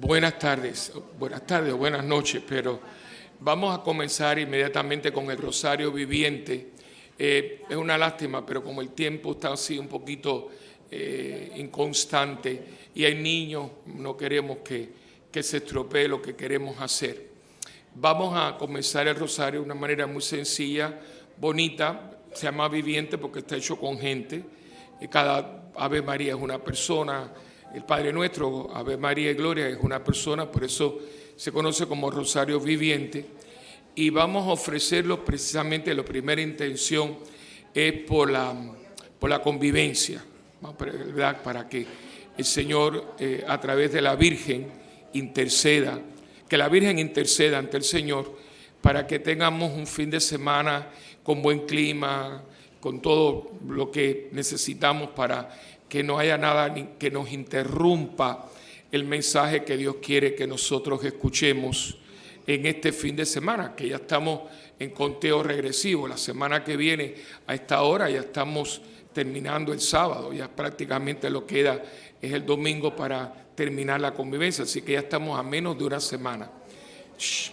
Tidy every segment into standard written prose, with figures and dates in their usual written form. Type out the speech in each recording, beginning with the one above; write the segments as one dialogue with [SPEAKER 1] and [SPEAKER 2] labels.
[SPEAKER 1] Buenas tardes o buenas noches, pero vamos a comenzar inmediatamente con el Rosario Viviente. Es una lástima, pero como el tiempo está así un poquito inconstante y hay niños, no queremos que se estropee lo que queremos hacer. Vamos a comenzar el Rosario de una manera muy sencilla, bonita, se llama Viviente porque está hecho con gente. Cada Ave María es una persona. El Padre Nuestro, Ave María y Gloria, es una persona, por eso se conoce como Rosario Viviente. Y vamos a ofrecerlo precisamente, la primera intención es por la convivencia, ¿verdad? Para que el Señor, a través de la Virgen, interceda, que la Virgen interceda ante el Señor, para que tengamos un fin de semana con buen clima, con todo lo que necesitamos para que no haya nada que nos interrumpa el mensaje que Dios quiere que nosotros escuchemos en este fin de semana, que ya estamos en conteo regresivo. La semana que viene, a esta hora, ya estamos terminando el sábado, ya prácticamente lo que queda es el domingo para terminar la convivencia, así que ya estamos a menos de una semana.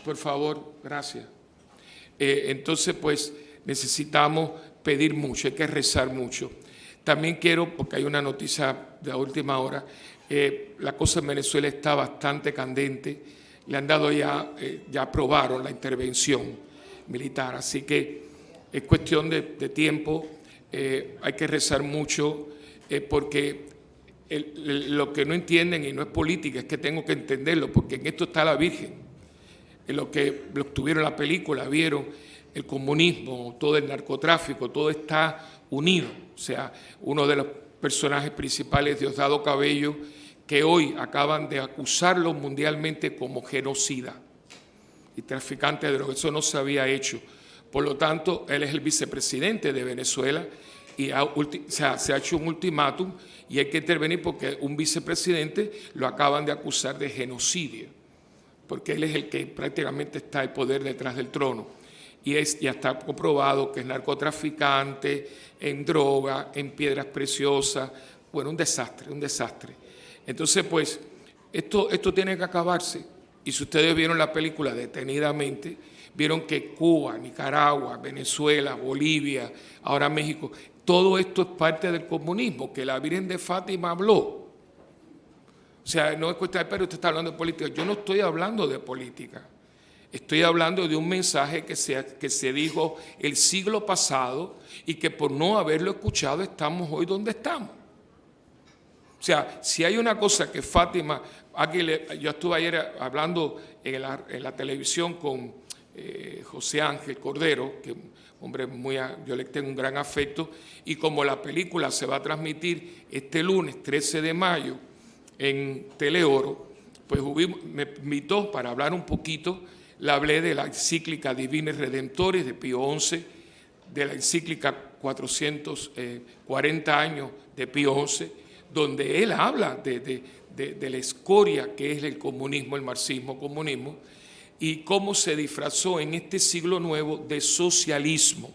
[SPEAKER 1] Por favor, gracias. Entonces, pues, necesitamos pedir mucho, hay que rezar mucho. También quiero, porque hay una noticia de la última hora, la cosa en Venezuela está bastante candente, le han dado ya aprobaron la intervención militar, así que es cuestión de tiempo, hay que rezar mucho, porque lo que no entienden, y no es política, es que tengo que entenderlo, porque en esto está la Virgen, en lo que tuvieron la película, vieron el comunismo, todo el narcotráfico, todo está unido. O sea, uno de los personajes principales, Diosdado Cabello, que hoy acaban de acusarlo mundialmente como genocida y traficante de drogas. Eso no se había hecho. Por lo tanto, él es el vicepresidente de Venezuela y se ha hecho un ultimátum y hay que intervenir porque un vicepresidente lo acaban de acusar de genocidio, porque él es el que prácticamente está el poder detrás del trono. Y ya está comprobado que es narcotraficante, en droga, en piedras preciosas. Bueno, un desastre, un desastre. Entonces, pues, esto tiene que acabarse. Y si ustedes vieron la película detenidamente, vieron que Cuba, Nicaragua, Venezuela, Bolivia, ahora México, todo esto es parte del comunismo, que la Virgen de Fátima habló. O sea, no es cuestión de, pero usted está hablando de política. Yo no estoy hablando de política. Estoy hablando de un mensaje que se dijo el siglo pasado y que por no haberlo escuchado estamos hoy donde estamos. O sea, si hay una cosa que Fátima, yo estuve ayer hablando en la televisión con José Ángel Cordero, que hombre yo le tengo un gran afecto, y como la película se va a transmitir este lunes 13 de mayo en Teleoro, pues me invitó para hablar un poquito. Le hablé de la encíclica Divines Redemptoris de Pío XI, de la encíclica 440 años de Pío XI, donde él habla de la escoria que es el comunismo, el marxismo-comunismo, y cómo se disfrazó en este siglo nuevo de socialismo.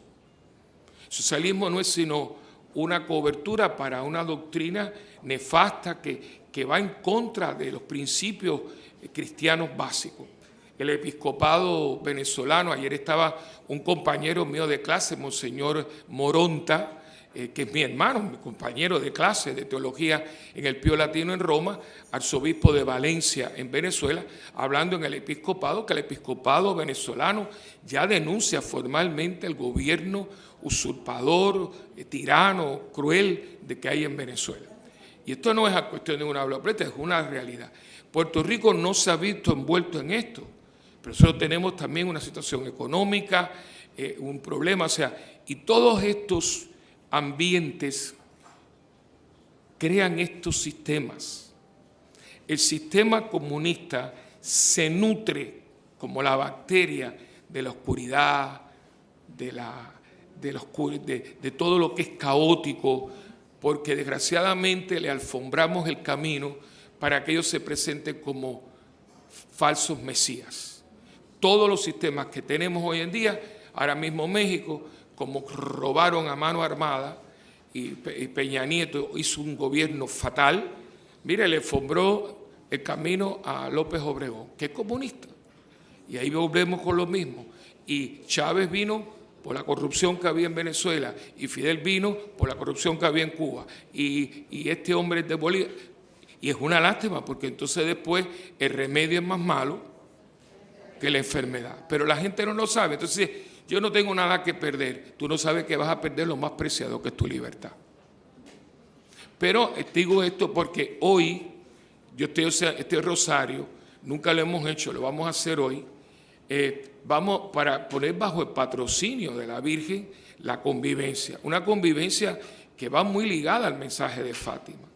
[SPEAKER 1] Socialismo no es sino una cobertura para una doctrina nefasta que va en contra de los principios cristianos básicos. El episcopado venezolano, ayer estaba un compañero mío de clase, Monseñor Moronta, que es mi hermano, mi compañero de clase de teología en el Pío Latino en Roma, arzobispo de Valencia en Venezuela, hablando en el episcopado, que el episcopado venezolano ya denuncia formalmente el gobierno usurpador, tirano, cruel de que hay en Venezuela. Y esto no es a cuestión de una hablapleta, es una realidad. Puerto Rico no se ha visto envuelto en esto. Pero nosotros tenemos también una situación económica, un problema, o sea, y todos estos ambientes crean estos sistemas. El sistema comunista se nutre como la bacteria de la oscuridad, de todo lo que es caótico, porque desgraciadamente le alfombramos el camino para que ellos se presenten como falsos mesías. Todos los sistemas que tenemos hoy en día, ahora mismo México, como robaron a mano armada y Peña Nieto hizo un gobierno fatal, mire, le alfombró el camino a López Obregón, que es comunista. Y ahí volvemos con lo mismo. Y Chávez vino por la corrupción que había en Venezuela, y Fidel vino por la corrupción que había en Cuba. Y este hombre es de Bolivia. Y es una lástima, porque entonces después el remedio es más malo que la enfermedad. Pero la gente no lo sabe. Entonces, yo no tengo nada que perder. Tú no sabes que vas a perder lo más preciado, que es tu libertad. Pero digo esto porque hoy, este rosario, nunca lo hemos hecho, lo vamos a hacer hoy. Vamos para poner bajo el patrocinio de la Virgen la convivencia. Una convivencia que va muy ligada al mensaje de Fátima.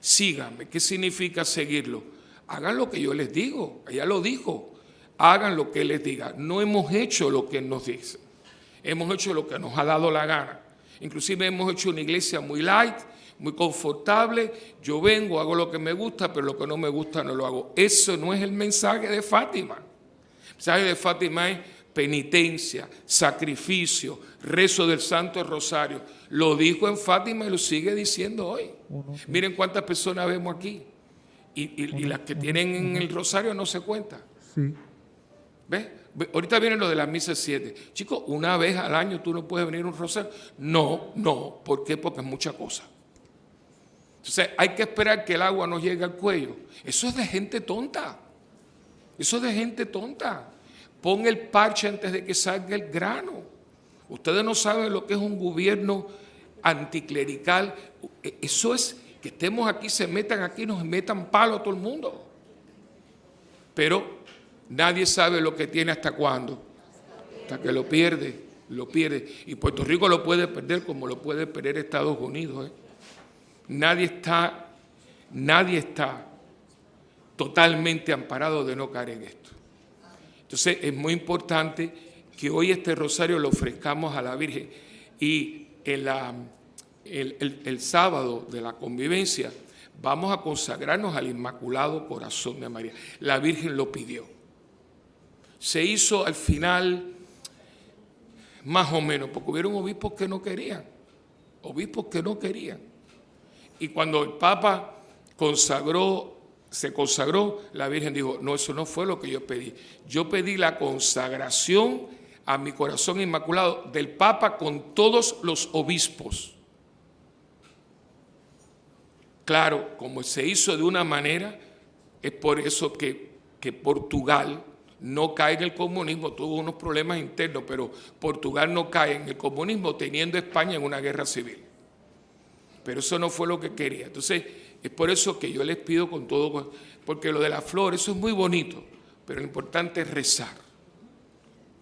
[SPEAKER 1] Síganme. ¿Qué significa seguirlo? Hagan lo que yo les digo. Ella lo dijo. Hagan lo que Él les diga. No hemos hecho lo que Él nos dice. Hemos hecho lo que nos ha dado la gana. Inclusive hemos hecho una iglesia muy light, muy confortable. Yo vengo, hago lo que me gusta, pero lo que no me gusta no lo hago. Eso no es el mensaje de Fátima. El mensaje de Fátima es penitencia, sacrificio, rezo del Santo Rosario. Lo dijo en Fátima y lo sigue diciendo hoy. Miren cuántas personas vemos aquí. Y las que tienen en el rosario no se cuentan.
[SPEAKER 2] Sí.
[SPEAKER 1] ¿Ves? Ahorita viene lo de las misas 7. Chicos, una vez al año tú no puedes venir a un rosario. No. ¿Por qué? Porque es mucha cosa. Entonces hay que esperar que el agua nos llegue al cuello. Eso es de gente tonta. Eso es de gente tonta. Pon el parche antes de que salga el grano. Ustedes no saben lo que es un gobierno anticlerical. Eso es que estemos aquí, se metan aquí, nos metan palo a todo el mundo. Pero nadie sabe lo que tiene hasta cuándo. Hasta que lo pierde. Y Puerto Rico lo puede perder como lo puede perder Estados Unidos. Nadie está totalmente amparado de no caer en esto. Entonces es muy importante que hoy este rosario lo ofrezcamos a la Virgen. Y el sábado de la convivencia vamos a consagrarnos al Inmaculado Corazón de María. La Virgen lo pidió. Se hizo al final más o menos, porque hubieron obispos que no querían. Y cuando el Papa se consagró, la Virgen dijo, no, eso no fue lo que yo pedí. Yo pedí la consagración a mi corazón inmaculado del Papa con todos los obispos. Claro, como se hizo de una manera, es por eso que Portugal no cae en el comunismo. Tuvo unos problemas internos, pero Portugal no cae en el comunismo teniendo a España en una guerra civil. Pero eso no fue lo que quería. Entonces, es por eso que yo les pido con todo, porque lo de la flor, eso es muy bonito, pero lo importante es rezar,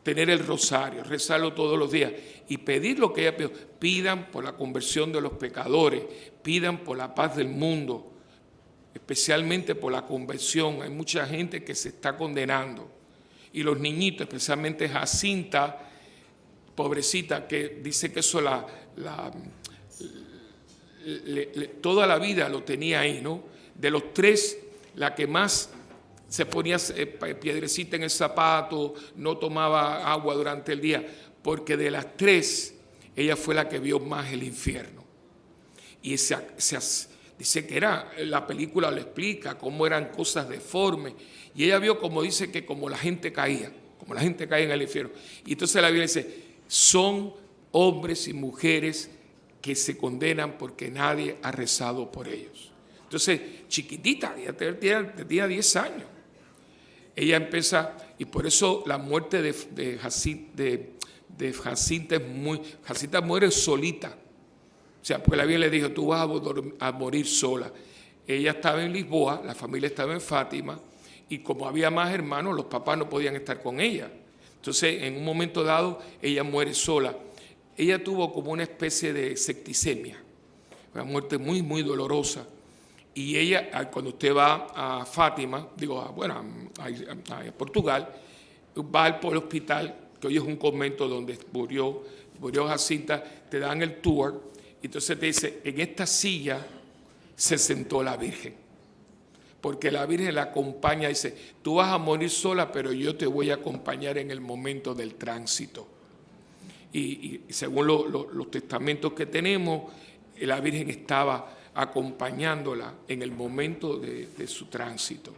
[SPEAKER 1] tener el rosario, rezarlo todos los días y pedir lo que ella pidió. Pidan por la conversión de los pecadores, pidan por la paz del mundo, especialmente por la conversión. Hay mucha gente que se está condenando. Y los niñitos, especialmente Jacinta, pobrecita, que dice que eso toda la vida lo tenía ahí, ¿no? De los tres, la que más se ponía piedrecita en el zapato, no tomaba agua durante el día, porque de las tres, ella fue la que vio más el infierno. Y dice que la película lo explica, cómo eran cosas deformes, y ella vio como dice que como la gente caía en el infierno. Y entonces la Biblia dice, son hombres y mujeres que se condenan porque nadie ha rezado por ellos. Entonces, chiquitita, ya tenía 10 años. Ella empieza, y por eso la muerte de Jacinta es Jacinta muere solita. O sea, porque la Biblia le dijo, tú vas a morir sola. Ella estaba en Lisboa, la familia estaba en Fátima, y como había más hermanos, los papás no podían estar con ella. Entonces, en un momento dado, ella muere sola. Ella tuvo como una especie de septicemia, una muerte muy, muy dolorosa. Y ella, cuando usted va a Fátima, a Portugal, va al hospital, que hoy es un convento donde murió Jacinta, te dan el tour, y entonces te dice, en esta silla se sentó la Virgen. Porque la Virgen la acompaña, dice, tú vas a morir sola, pero yo te voy a acompañar en el momento del tránsito. Y según los testamentos que tenemos, la Virgen estaba acompañándola en el momento de su tránsito.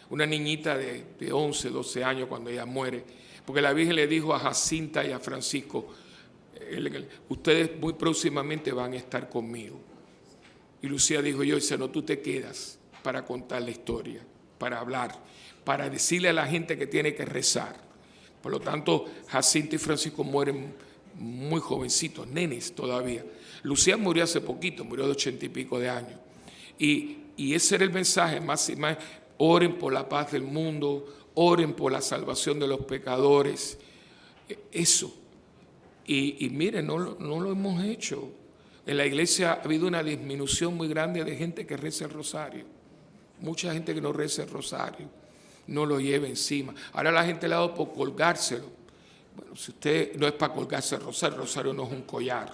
[SPEAKER 1] Una niñita de 11, 12 años cuando ella muere, porque la Virgen le dijo a Jacinta y a Francisco, ustedes muy próximamente van a estar conmigo. Y Lucía dijo, dice, no, tú te quedas para contar la historia, para hablar, para decirle a la gente que tiene que rezar. Por lo tanto, Jacinta y Francisco mueren muy jovencitos, nenes todavía. Lucía murió hace poquito, murió de 80 y pico de años. Y ese era el mensaje, más y más, oren por la paz del mundo, oren por la salvación de los pecadores. Eso. Y miren, no lo hemos hecho. En la iglesia ha habido una disminución muy grande de gente que reza el rosario. Mucha gente que no reza el rosario, no lo lleva encima. Ahora la gente le ha dado por colgárselo. Bueno, si usted no es para colgarse el rosario no es un collar.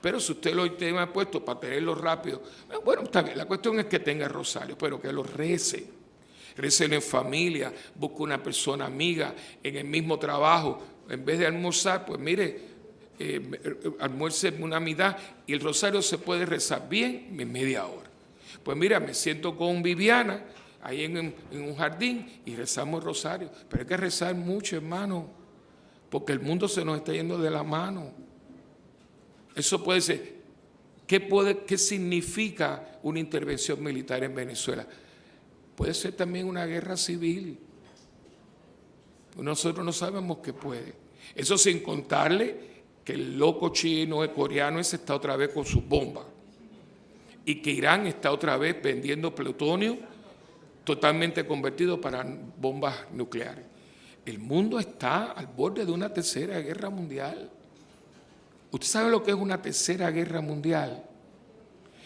[SPEAKER 1] Pero si usted lo tiene puesto para tenerlo rápido, bueno, está bien, la cuestión es que tenga el rosario, pero que lo rece. Recen en familia, busque una persona amiga, en el mismo trabajo. En vez de almorzar, pues mire, almuerce una mitad y el rosario se puede rezar bien en media hora. Pues mira, me siento con Viviana ahí en un jardín y rezamos el rosario. Pero hay que rezar mucho, hermano, porque el mundo se nos está yendo de la mano. Eso puede ser. ¿Qué significa una intervención militar en Venezuela? Puede ser también una guerra civil. Nosotros no sabemos qué puede. Eso sin contarle que el loco chino, el coreano, ese está otra vez con sus bombas. Y que Irán está otra vez vendiendo plutonio totalmente convertido para bombas nucleares. El mundo está al borde de una tercera guerra mundial. ¿Usted sabe lo que es una tercera guerra mundial?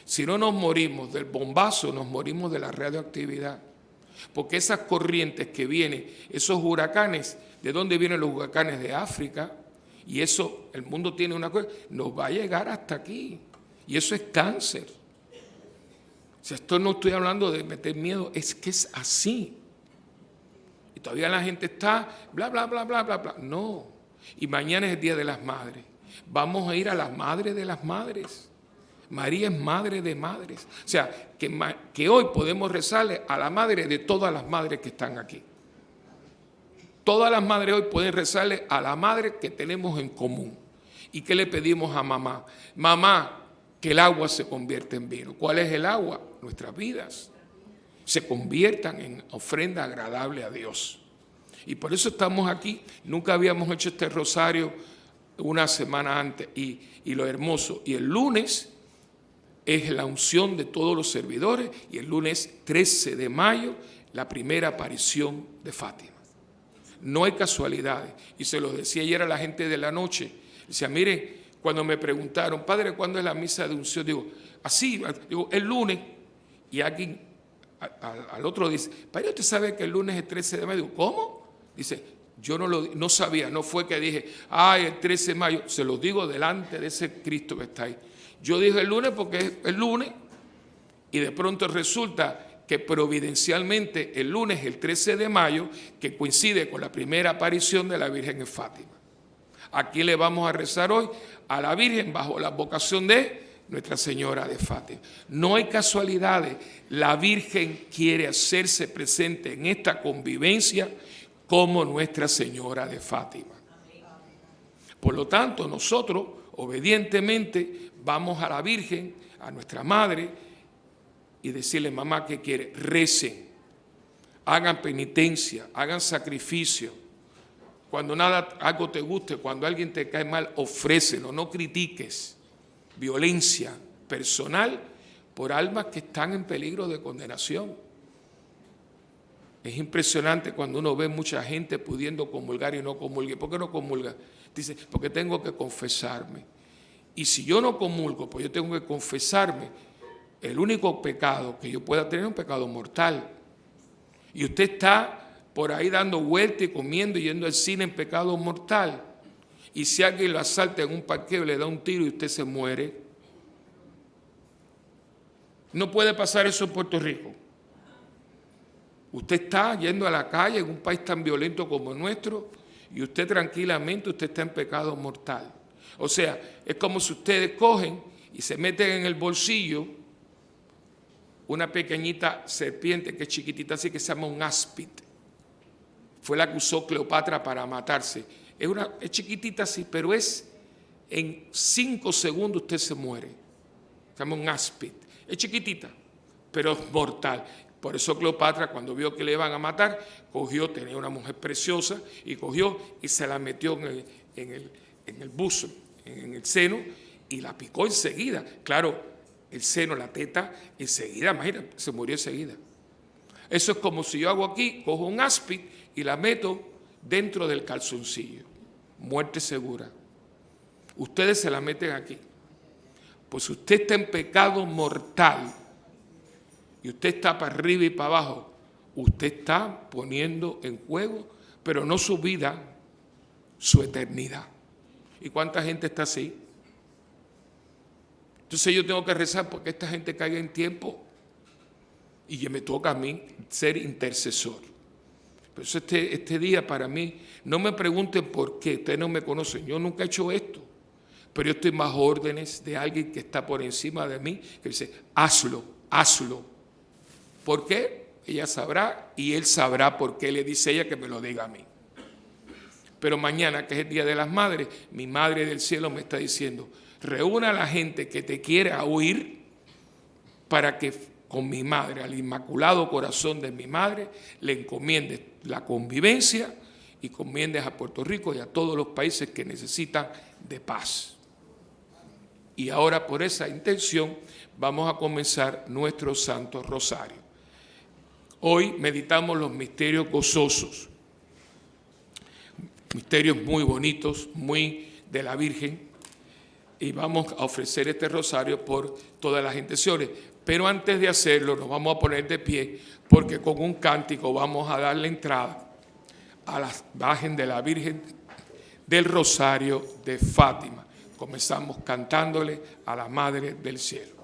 [SPEAKER 1] Si no nos morimos del bombazo, nos morimos de la radioactividad. Porque esas corrientes que vienen, esos huracanes, ¿de dónde vienen los huracanes? De África. Y eso, el mundo tiene una cosa, nos va a llegar hasta aquí. Y eso es cáncer. O sea, esto no estoy hablando de meter miedo, es que es así. Y todavía la gente está, bla, bla, bla, bla, bla, bla. No. Y mañana es el Día de las Madres. Vamos a ir a la Madre de las Madres. María es madre de madres. O sea, que hoy podemos rezarle a la madre de todas las madres que están aquí. Todas las madres hoy pueden rezarle a la madre que tenemos en común. ¿Y qué le pedimos a mamá? Mamá, que el agua se convierta en vino. ¿Cuál es el agua? Nuestras vidas se conviertan en ofrenda agradable a Dios. Y por eso estamos aquí. Nunca habíamos hecho este rosario una semana antes. Y lo hermoso. Y el lunes es la unción de todos los servidores. Y el lunes 13 de mayo, la primera aparición de Fátima. No hay casualidades. Y se lo decía ayer a la gente de la noche. Decía, miren, cuando me preguntaron, padre, ¿cuándo es la misa de unción? Digo, así, el lunes. Y alguien al otro dice, padre, ¿usted sabe que el lunes es 13 de mayo? Digo, ¿cómo? Dice, yo no sabía, no fue que dije, ay, el 13 de mayo. Se lo digo delante de ese Cristo que está ahí. Yo dije el lunes porque es el lunes. Y de pronto resulta que providencialmente el lunes, el 13 de mayo, que coincide con la primera aparición de la Virgen en Fátima. Aquí le vamos a rezar hoy a la Virgen bajo la vocación de Nuestra Señora de Fátima. No hay casualidades. La Virgen quiere hacerse presente en esta convivencia como Nuestra Señora de Fátima. Por lo tanto, nosotros obedientemente vamos a la Virgen, a nuestra Madre, y decirle, mamá, ¿qué quiere? Recen, hagan penitencia, hagan sacrificio. Cuando algo te guste, cuando alguien te cae mal, ofrécelo, no critiques. Violencia personal por almas que están en peligro de condenación. Es impresionante cuando uno ve mucha gente pudiendo comulgar y no comulga. ¿Por qué no comulga? Dice, porque tengo que confesarme. Y si yo no comulgo, pues yo tengo que confesarme. El único pecado que yo pueda tener es un pecado mortal. Y usted está por ahí dando vueltas y comiendo y yendo al cine en pecado mortal. Y si alguien lo asalta en un parqueo y le da un tiro y usted se muere. No puede pasar eso en Puerto Rico. Usted está yendo a la calle en un país tan violento como el nuestro y usted tranquilamente, usted está en pecado mortal. O sea, es como si ustedes cogen y se meten en el bolsillo una pequeñita serpiente que es chiquitita así, que se llama un áspid. Fue la que usó Cleopatra para matarse. Es chiquitita así, pero en 5 segundos usted se muere. Se llama un áspid. Es chiquitita, pero es mortal. Por eso Cleopatra, cuando vio que le iban a matar, tenía una mujer preciosa, y se la metió en el buzo, en el seno, y la picó enseguida. Claro, el seno, la teta, enseguida, imagínate, se murió enseguida. Eso es como si yo hago aquí, cojo un áspid y la meto dentro del calzoncillo. Muerte segura. Ustedes se la meten aquí. Pues usted está en pecado mortal y usted está para arriba y para abajo. Usted está poniendo en juego, pero no su vida, su eternidad. ¿Y cuánta gente está así? Entonces yo tengo que rezar porque esta gente caiga en tiempo y que me toca a mí ser intercesor. Por eso este día para mí, no me pregunten por qué, ustedes no me conocen, yo nunca he hecho esto, pero yo estoy bajo órdenes de alguien que está por encima de mí, que dice, hazlo, hazlo. ¿Por qué? Ella sabrá y él sabrá por qué le dice ella que me lo diga a mí. Pero mañana, que es el Día de las Madres, mi Madre del Cielo me está diciendo, reúna a la gente que te quiera oír para que con mi madre, al Inmaculado Corazón de mi madre, le encomiendes la convivencia y encomiendes a Puerto Rico y a todos los países que necesitan de paz. Y ahora, por esa intención, vamos a comenzar nuestro Santo Rosario. Hoy meditamos los misterios gozosos, misterios muy bonitos, muy de la Virgen, y vamos a ofrecer este rosario por todas las intenciones. Pero antes de hacerlo, nos vamos a poner de pie, porque con un cántico vamos a darle entrada a la imagen de la Virgen del Rosario de Fátima. Comenzamos cantándole a la Madre del Cielo.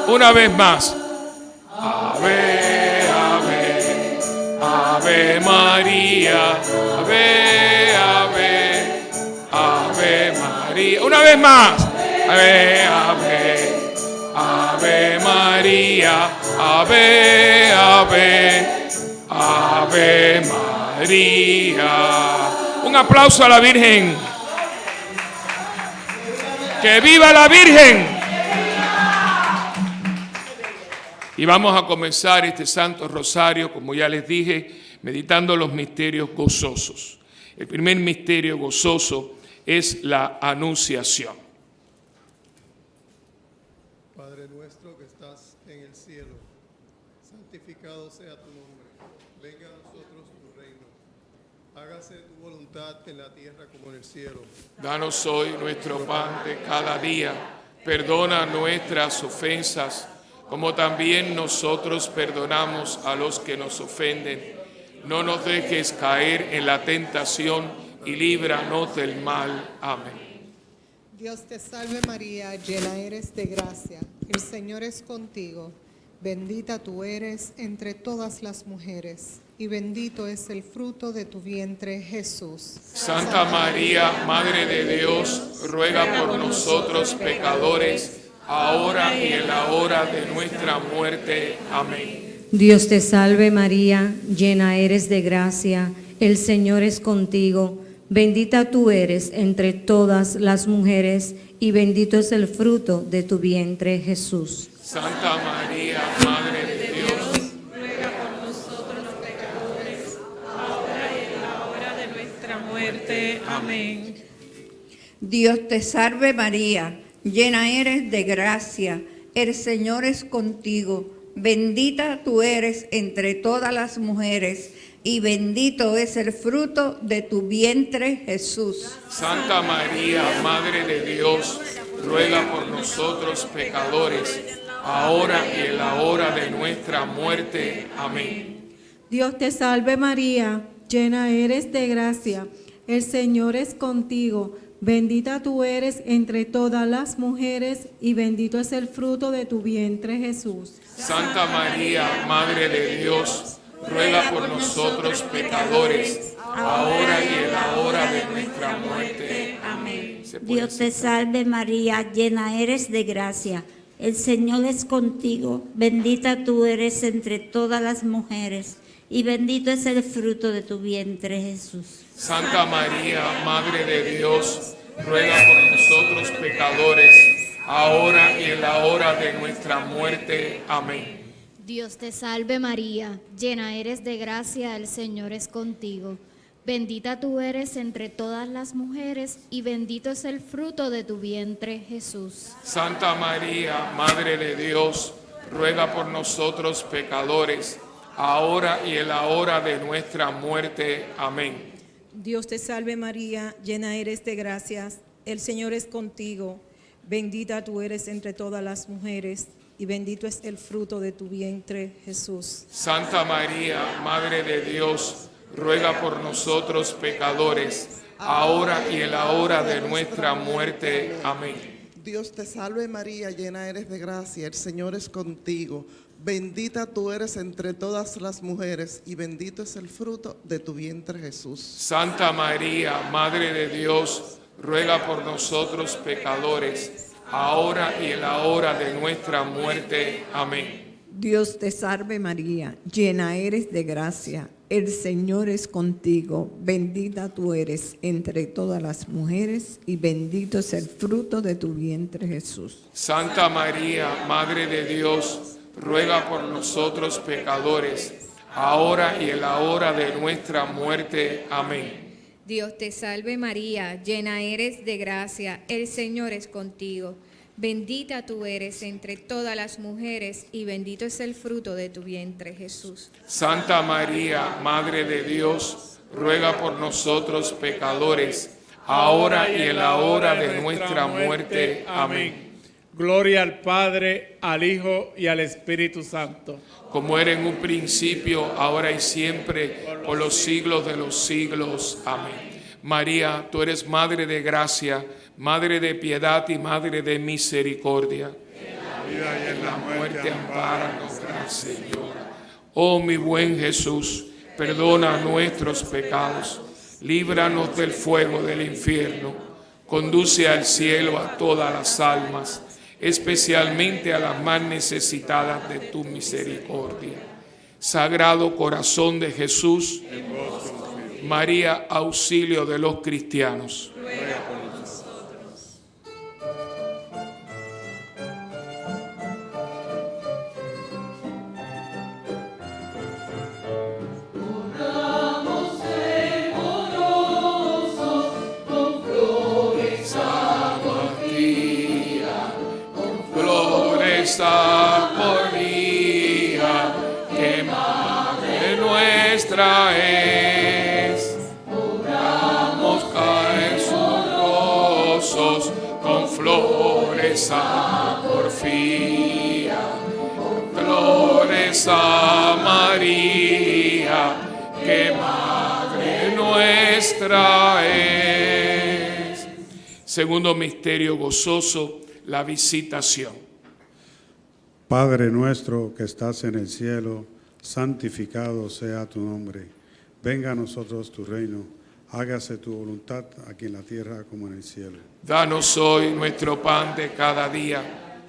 [SPEAKER 1] Una vez más. Ave, ave, ave María, ave, ave, ave María. Una vez más. Ave, ave, ave María, ave, ave, ave María. María. Un aplauso a la Virgen. ¡Que viva la Virgen! Y vamos a comenzar este Santo Rosario, como ya les dije, meditando los misterios gozosos. El primer misterio gozoso es la Anunciación.
[SPEAKER 2] Padre nuestro que estás en el cielo, santificado sea tu nombre. Venga a nosotros tu reino. Hágase tu voluntad en la tierra como en el cielo.
[SPEAKER 1] Danos hoy nuestro pan de cada día. Perdona nuestras ofensas, como también nosotros perdonamos a los que nos ofenden. No nos dejes caer en la tentación y líbranos del mal. Amén.
[SPEAKER 3] Dios te salve María, llena eres de gracia. El Señor es contigo. Bendita tú eres entre todas las mujeres, y bendito es el fruto de tu vientre, Jesús.
[SPEAKER 1] Santa María, Madre de Dios, ruega por nosotros pecadores, ahora y en la hora de nuestra muerte. Amén.
[SPEAKER 4] Dios te salve María, llena eres de gracia, el Señor es contigo. Bendita tú eres entre todas las mujeres, y bendito es el fruto de tu vientre, Jesús.
[SPEAKER 1] Santa María, Madre de Dios,
[SPEAKER 5] ruega por nosotros pecadores, ahora y en la hora de nuestra muerte. Amén.
[SPEAKER 6] Dios te salve María, llena eres de gracia, el Señor es contigo. Bendita tú eres entre todas las mujeres, y bendito es el fruto de tu vientre, Jesús.
[SPEAKER 1] Santa María, Madre de Dios, ruega por nosotros pecadores, ahora y en la hora de nuestra muerte. Amén.
[SPEAKER 7] Dios te salve María, llena eres de gracia, el Señor es contigo. Bendita tú eres entre todas las mujeres, y bendito es el fruto de tu vientre, Jesús.
[SPEAKER 1] Santa María, Madre de Dios, ruega por nosotros pecadores, ahora y en la hora de nuestra muerte. Amén.
[SPEAKER 8] Dios te salve María, llena eres de gracia, el Señor es contigo. Bendita tú eres entre todas las mujeres, y bendito es el fruto de tu vientre, Jesús.
[SPEAKER 1] Santa María, Madre de Dios, ruega por nosotros pecadores, ahora y en la hora de nuestra muerte. Amén.
[SPEAKER 9] Dios te salve María, llena eres de gracia, el Señor es contigo. Bendita tú eres entre todas las mujeres, y bendito es el fruto de tu vientre, Jesús.
[SPEAKER 1] Santa María, Madre de Dios, ruega por nosotros pecadores, ahora y en la hora de nuestra muerte. Amén.
[SPEAKER 10] Dios te salve María, llena eres de gracias, el Señor es contigo. Bendita tú eres entre todas las mujeres, y bendito es el fruto de tu vientre, Jesús.
[SPEAKER 1] Santa María, Madre de Dios, ruega por nosotros pecadores, ahora y en la hora de nuestra muerte. Amén.
[SPEAKER 11] Dios te salve María, llena eres de gracia, el Señor es contigo. Bendita tú eres entre todas las mujeres, y bendito es el fruto de tu vientre, Jesús.
[SPEAKER 1] Santa María, Madre de Dios, ruega por nosotros pecadores, ahora y en la hora de nuestra muerte. Amén.
[SPEAKER 6] Dios te salve María, llena eres de gracia, el Señor es contigo. Bendita tú eres entre todas las mujeres, y bendito es el fruto de tu vientre, Jesús.
[SPEAKER 1] Santa María, Madre de Dios, ruega por nosotros pecadores, ahora y en la hora de nuestra muerte. Amén.
[SPEAKER 12] Dios te salve María, llena eres de gracia, el Señor es contigo. Bendita tú eres entre todas las mujeres, y bendito es el fruto de tu vientre, Jesús.
[SPEAKER 1] Santa María, Madre de Dios, ruega por nosotros pecadores, ahora y en la hora de nuestra muerte. Amén.
[SPEAKER 13] Gloria al Padre, al Hijo y al Espíritu Santo.
[SPEAKER 1] Como era en un principio, ahora y siempre, por los siglos de los siglos. Amén. María, tú eres Madre de gracia, Madre de piedad y Madre de misericordia. En la vida y en la muerte, ampáranos, Gran Señora. Oh mi buen Jesús, perdona nuestros pecados, líbranos del fuego del infierno, conduce al cielo a todas las almas, especialmente a las más necesitadas de tu misericordia. Sagrado Corazón de Jesús, en vos María, auxilio de los cristianos.
[SPEAKER 5] ruega por nosotros.
[SPEAKER 1] Flores agonía, que madre nuestra es. Oramos caer sus rostros con flores a porfía. Flores a María, que madre nuestra es. Segundo misterio gozoso, la visitación.
[SPEAKER 14] Padre nuestro que estás en el cielo, santificado sea tu nombre. Venga a nosotros tu reino. Hágase tu voluntad aquí en la tierra como en el cielo.
[SPEAKER 1] Danos hoy nuestro pan de cada día.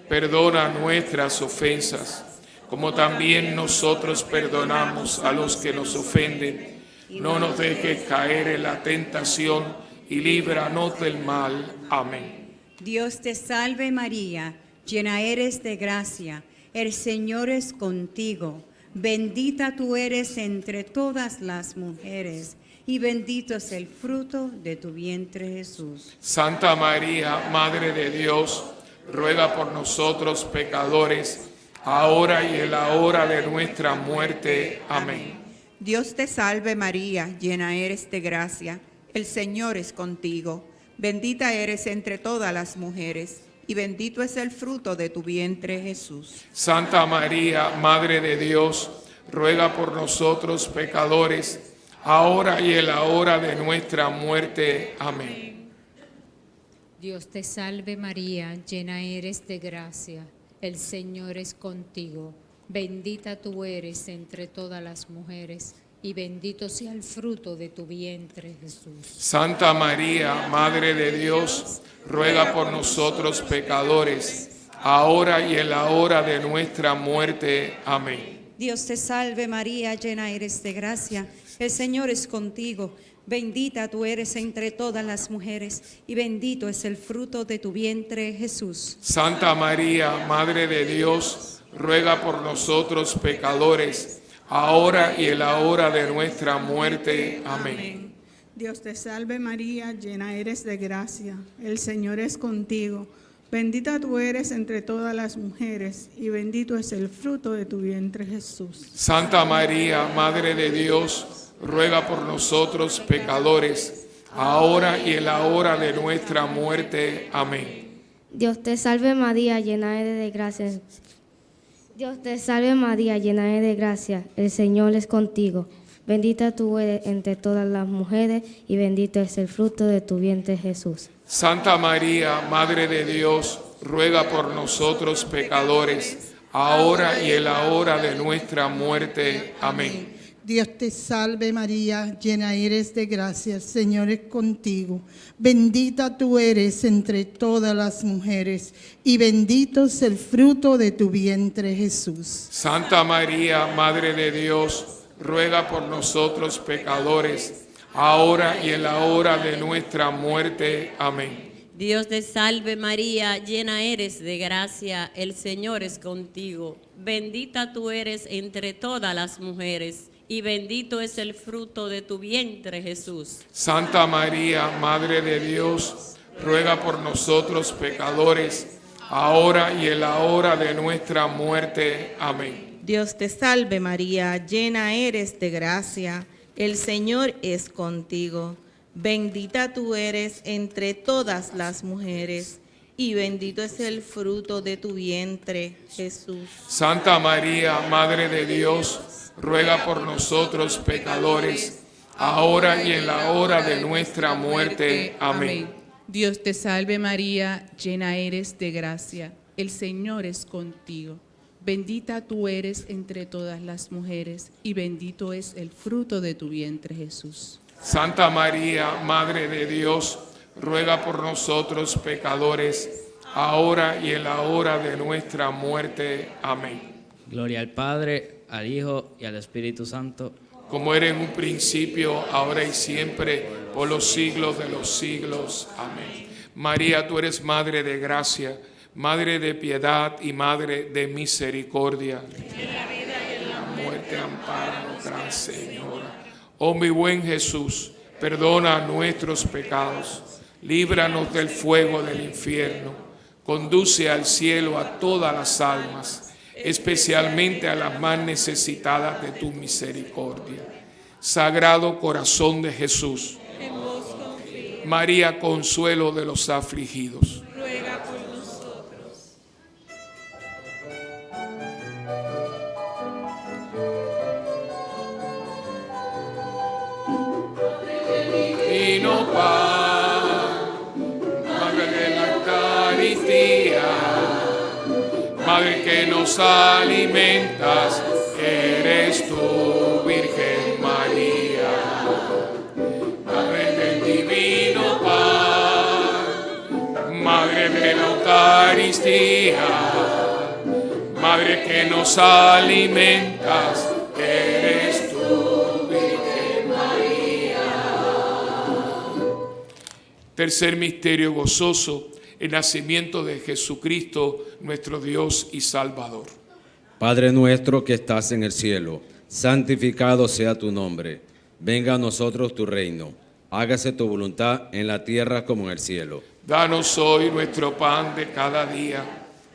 [SPEAKER 1] Perdona nuestras ofensas, como también nosotros perdonamos a los que nos ofenden. No nos dejes caer en la tentación y líbranos del mal. Amén.
[SPEAKER 15] Dios te salve María, llena eres de gracia, el Señor es contigo. Bendita tú eres entre todas las mujeres, y bendito es el fruto de tu vientre Jesús.
[SPEAKER 1] Santa María, Madre de Dios, ruega por nosotros pecadores, ahora y en la hora de nuestra muerte. Amén.
[SPEAKER 16] Dios te salve María, llena eres de gracia, el Señor es contigo. Bendita eres entre todas las mujeres, y bendito es el fruto de tu vientre Jesús.
[SPEAKER 1] Santa María, Madre de Dios, ruega por nosotros pecadores, ahora y en la hora de nuestra muerte. Amén.
[SPEAKER 17] Dios te salve María, llena eres de gracia, el Señor es contigo. Bendita tú eres entre todas las mujeres, y bendito sea el fruto de tu vientre, Jesús.
[SPEAKER 1] Santa María, Madre de Dios, ruega por nosotros pecadores, ahora y en la hora de nuestra muerte. Amén.
[SPEAKER 15] Dios te salve María, llena eres de gracia, el Señor es contigo. Bendita tú eres entre todas las mujeres, y bendito es el fruto de tu vientre, Jesús.
[SPEAKER 1] Santa María, Madre de Dios, ruega por nosotros pecadores, ahora y en la hora de nuestra muerte. Amén.
[SPEAKER 18] Dios te salve María, llena eres de gracia, el Señor es contigo. Bendita tú eres entre todas las mujeres, y bendito es el fruto de tu vientre Jesús.
[SPEAKER 1] Santa María, Madre de Dios, ruega por nosotros pecadores, ahora y en la hora de nuestra muerte. Amén.
[SPEAKER 19] Dios te salve María, llena eres de gracia. Dios te salve María, llena eres de gracia, el Señor es contigo. Bendita tú eres entre todas las mujeres, y bendito es el fruto de tu vientre Jesús.
[SPEAKER 1] Santa María, Madre de Dios, ruega por nosotros pecadores, ahora y en la hora de nuestra muerte. Amén.
[SPEAKER 20] Dios te salve María, llena eres de gracia, el Señor es contigo. Bendita tú eres entre todas las mujeres, y bendito es el fruto de tu vientre Jesús.
[SPEAKER 1] Santa María, Madre de Dios, ruega por nosotros pecadores, ahora y en la hora de nuestra muerte. Amén.
[SPEAKER 21] Dios te salve María, llena eres de gracia, el Señor es contigo. Bendita tú eres entre todas las mujeres, y bendito es el fruto de tu vientre, Jesús.
[SPEAKER 1] Santa María, Madre de Dios, ruega por nosotros pecadores, ahora y en la hora de nuestra muerte. Amén.
[SPEAKER 22] Dios te salve María, llena eres de gracia, el Señor es contigo. Bendita tú eres entre todas las mujeres, y bendito es el fruto de tu vientre, Jesús.
[SPEAKER 1] Santa María, Madre de Dios, ruega por nosotros pecadores, ahora y en la hora de nuestra muerte. Amén.
[SPEAKER 23] Dios te salve María, llena eres de gracia, el Señor es contigo. Bendita tú eres entre todas las mujeres, y bendito es el fruto de tu vientre, Jesús.
[SPEAKER 1] Santa María, Madre de Dios, ruega por nosotros pecadores, ahora y en la hora de nuestra muerte. Amén.
[SPEAKER 24] Gloria al Padre, al Hijo y al Espíritu Santo.
[SPEAKER 1] como era en un principio, ahora y siempre, por los siglos de los siglos. Amén. María, tú eres Madre de gracia, Madre de piedad y Madre de misericordia.
[SPEAKER 5] En la vida y en la
[SPEAKER 1] Muerte, ampáranos, Gran Señora. Oh mi buen Jesús, perdona nuestros pecados, líbranos del fuego del infierno, conduce al cielo a todas las almas, especialmente a las más necesitadas de tu misericordia. Sagrado Corazón de Jesús,
[SPEAKER 5] en vos confío.
[SPEAKER 1] María, consuelo de los afligidos,
[SPEAKER 5] Ruega por nosotros.
[SPEAKER 1] Divino pan, Madre de la Eucaristía, Madre que nos alimentas, eres tú, Virgen María. Madre del divino pan, Madre de la Eucaristía, Madre que nos alimentas, eres tú, Virgen María. Tercer misterio gozoso, el nacimiento de Jesucristo, nuestro Dios y Salvador.
[SPEAKER 2] Padre nuestro que estás en el cielo, santificado sea tu nombre. Venga a nosotros tu reino. Hágase tu voluntad en la tierra como en el cielo.
[SPEAKER 1] Danos hoy nuestro pan de cada día.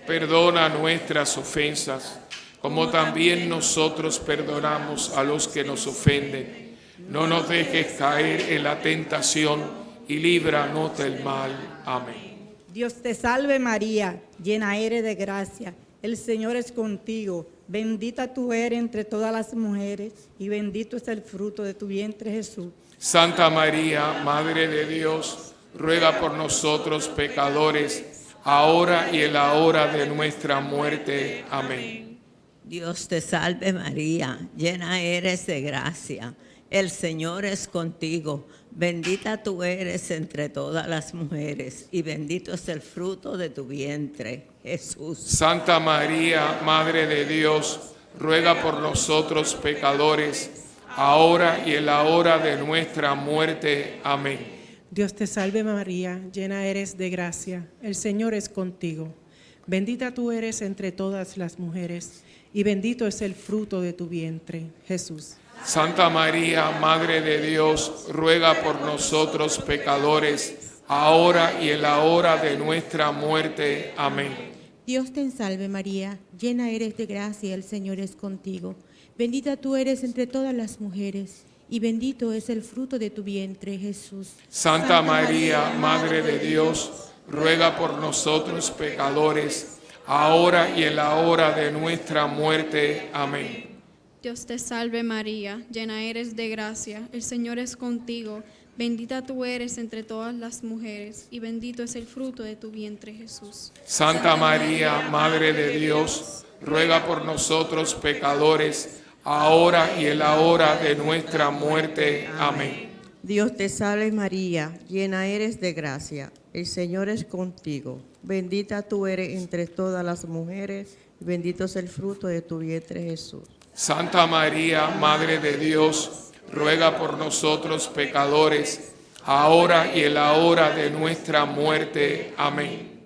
[SPEAKER 1] Perdona nuestras ofensas, como también nosotros perdonamos a los que nos ofenden. No nos dejes caer en la tentación y líbranos del mal. Amén.
[SPEAKER 3] Dios te salve María, llena eres de gracia, el Señor es contigo, bendita tú eres entre todas las mujeres y bendito es el fruto de tu vientre Jesús.
[SPEAKER 1] Santa María, Madre de Dios, ruega por nosotros pecadores, ahora y en la hora de nuestra muerte. Amén.
[SPEAKER 4] Dios te salve María, llena eres de gracia, el Señor es contigo. Bendita tú eres entre todas las mujeres y bendito es el fruto de tu vientre, Jesús.
[SPEAKER 1] Santa María, Madre de Dios, ruega por nosotros pecadores, ahora y en la hora de nuestra muerte. Amén.
[SPEAKER 10] Dios te salve María, llena eres de gracia, el Señor es contigo. Bendita tú eres entre todas las mujeres y bendito es el fruto de tu vientre, Jesús.
[SPEAKER 1] Santa María, Madre de Dios, ruega por nosotros pecadores, ahora y en la hora de nuestra muerte. Amén.
[SPEAKER 24] Dios te salve María, llena eres de gracia, el Señor es contigo. Bendita tú eres entre todas las mujeres, y bendito es el fruto de tu vientre, Jesús.
[SPEAKER 1] Santa María, Madre de Dios, ruega por nosotros pecadores, ahora y en la hora de nuestra muerte. Amén.
[SPEAKER 25] Dios te salve María, llena eres de gracia, el Señor es contigo, bendita tú eres entre todas las mujeres y bendito es el fruto de tu vientre Jesús.
[SPEAKER 1] Santa María, Madre de Dios, ruega por nosotros pecadores, ahora y en la hora de nuestra muerte. Amén.
[SPEAKER 26] Dios te salve María, llena eres de gracia, el Señor es contigo, bendita tú eres entre todas las mujeres y bendito es el fruto de tu vientre Jesús.
[SPEAKER 1] Santa María, Madre de Dios, ruega por nosotros pecadores, ahora y en la hora de nuestra muerte. Amén.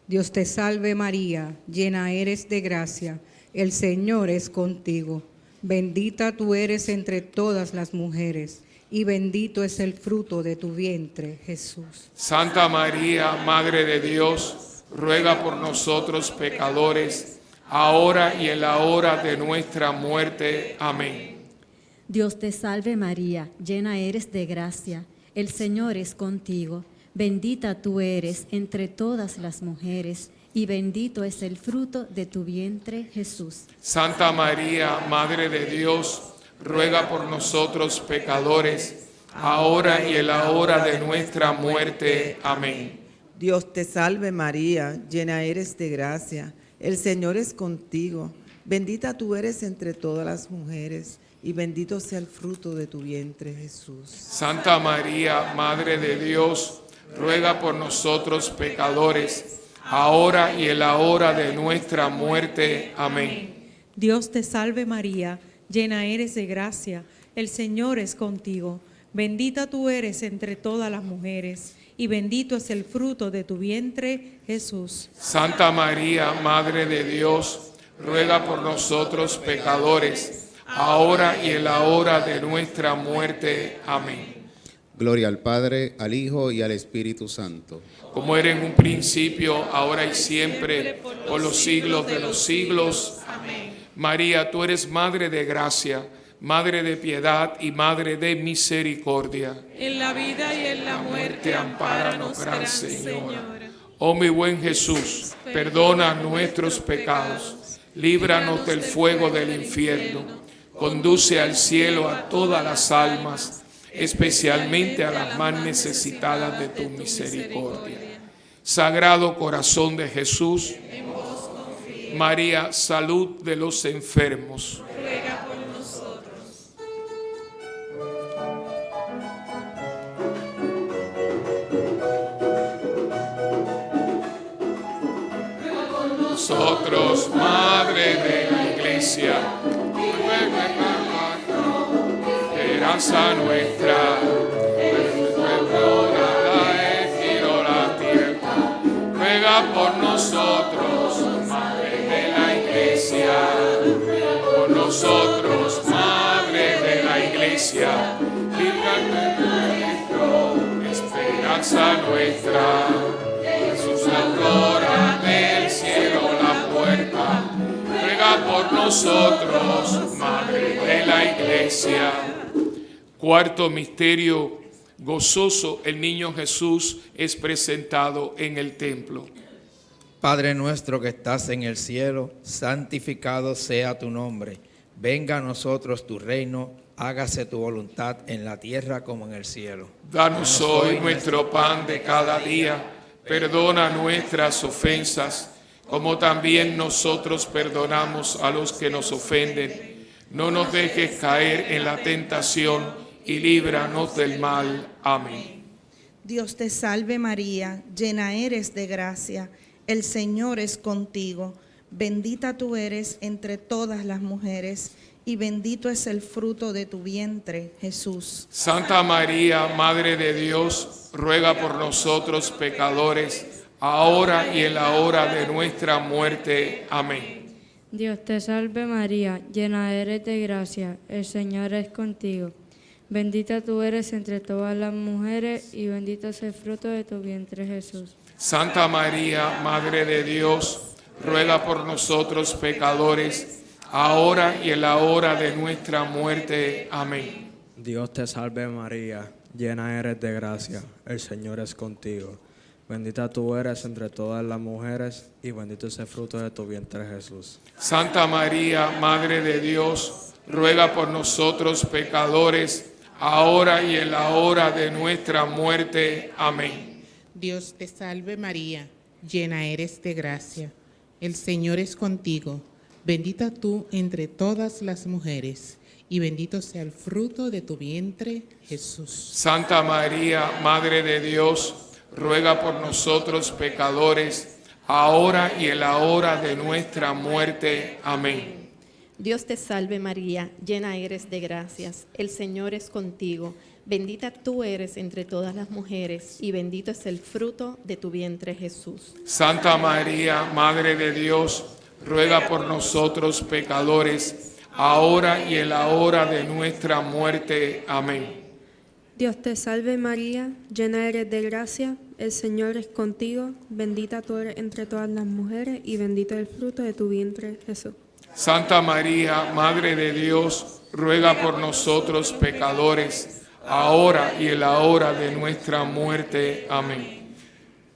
[SPEAKER 3] Dios te salve María, llena eres de gracia, el Señor es contigo. Bendita tú eres entre todas las mujeres y bendito es el fruto de tu vientre, Jesús.
[SPEAKER 1] Santa María, Madre de Dios, ruega por nosotros pecadores, ahora y en la hora de nuestra muerte. Amén.
[SPEAKER 27] Dios te salve María, llena eres de gracia, el Señor es contigo. Bendita tú eres entre todas las mujeres y bendito es el fruto de tu vientre, Jesús.
[SPEAKER 1] Santa María, Madre de Dios, ruega por nosotros pecadores, ahora y en la hora de nuestra muerte. Amén.
[SPEAKER 26] Dios te salve María, llena eres de gracia, el Señor es contigo. Bendita tú eres entre todas las mujeres y bendito sea el fruto de tu vientre, Jesús.
[SPEAKER 1] Santa María, Madre de Dios, ruega por nosotros pecadores, ahora y en la hora de nuestra muerte. Amén.
[SPEAKER 3] Dios te salve María, llena eres de gracia, el Señor es contigo. Bendita tú eres entre todas las mujeres, y bendito es el fruto de tu vientre, Jesús.
[SPEAKER 1] Santa María, Madre de Dios, ruega por nosotros pecadores, ahora y en la hora de nuestra muerte. Amén.
[SPEAKER 6] Gloria al Padre, al Hijo y al Espíritu Santo.
[SPEAKER 1] Como era en un principio, ahora y siempre, por los siglos de los siglos. Amén. María, tú eres Madre de gracia, Madre de piedad y Madre de misericordia.
[SPEAKER 5] En la vida y en la muerte, ampáranos, Gran Señora.
[SPEAKER 1] Oh mi buen Jesús, perdona nuestros pecados, líbranos del fuego del infierno, conduce al cielo a todas las almas, especialmente a las más necesitadas de tu misericordia. Sagrado Corazón de Jesús, María, salud de los enfermos,
[SPEAKER 5] ruega por nosotros.
[SPEAKER 1] nosotros, Madre de la Iglesia, esperanza nuestra, la tierra, ruega por nosotros, Madre de la Iglesia, por nosotros, Madre de la Iglesia, esperanza nuestra, Jesús, la aurora del cielo, la puerta, ruega por nosotros, Madre de la Iglesia. Cuarto misterio gozoso, el niño Jesús es presentado en el templo.
[SPEAKER 7] Padre nuestro que estás en el cielo, santificado sea tu nombre. Venga a nosotros tu reino, hágase tu voluntad en la tierra como en el cielo.
[SPEAKER 1] Danos hoy nuestro pan de cada día, perdona nuestras ofensas, como también nosotros perdonamos a los que nos ofenden. No nos dejes caer en la tentación y líbranos del mal. Amén.
[SPEAKER 20] Dios te salve María, llena eres de gracia, el Señor es contigo. Bendita tú eres entre todas las mujeres, y bendito es el fruto de tu vientre, Jesús.
[SPEAKER 1] Santa María, Madre de Dios, ruega por nosotros pecadores, ahora y en la hora de nuestra muerte. Amén.
[SPEAKER 19] Dios te salve María, llena eres de gracia, el Señor es contigo. Bendita tú eres entre todas las mujeres, y bendito es el fruto de tu vientre, Jesús.
[SPEAKER 1] Santa María, Madre de Dios, ruega por nosotros pecadores, ahora y en la hora de nuestra muerte. Amén.
[SPEAKER 8] Dios te salve María, llena eres de gracia, el Señor es contigo. Bendita tú eres entre todas las mujeres, y bendito es el fruto de tu vientre, Jesús.
[SPEAKER 1] Santa María, Madre de Dios, ruega por nosotros pecadores, ahora y en la hora de nuestra muerte. Amén.
[SPEAKER 9] Dios te salve María, llena eres de gracia, el Señor es contigo. Bendita tú entre todas las mujeres, y bendito sea el fruto de tu vientre, Jesús.
[SPEAKER 1] Santa María, Madre de Dios, ruega por nosotros pecadores, ahora y en la hora de nuestra muerte. Amén.
[SPEAKER 11] Dios te salve María, llena eres de gracias, el Señor es contigo. Bendita tú eres entre todas las mujeres, y bendito es el fruto de tu vientre, Jesús.
[SPEAKER 1] Santa María, Madre de Dios, ruega por nosotros pecadores, ahora y en la hora de nuestra muerte. Amén.
[SPEAKER 12] Dios te salve María, llena eres de gracia, el Señor es contigo, bendita tú eres entre todas las mujeres, y bendito es el fruto de tu vientre, Jesús.
[SPEAKER 1] Santa María, Madre de Dios, ruega por nosotros pecadores, ahora y en la hora de nuestra muerte. Amén.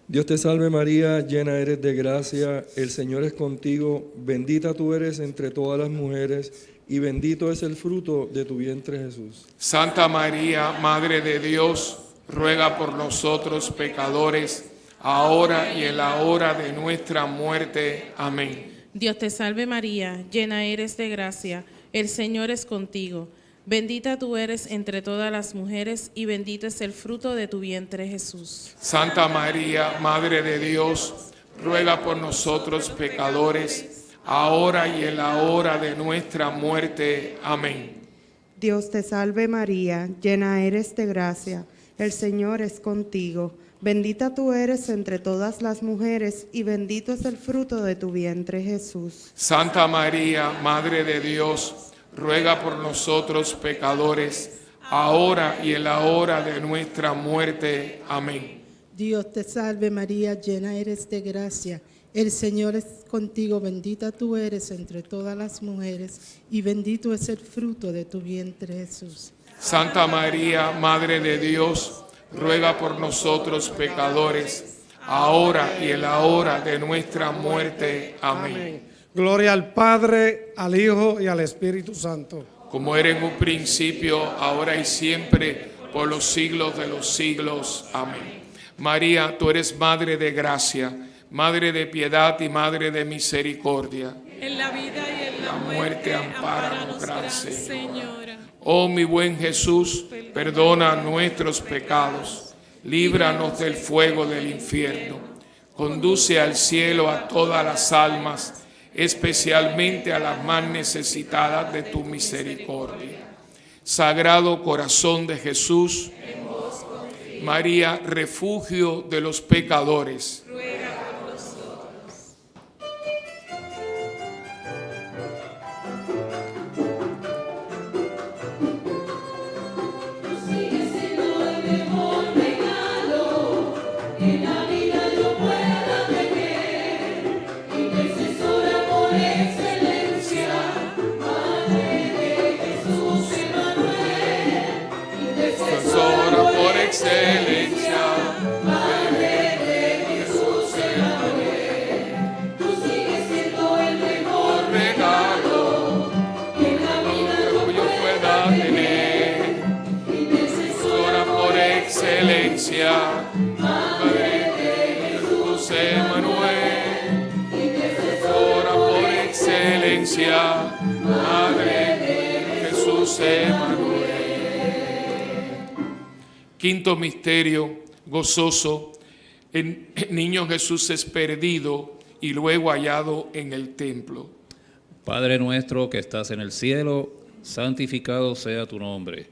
[SPEAKER 13] Dios te salve María, llena eres de gracia, el Señor es contigo, bendita tú eres entre todas las mujeres, y bendito es el fruto de tu vientre, Jesús.
[SPEAKER 1] Santa María, Madre de Dios, ruega por nosotros pecadores, ahora y en la hora de nuestra muerte. Amén.
[SPEAKER 10] Dios te salve María, llena eres de gracia, el Señor es contigo. Bendita tú eres entre todas las mujeres, y bendito es el fruto de tu vientre, Jesús.
[SPEAKER 1] Santa María, Madre de Dios, ruega por nosotros pecadores, ahora y en la hora de nuestra muerte. Amén.
[SPEAKER 26] Dios te salve María, llena eres de gracia, el Señor es contigo. Bendita tú eres entre todas las mujeres y bendito es el fruto de tu vientre, Jesús.
[SPEAKER 1] Santa María, Madre de Dios, ruega por nosotros pecadores, ahora y en la hora de nuestra muerte. Amén.
[SPEAKER 20] Dios te salve María, llena eres de gracia. El Señor es contigo, bendita tú eres entre todas las mujeres y bendito es el fruto de tu vientre, Jesús.
[SPEAKER 1] Santa María, Madre de Dios, ruega por nosotros pecadores, ahora y en la hora de nuestra muerte. Amén.
[SPEAKER 14] Gloria al Padre, al Hijo y al Espíritu Santo.
[SPEAKER 1] Como era en un principio, ahora y siempre, por los siglos de los siglos. Amén. María, tú eres Madre de gracia, Madre de piedad y Madre de misericordia.
[SPEAKER 5] En la vida y en la
[SPEAKER 1] muerte, ampáranos, gran
[SPEAKER 5] Señora.
[SPEAKER 1] Oh mi buen Jesús, perdona nuestros pecados, líbranos del fuego del infierno, conduce al cielo a todas las almas, especialmente a las más necesitadas de tu misericordia. Sagrado Corazón de Jesús, María, refugio de los pecadores, excelencia, Madre de Jesús Emanuel. Tú sigues siendo el mejor regalo que la vida yo pueda tener. Intercesora por excelencia, Madre de Jesús Emanuel. Intercesora por excelencia, Madre de Jesús Emanuel. Quinto misterio gozoso, el niño Jesús es perdido y luego hallado en el templo.
[SPEAKER 15] Padre nuestro que estás en el cielo, santificado sea tu nombre.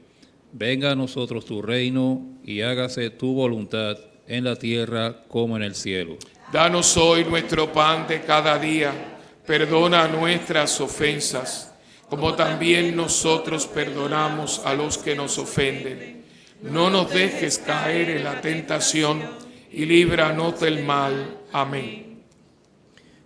[SPEAKER 15] Venga a nosotros tu reino y hágase tu voluntad en la tierra como en el cielo.
[SPEAKER 1] Danos hoy nuestro pan de cada día, perdona nuestras ofensas, como también nosotros perdonamos a los que nos ofenden. No nos dejes caer en la tentación y líbranos del mal. Amén.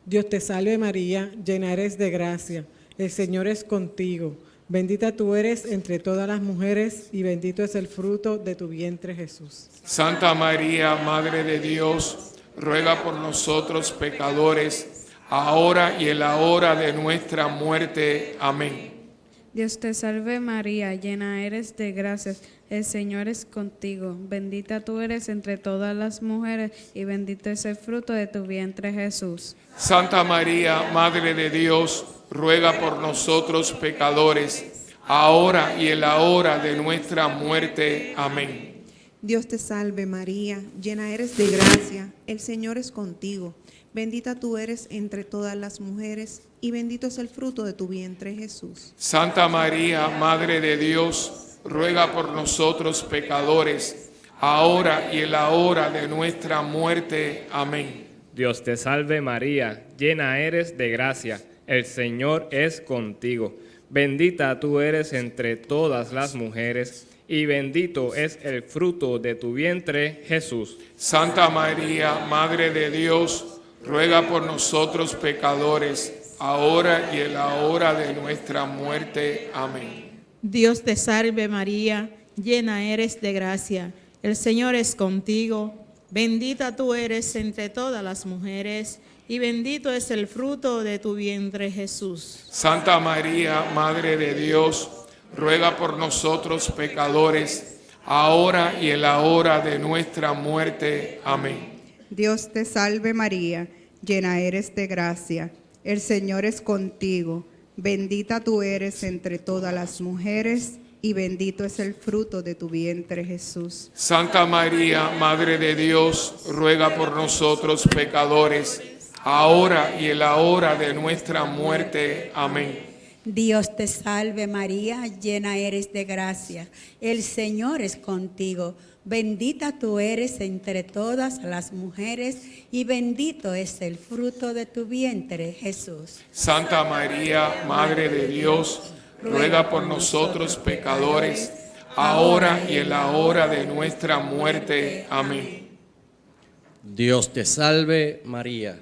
[SPEAKER 10] Dios te salve María, llena eres de gracia, el Señor es contigo. Bendita tú eres entre todas las mujeres y bendito es el fruto de tu vientre Jesús.
[SPEAKER 1] Santa María, Madre de Dios, ruega por nosotros pecadores, ahora y en la hora de nuestra muerte. Amén.
[SPEAKER 16] Dios te salve María, llena eres de gracias, el Señor es contigo. Bendita tú eres entre todas las mujeres y bendito es el fruto de tu vientre Jesús.
[SPEAKER 1] Santa María, Madre de Dios, ruega por nosotros pecadores, ahora y en la hora de nuestra muerte. Amén.
[SPEAKER 26] Dios te salve María, llena eres de gracia, el Señor es contigo. Bendita tú eres entre todas las mujeres y bendito es el fruto de tu vientre Jesús.
[SPEAKER 1] Santa María, Madre de Dios, ruega por nosotros pecadores, ahora y en la hora de nuestra muerte. Amén.
[SPEAKER 17] Dios te salve María, llena eres de gracia, el Señor es contigo. Bendita tú eres entre todas las mujeres y bendito es el fruto de tu vientre Jesús.
[SPEAKER 1] Santa María, Madre de Dios, ruega por nosotros pecadores, ahora y en la hora de nuestra muerte. Amén.
[SPEAKER 24] Dios te salve María, llena eres de gracia, el Señor es contigo. Bendita tú eres entre todas las mujeres y bendito es el fruto de tu vientre Jesús.
[SPEAKER 1] Santa María, Madre de Dios, ruega por nosotros pecadores, ahora y en la hora de nuestra muerte. Amén.
[SPEAKER 3] Dios te salve María, llena eres de gracia, el Señor es contigo. Bendita tú eres entre todas las mujeres y bendito es el fruto de tu vientre Jesús.
[SPEAKER 1] Santa María, Madre de Dios, ruega por nosotros pecadores, ahora y en la hora de nuestra muerte. Amén.
[SPEAKER 2] Dios te salve María, llena eres de gracia, el Señor es contigo. Bendita tú eres entre todas las mujeres y bendito es el fruto de tu vientre, Jesús.
[SPEAKER 1] Santa María, Madre de Dios, ruega por nosotros pecadores, ahora y en la hora de nuestra muerte. Amén.
[SPEAKER 4] Dios te salve María,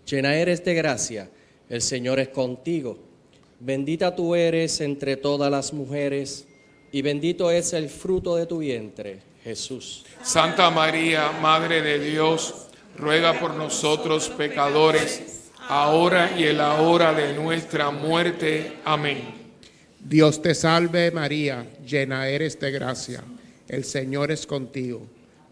[SPEAKER 4] llena eres de gracia, el Señor es contigo. Bendita tú eres entre todas las mujeres y bendito es el fruto de tu vientre, Jesús.
[SPEAKER 1] Santa María, Madre de Dios, ruega por nosotros pecadores, ahora y en la hora de nuestra muerte. Amén.
[SPEAKER 6] Dios te salve María, llena eres de gracia, el Señor es contigo.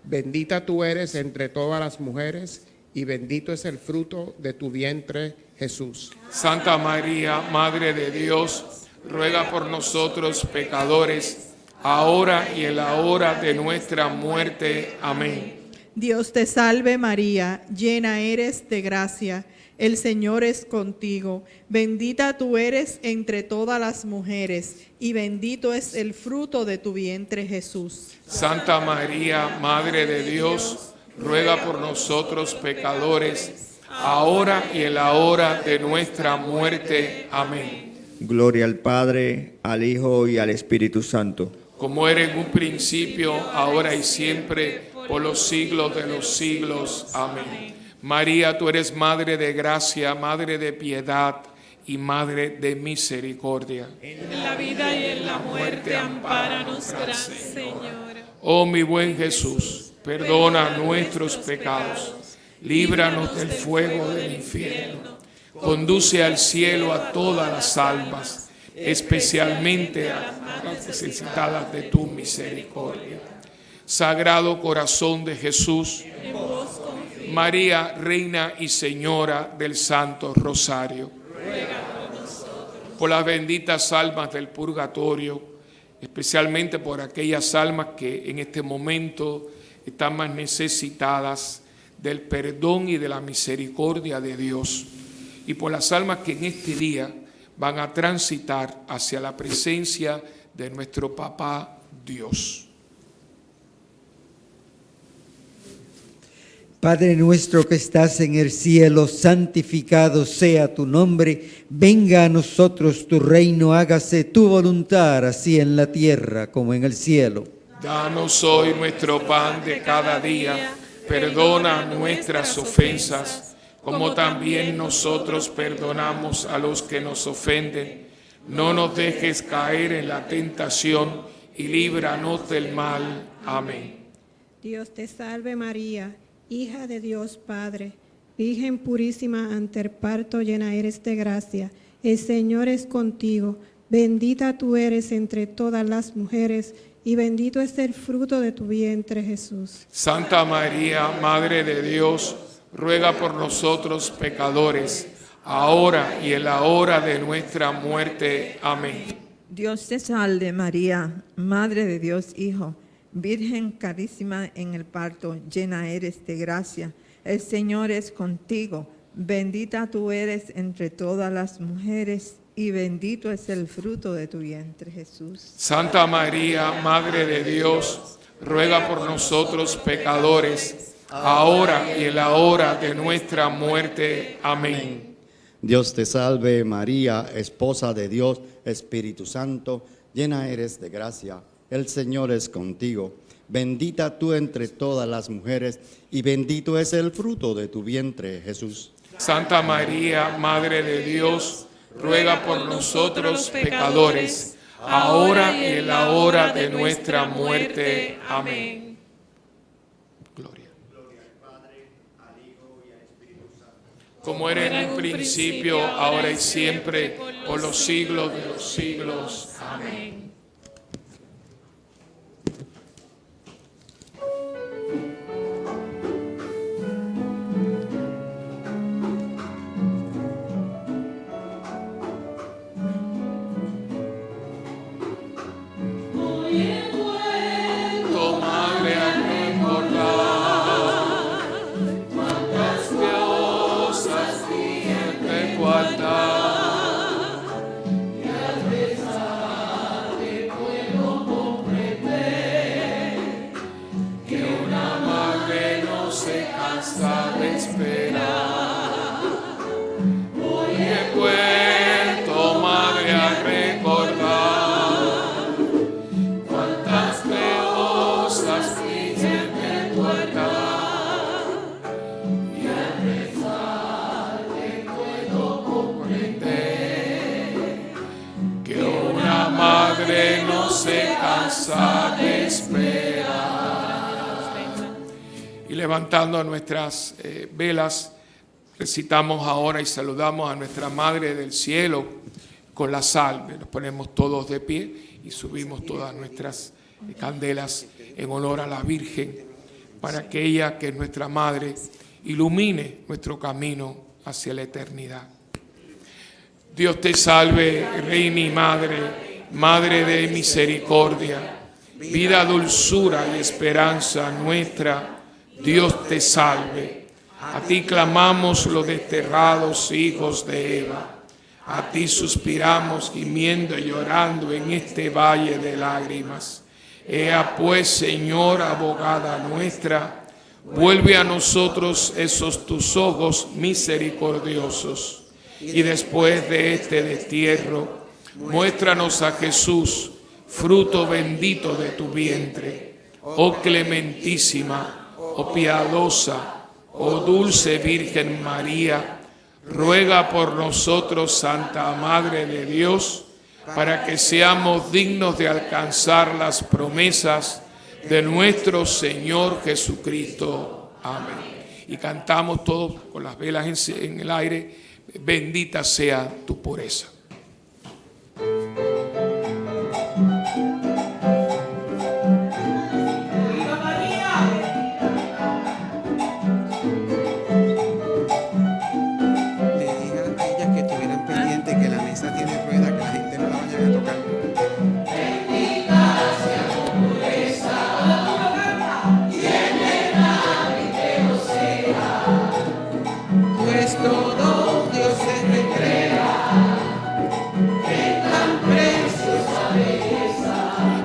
[SPEAKER 6] Bendita tú eres entre todas las mujeres y bendito es el fruto de tu vientre, Jesús.
[SPEAKER 1] Santa María, Madre de Dios, ruega por nosotros pecadores, ahora y en la hora de nuestra muerte. Amén.
[SPEAKER 24] Dios te salve María, llena eres de gracia, el Señor es contigo. Bendita tú eres entre todas las mujeres y bendito es el fruto de tu vientre, Jesús.
[SPEAKER 1] Santa María, Madre de Dios, ruega por nosotros pecadores, ahora y en la hora de nuestra muerte. Amén.
[SPEAKER 18] Gloria al Padre, al Hijo y al Espíritu Santo.
[SPEAKER 1] Como era en un principio, ahora y siempre, por los siglos de los siglos. Amén. María, tú eres Madre de gracia, Madre de piedad y Madre de misericordia.
[SPEAKER 5] En la vida y en la muerte, ampáranos, Gran Señora.
[SPEAKER 1] Oh mi buen Jesús, perdona nuestros pecados, líbranos del fuego del infierno, conduce al cielo a todas las almas, especialmente a las necesitadas de tu misericordia. Sagrado corazón de Jesús, María, Reina y Señora del Santo Rosario, por las benditas almas del purgatorio, especialmente por aquellas almas que en este momento están más necesitadas del perdón y de la misericordia de Dios, y por las almas que en este día van a transitar hacia la presencia de nuestro Papá Dios.
[SPEAKER 21] Padre nuestro que estás en el cielo, santificado sea tu nombre. Venga a nosotros tu reino, hágase tu voluntad, así en la tierra como en el cielo.
[SPEAKER 1] Danos hoy nuestro pan de cada día, perdona nuestras ofensas, como también nosotros perdonamos a los que nos ofenden. No nos dejes caer en la tentación y líbranos del mal. Amén.
[SPEAKER 22] Dios te salve María, hija de Dios Padre, Virgen purísima ante el parto, llena eres de gracia. El Señor es contigo. Bendita tú eres entre todas las mujeres y bendito es el fruto de tu vientre, Jesús.
[SPEAKER 1] Santa María, Madre de Dios, ruega por nosotros pecadores, ahora y en la hora de nuestra muerte. Amén.
[SPEAKER 23] Dios te salve María, Madre de Dios Hijo, Virgen carísima en el parto, llena eres de gracia. El Señor es contigo. Bendita tú eres entre todas las mujeres y bendito es el fruto de tu vientre, Jesús.
[SPEAKER 1] Santa María, Madre de Dios, ruega por nosotros pecadores, ahora y en la hora de nuestra muerte. Amén.
[SPEAKER 18] Dios te salve María, esposa de Dios, Espíritu Santo, llena eres de gracia. El Señor es contigo. Bendita tú entre todas las mujeres y bendito es el fruto de tu vientre, Jesús.
[SPEAKER 1] Santa María, Madre de Dios, ruega por nosotros pecadores, ahora y en la hora de nuestra muerte. Amén. Gloria. Como era en un principio, ahora y siempre, por los siglos de los siglos. Amén. he vuelto, madre, a recordar cuántas cosas hice en tu altar, y al rezarte puedo comprender que una madre no se cansa de esperar. Y levantando nuestras velas, recitamos ahora y saludamos a nuestra Madre del Cielo con la salve. Nos ponemos todos de pie y subimos todas nuestras candelas en honor a la Virgen, para que ella, que es nuestra Madre, ilumine nuestro camino hacia la eternidad. Dios te salve, Reina y Madre, Madre de misericordia, vida, dulzura y esperanza nuestra. Dios te salve. A ti clamamos los desterrados hijos de Eva. A ti suspiramos gimiendo y llorando en este valle de lágrimas. Ea pues, Señora, abogada nuestra, vuelve a nosotros esos tus ojos misericordiosos. Y después de este destierro, muéstranos a Jesús, fruto bendito de tu vientre. Oh clementísima, oh piadosa, oh dulce Virgen María, ruega por nosotros, Santa Madre de Dios, para que seamos dignos de alcanzar las promesas de nuestro Señor Jesucristo. Amén. Y cantamos todos con las velas en el aire: bendita sea tu pureza.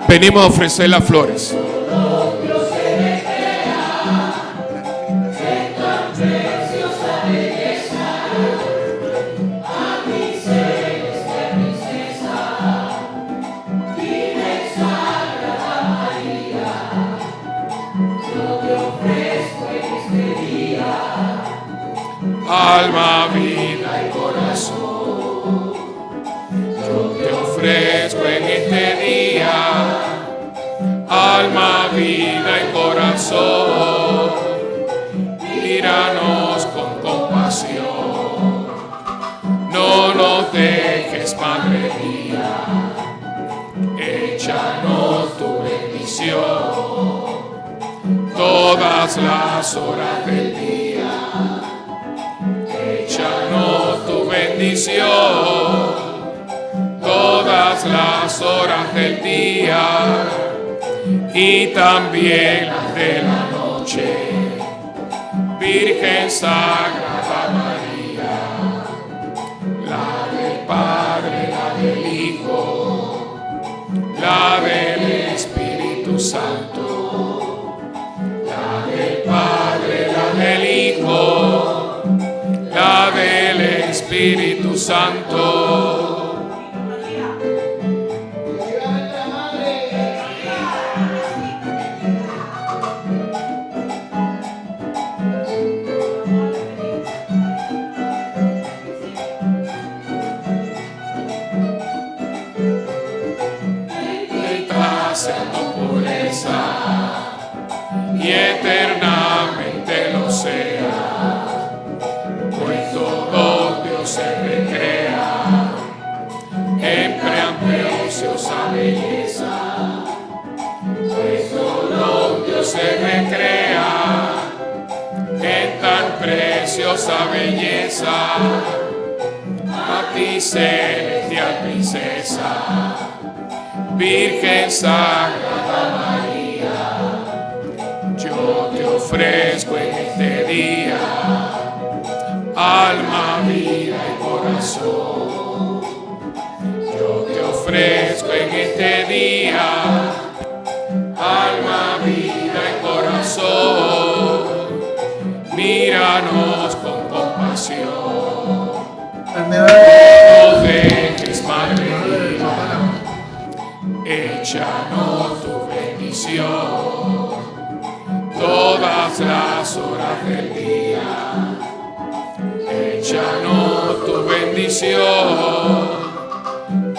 [SPEAKER 1] Venimos a ofrecer las flores. Alma, vida y corazón, yo te ofrezco en este día. Alma, vida y corazón, míranos con compasión. No nos dejes, Madre mía, échanos tu bendición todas las horas del día. Échanos tu bendición todas las horas del día y también las de la noche. Virgen Sagrada María, la del Padre, la del Hijo, la del Espíritu Santo, la del Padre, la del Hijo, la del Espíritu Santo. Y eternamente lo sea, pues todo Dios se recrea en preciosa belleza, pues todo Dios se recrea en tan preciosa belleza. A ti, celestial princesa, Virgen Sagrada María, yo te ofrezco en este día alma, vida y corazón. Yo te ofrezco en este día alma, vida y corazón. Míranos con compasión. bendición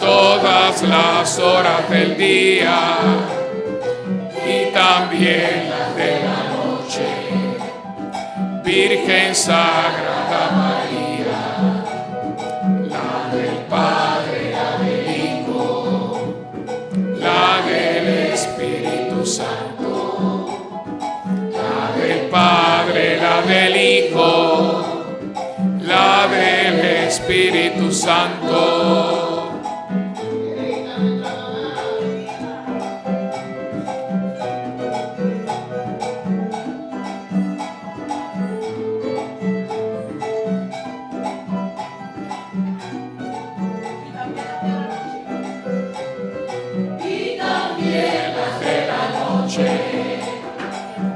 [SPEAKER 1] todas las horas del día y también las de la noche. Virgen Sagrada María, la del Padre, la del Hijo, la del Espíritu Santo, la del Padre, la del Hijo, la del Espíritu Santo.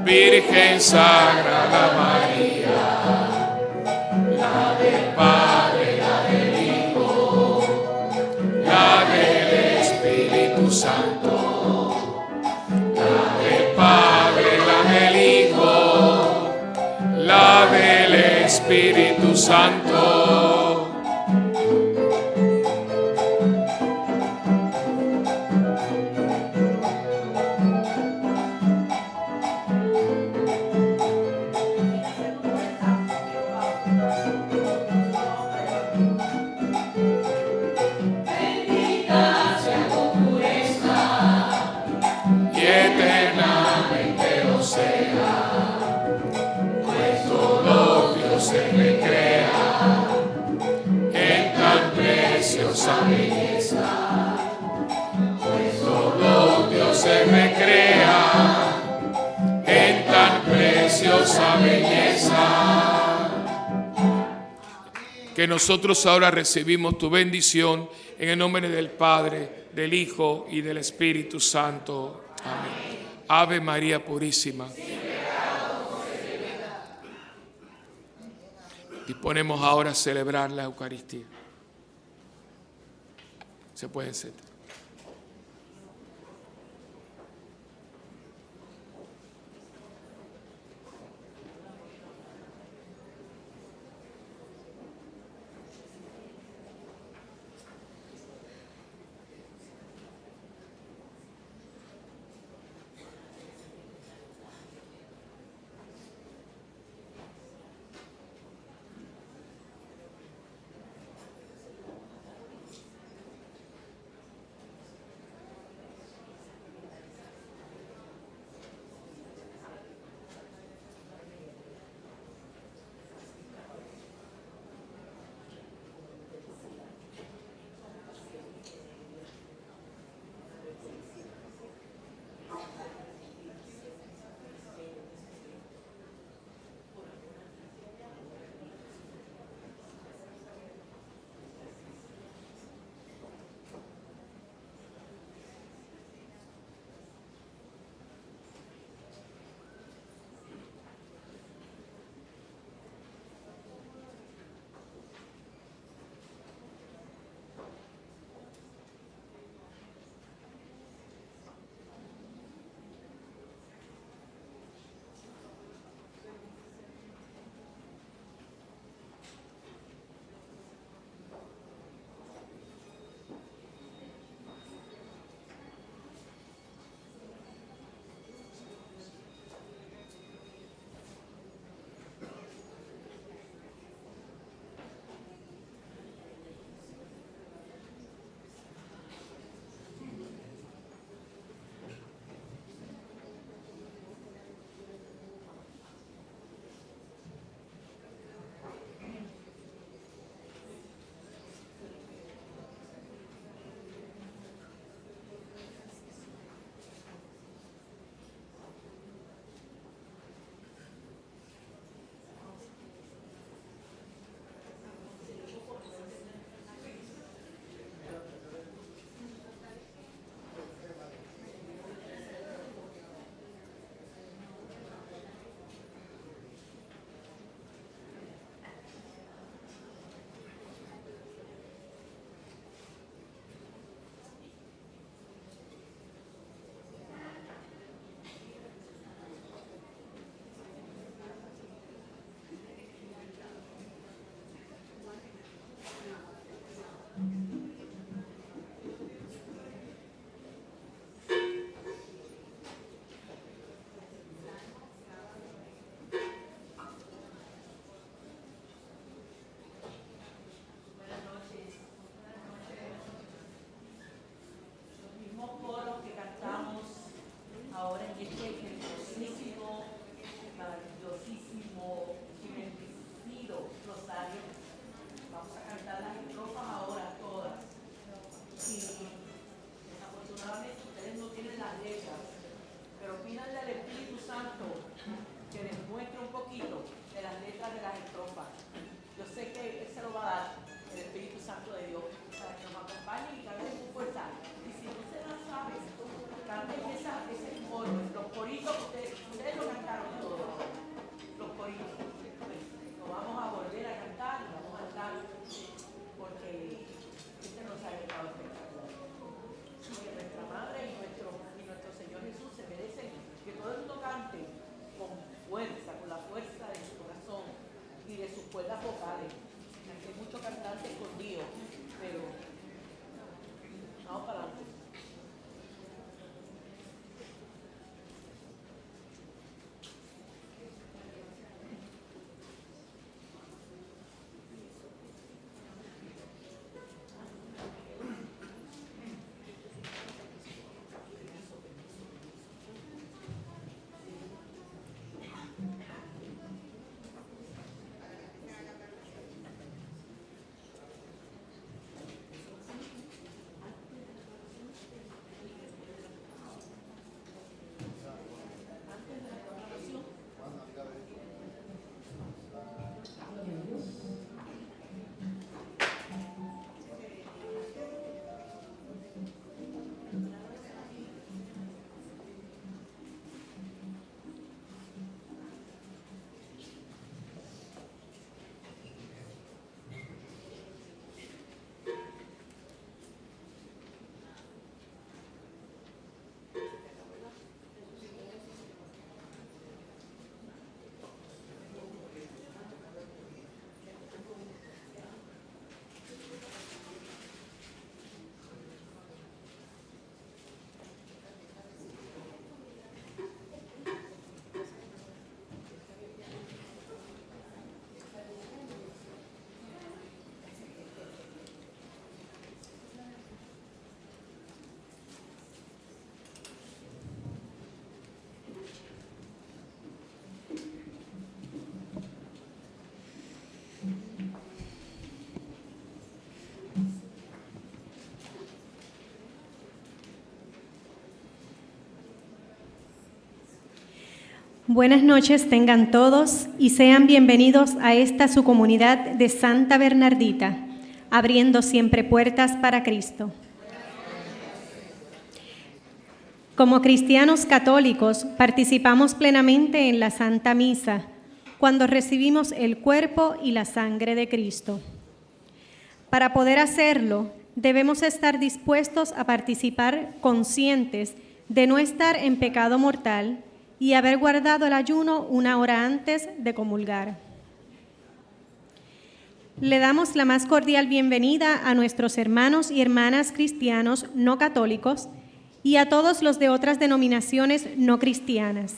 [SPEAKER 1] Virgen Sagrada María, la del Padre, la del Hijo, la del Espíritu Santo, la del Padre, la del Hijo, la del Espíritu Santo. Que nosotros ahora recibimos tu bendición en el nombre del Padre, del Hijo y del Espíritu Santo. Amén. Ave María Purísima. Disponemos ahora a celebrar la Eucaristía. Se pueden sentar.
[SPEAKER 7] Buenas noches tengan todos y sean bienvenidos a esta su comunidad de Santa Bernardita, abriendo siempre puertas para Cristo. Como cristianos católicos participamos plenamente en la Santa Misa cuando recibimos el cuerpo y la sangre de Cristo. Para poder hacerlo, debemos estar dispuestos a participar conscientes de no estar en pecado mortal y haber guardado el ayuno una hora antes de comulgar. Le damos la más cordial bienvenida a nuestros hermanos y hermanas cristianos no católicos y a todos los de otras denominaciones no cristianas.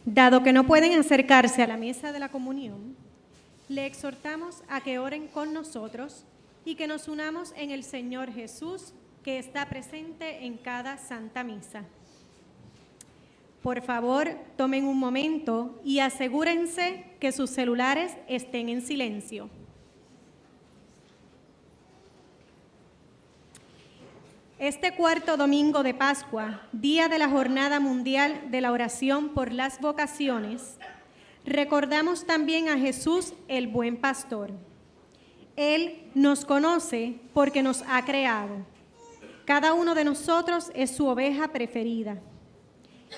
[SPEAKER 7] Dado que no pueden acercarse a la mesa de la comunión, le exhortamos a que oren con nosotros y que nos unamos en el Señor Jesús, que está presente en cada Santa Misa. Por favor, tomen un momento y asegúrense que sus celulares estén en silencio. Este cuarto domingo de Pascua, día de la Jornada Mundial de la Oración por las Vocaciones, recordamos también a Jesús, el Buen Pastor. Él nos conoce porque nos ha creado. Cada uno de nosotros es su oveja preferida.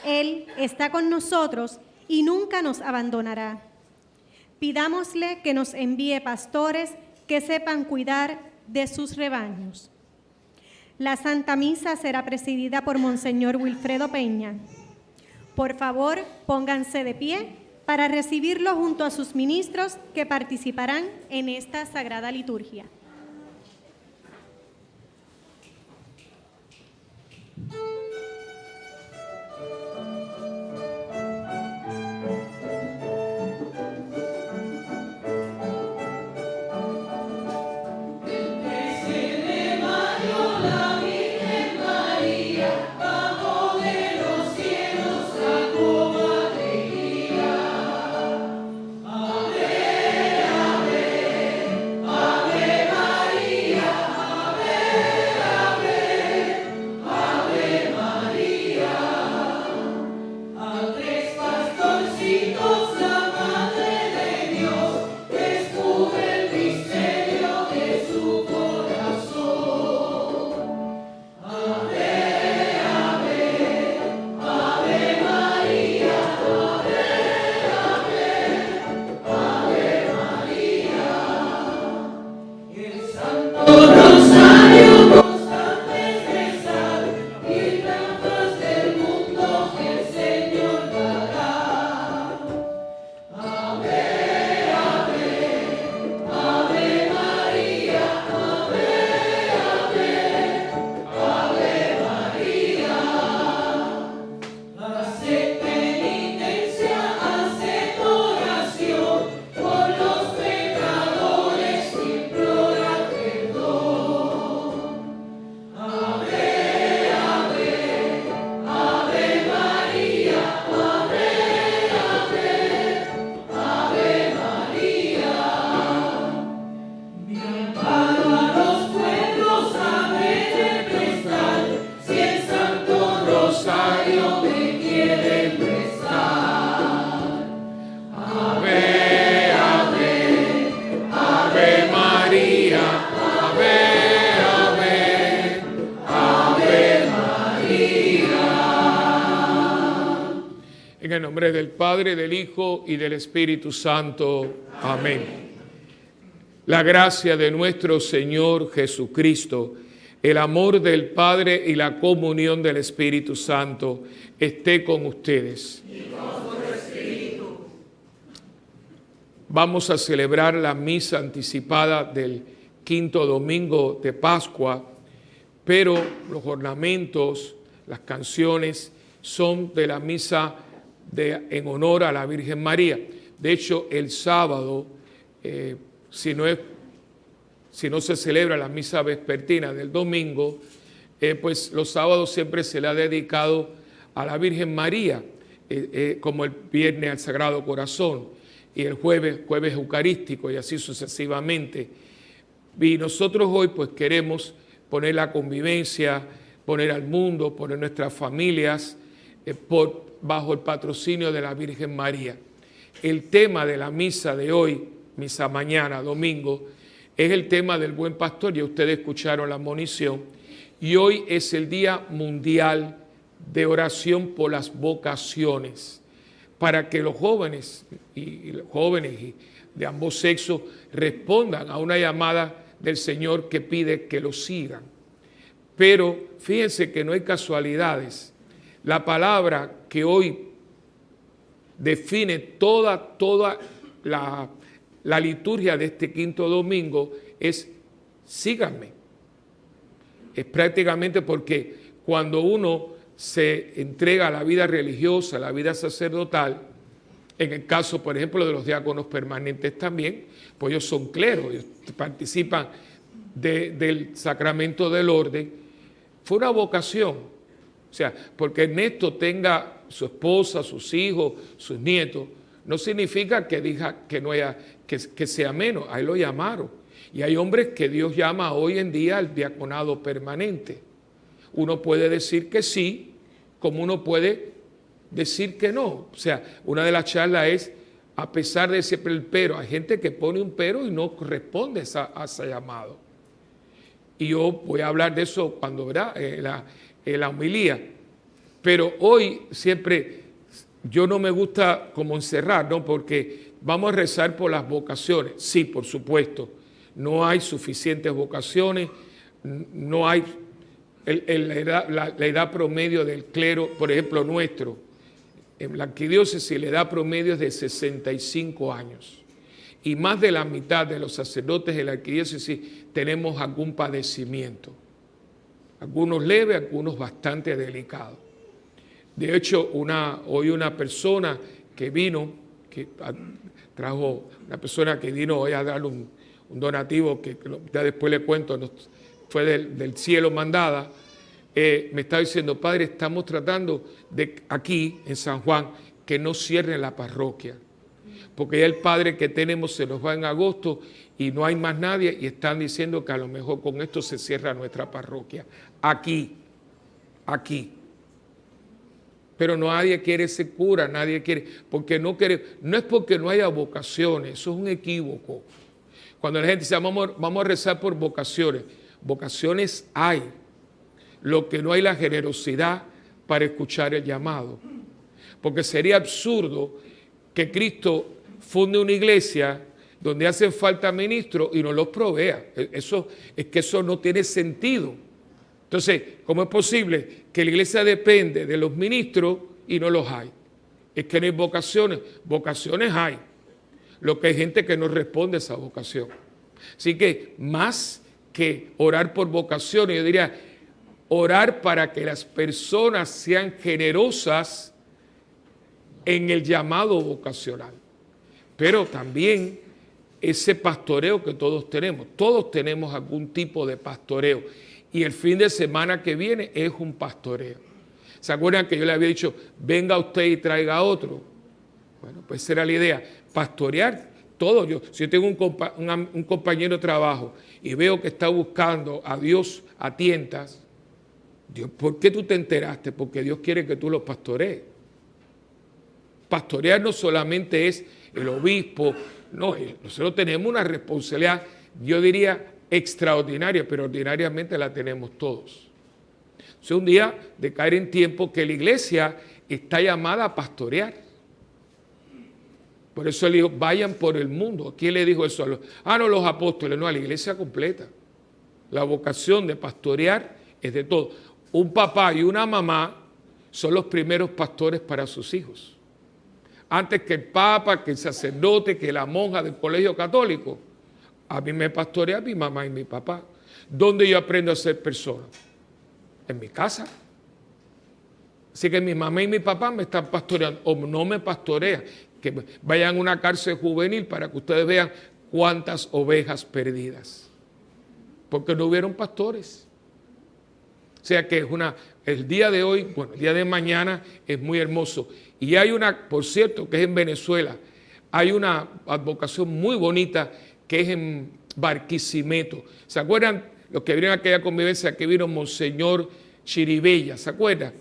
[SPEAKER 7] Él está con nosotros y nunca nos abandonará. Pidámosle que nos envíe pastores que sepan cuidar de sus rebaños. La Santa Misa será presidida por Monseñor Wilfredo Peña. Por favor, pónganse de pie para recibirlo junto a sus ministros que participarán en esta sagrada liturgia.
[SPEAKER 1] En el nombre del Padre, del Hijo y del Espíritu Santo. Amén. La gracia de nuestro Señor Jesucristo, el amor del Padre y la comunión del Espíritu Santo esté con ustedes. Y con tu espíritu. Vamos a celebrar la misa anticipada del quinto domingo de Pascua, pero los ornamentos, las canciones son de la misa en honor a la Virgen María. De hecho, el sábado, si no se celebra la misa vespertina del domingo, pues los sábados siempre se le ha dedicado a la Virgen María, como el viernes al Sagrado Corazón y el jueves eucarístico y así sucesivamente. Y nosotros hoy pues queremos poner la convivencia, poner al mundo, poner nuestras familias, por bajo el patrocinio de la Virgen María. El tema de la misa de hoy, misa mañana, domingo, es el tema del buen pastor. Ya ustedes escucharon la admonición. Y hoy es el Día Mundial de Oración por las Vocaciones, para que los jóvenes y de ambos sexos respondan a una llamada del Señor que pide que lo sigan. Pero fíjense que no hay casualidades. La palabra que hoy define toda la liturgia de este quinto domingo es síganme. Es prácticamente porque cuando uno se entrega a la vida religiosa, a la vida sacerdotal, en el caso, por ejemplo, de los diáconos permanentes también, pues ellos son cleros, ellos participan del sacramento del orden. Fue una vocación, o sea, porque Ernesto tenga su esposa, sus hijos, sus nietos, no significa que diga que no haya, que sea menos, a él lo llamaron. Y hay hombres que Dios llama hoy en día al diaconado permanente. Uno puede decir que sí, como uno puede decir que no. O sea, una de las charlas es, a pesar de siempre el pero, hay gente que pone un pero y no responde a ese llamado. Y yo voy a hablar de eso cuando verá en la homilía. Pero hoy siempre, yo no me gusta como encerrar, ¿no? Porque vamos a rezar por las vocaciones. Sí, por supuesto, no hay suficientes vocaciones, no hay la edad promedio del clero, por ejemplo, nuestro. En la arquidiócesis la edad promedio es de 65 años. Y más de la mitad de los sacerdotes de la arquidiócesis tenemos algún padecimiento. Algunos leves, algunos bastante delicados. De hecho, hoy una persona que vino, trajo una persona que vino hoy a dar un donativo, que ya después le cuento, fue del cielo mandada, me estaba diciendo, padre, estamos tratando de aquí en San Juan que no cierren la parroquia, porque ya el padre que tenemos se nos va en agosto y no hay más nadie y están diciendo que a lo mejor con esto se cierra nuestra parroquia. Aquí. Pero nadie quiere ser cura, nadie quiere, porque no es porque no haya vocaciones, eso es un equívoco. Cuando la gente dice, vamos a rezar por vocaciones hay. Lo que no hay la generosidad para escuchar el llamado. Porque sería absurdo que Cristo funde una iglesia donde hacen falta ministros y no los provea. Eso no tiene sentido. Entonces, ¿cómo es posible que la iglesia depende de los ministros y no los hay? Es que no hay vocaciones. Vocaciones hay. Lo que hay gente que no responde a esa vocación. Así que más que orar por vocaciones, yo diría orar para que las personas sean generosas en el llamado vocacional. Pero también ese pastoreo que todos tenemos algún tipo de pastoreo. Y el fin de semana que viene es un pastoreo. ¿Se acuerdan que yo le había dicho, venga usted y traiga otro? Bueno, pues esa era la idea, pastorear todo. Si yo tengo un compañero de trabajo y veo que está buscando a Dios a tientas, Dios, ¿por qué tú te enteraste? Porque Dios quiere que tú lo pastorees. Pastorear no solamente es el obispo, no, nosotros tenemos una responsabilidad, yo diría, extraordinaria, pero ordinariamente la tenemos todos. Es un día de caer en tiempo que la iglesia está llamada a pastorear. Por eso él dijo, vayan por el mundo. ¿Quién le dijo eso? No, los apóstoles, no, a la iglesia completa. La vocación de pastorear es de todo. Un papá y una mamá son los primeros pastores para sus hijos. Antes que el papa, que el sacerdote, que la monja del colegio católico. A mí me pastorea mi mamá y mi papá. ¿Dónde yo aprendo a ser persona? En mi casa. Así que mi mamá y mi papá me están pastoreando o no me pastorean. Que vayan a una cárcel juvenil para que ustedes vean cuántas ovejas perdidas. Porque no hubieron pastores. O sea que el día de hoy, bueno, el día de mañana es muy hermoso. Y hay por cierto, que es en Venezuela, hay una advocación muy bonita que es en Barquisimeto. ¿Se acuerdan los que vieron aquella convivencia que vino Monseñor Chiribella? ¿Se acuerdan?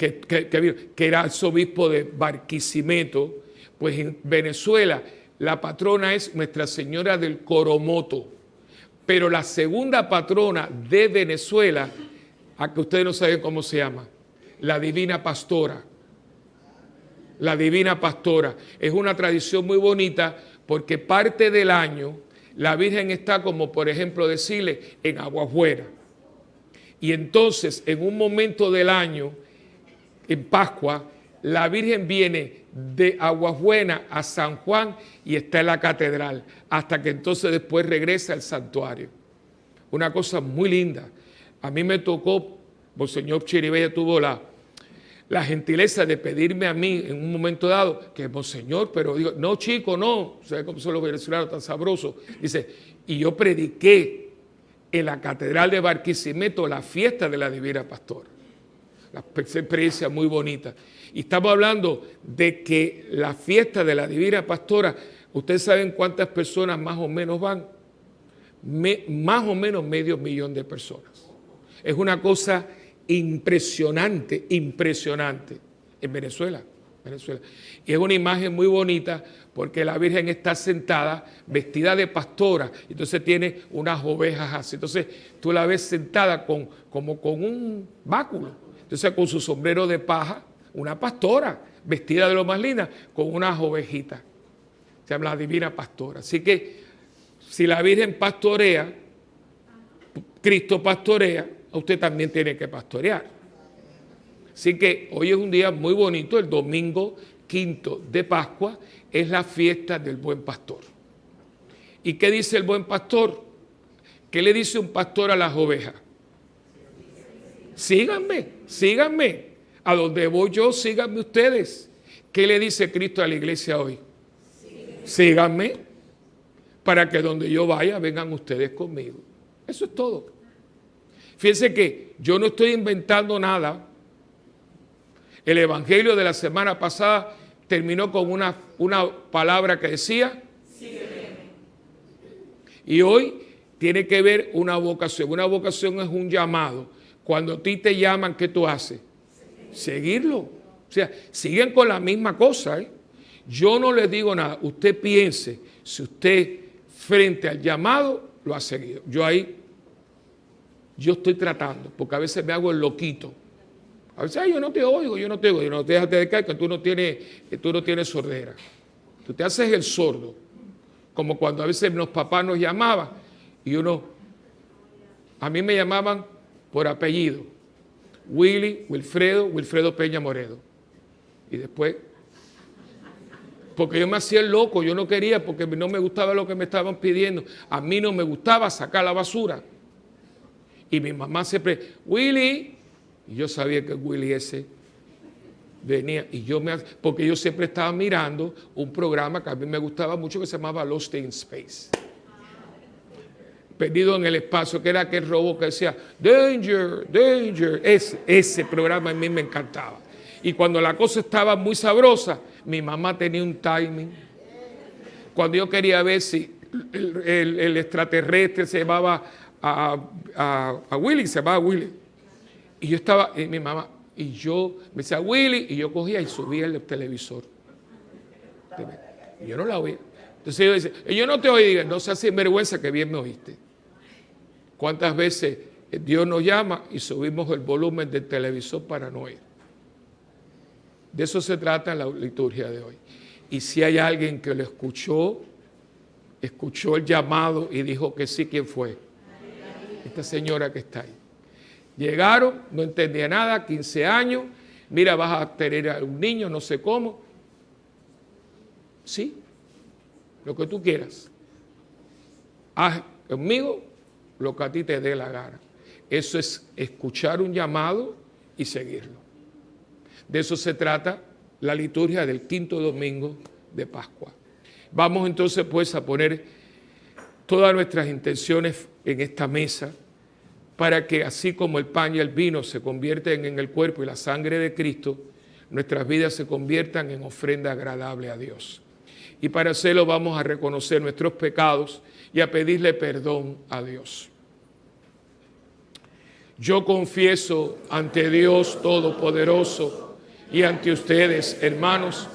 [SPEAKER 1] que era arzobispo de Barquisimeto, pues en Venezuela la patrona es Nuestra Señora del Coromoto, pero la segunda patrona de Venezuela, a que ustedes no saben cómo se llama, la Divina Pastora. La Divina Pastora. Es una tradición muy bonita porque parte del año la Virgen está como, por ejemplo, decirle, en Aguafuera. Y entonces, en un momento del año, en Pascua, la Virgen viene de Aguabuena a San Juan y está en la catedral, hasta que entonces después regresa al santuario. Una cosa muy linda. A mí me tocó, Monseñor Chiribella tuvo la gentileza de pedirme a mí en un momento dado que, Monseñor, pero digo, no chico, no, ¿sabes cómo son los venezolanos tan sabrosos? Dice, y yo prediqué en la catedral de Barquisimeto la fiesta de la Divina Pastora. La experiencia muy bonita. Y estamos hablando de que la fiesta de la Divina Pastora, ¿ustedes saben cuántas personas más o menos van? Más o menos 500,000 de personas. Es una cosa impresionante, impresionante en Venezuela. Y es una imagen muy bonita porque la Virgen está sentada vestida de pastora, entonces tiene unas ovejas así. Entonces tú la ves sentada como con un báculo, entonces con su sombrero de paja, una pastora vestida de lo más linda, con unas ovejitas. Se llama la Divina Pastora. Así que si la Virgen pastorea, Cristo pastorea, usted también tiene que pastorear. Así que hoy es un día muy bonito, el domingo 5 de Pascua es la fiesta del buen pastor. ¿Y qué dice el buen pastor? ¿Qué le dice un pastor a las ovejas? Síganme, síganme. A donde voy yo, síganme ustedes. ¿Qué le dice Cristo a la iglesia hoy? Síganme, para que donde yo vaya vengan ustedes conmigo. Eso es todo. Fíjense que yo no estoy inventando nada. El evangelio de la semana pasada terminó con una palabra que decía, sígueme. Y hoy tiene que ver una vocación. Una vocación es un llamado. Cuando a ti te llaman, ¿qué tú haces? Seguirlo. O sea, siguen con la misma cosa, ¿eh? Yo no les digo nada. Usted piense si usted frente al llamado lo ha seguido. Yo estoy tratando, porque a veces me hago el loquito. A veces, yo no te oigo, yo no te oigo. No te dejas de caer que tú no tienes sordera. Tú te haces el sordo. Como cuando a veces los papás nos llamaban y a mí me llamaban por apellido. Wilfredo Peña Moredo. Y después, porque yo me hacía el loco, yo no quería, porque no me gustaba lo que me estaban pidiendo. A mí no me gustaba sacar la basura. Y mi mamá siempre, Willy, y yo sabía que Willy ese venía, porque yo siempre estaba mirando un programa que a mí me gustaba mucho que se llamaba Lost in Space. Perdido en el espacio, que era aquel robot que decía, Danger, Danger. Ese programa a mí me encantaba. Y cuando la cosa estaba muy sabrosa, mi mamá tenía un timing. Cuando yo quería ver si el extraterrestre se llamaba a Willy, se llamaba Willy. Y yo estaba, mi mamá, y yo me decía Willy, y yo cogía y subía el televisor. Y yo no la oía. Entonces yo decía, yo no te oí, no seas sinvergüenza que bien me oíste. ¿Cuántas veces Dios nos llama y subimos el volumen del televisor para no oír? De eso se trata la liturgia de hoy. Y si hay alguien que lo escuchó el llamado y dijo que sí, ¿quién fue? Esta señora que está ahí. Llegaron, no entendía nada, 15 años, mira, vas a tener a un niño, no sé cómo. Sí, lo que tú quieras. Haz conmigo lo que a ti te dé la gana. Eso es escuchar un llamado y seguirlo. De eso se trata la liturgia del 5º domingo de Pascua. Vamos entonces pues a poner todas nuestras intenciones en esta mesa para que así como el pan y el vino se convierten en el cuerpo y la sangre de Cristo, nuestras vidas se conviertan en ofrenda agradable a Dios. Y para hacerlo vamos a reconocer nuestros pecados y a pedirle perdón a Dios. Yo confieso ante Dios Todopoderoso y ante ustedes, hermanos,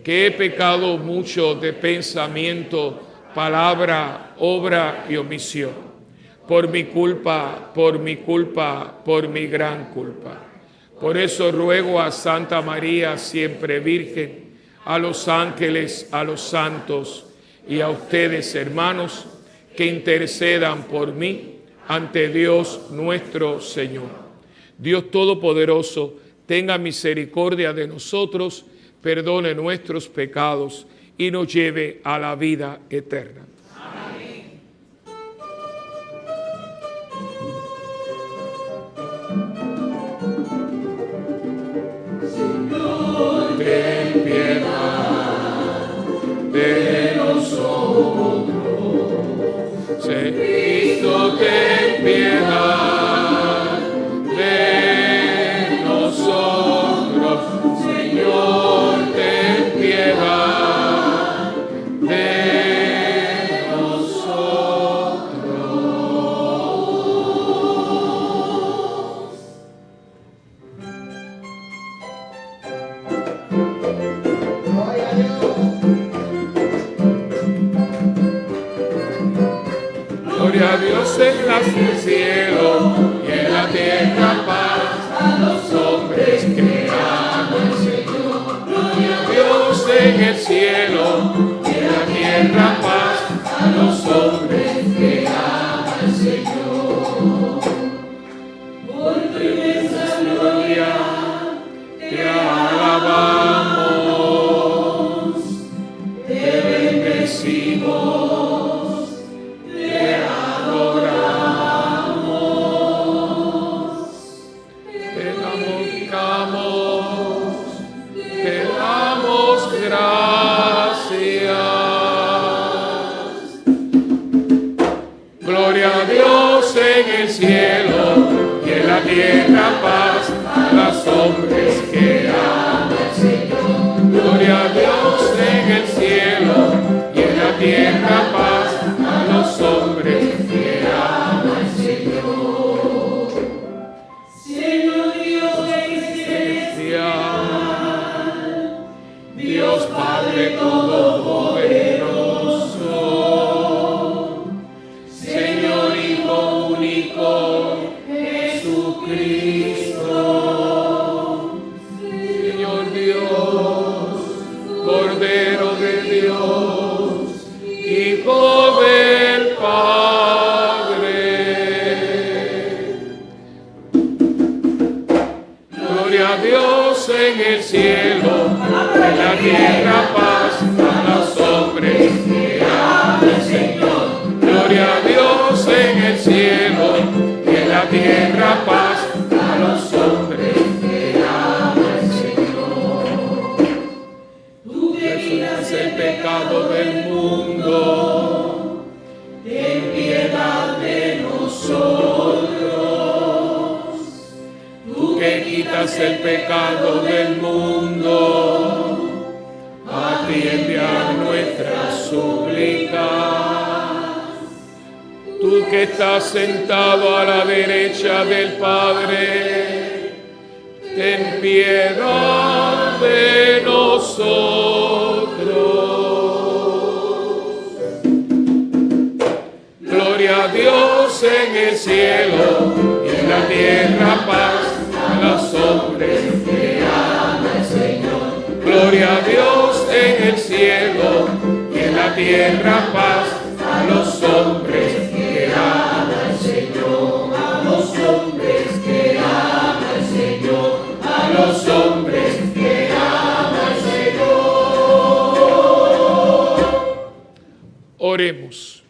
[SPEAKER 1] que he pecado mucho de pensamiento, palabra, obra y omisión. Por mi culpa, por mi gran culpa. Por eso ruego a Santa María, siempre Virgen, a los ángeles, a los santos y a ustedes, hermanos, que intercedan por mí ante Dios nuestro Señor. Dios Todopoderoso, tenga misericordia de nosotros, perdone nuestros pecados y nos lleve a la vida eterna. Amén. Señor, ten piedad de nosotros. Cristo, ten piedad de nosotros. Señor, ten piedad de nosotros. Gloria a Dios en el cielo y en la tierra paz a los hombres que aman al Señor. Gloria a Dios en el cielo y en la tierra paz a los hombres que aman al Señor. Por tu inmensa gloria te alabamos, te bendecimos. Cielo y en la tierra paz a los hombres que aman al Señor. Gloria a Dios en el cielo y en la tierra paz a los hombres que aman al Señor. Señor Dios celestial, Dios Padre Todopoderoso, Señor Hijo único, Jesucristo, Señor Dios, Cordero de Dios, Hijo del Padre. Gloria a Dios en el cielo, en la tierra paz a los hombres que aman al Señor. Gloria a Dios en el cielo y en la tierra paz a los hombres que aman al Señor. Tú que quitas el pecado del mundo, ten piedad de nosotros. Tú que quitas el pecado del mundo, atiende a nuestra súplica. Tú que estás sentado a la derecha del Padre, ten piedad de nosotros. Gloria a Dios en el cielo y en la tierra paz a los hombres que aman al Señor. Gloria a Dios en el cielo y en la tierra paz a los hombres que aman al Señor, a los hombres que aman al Señor, a los hombres que aman al Señor. Oremos.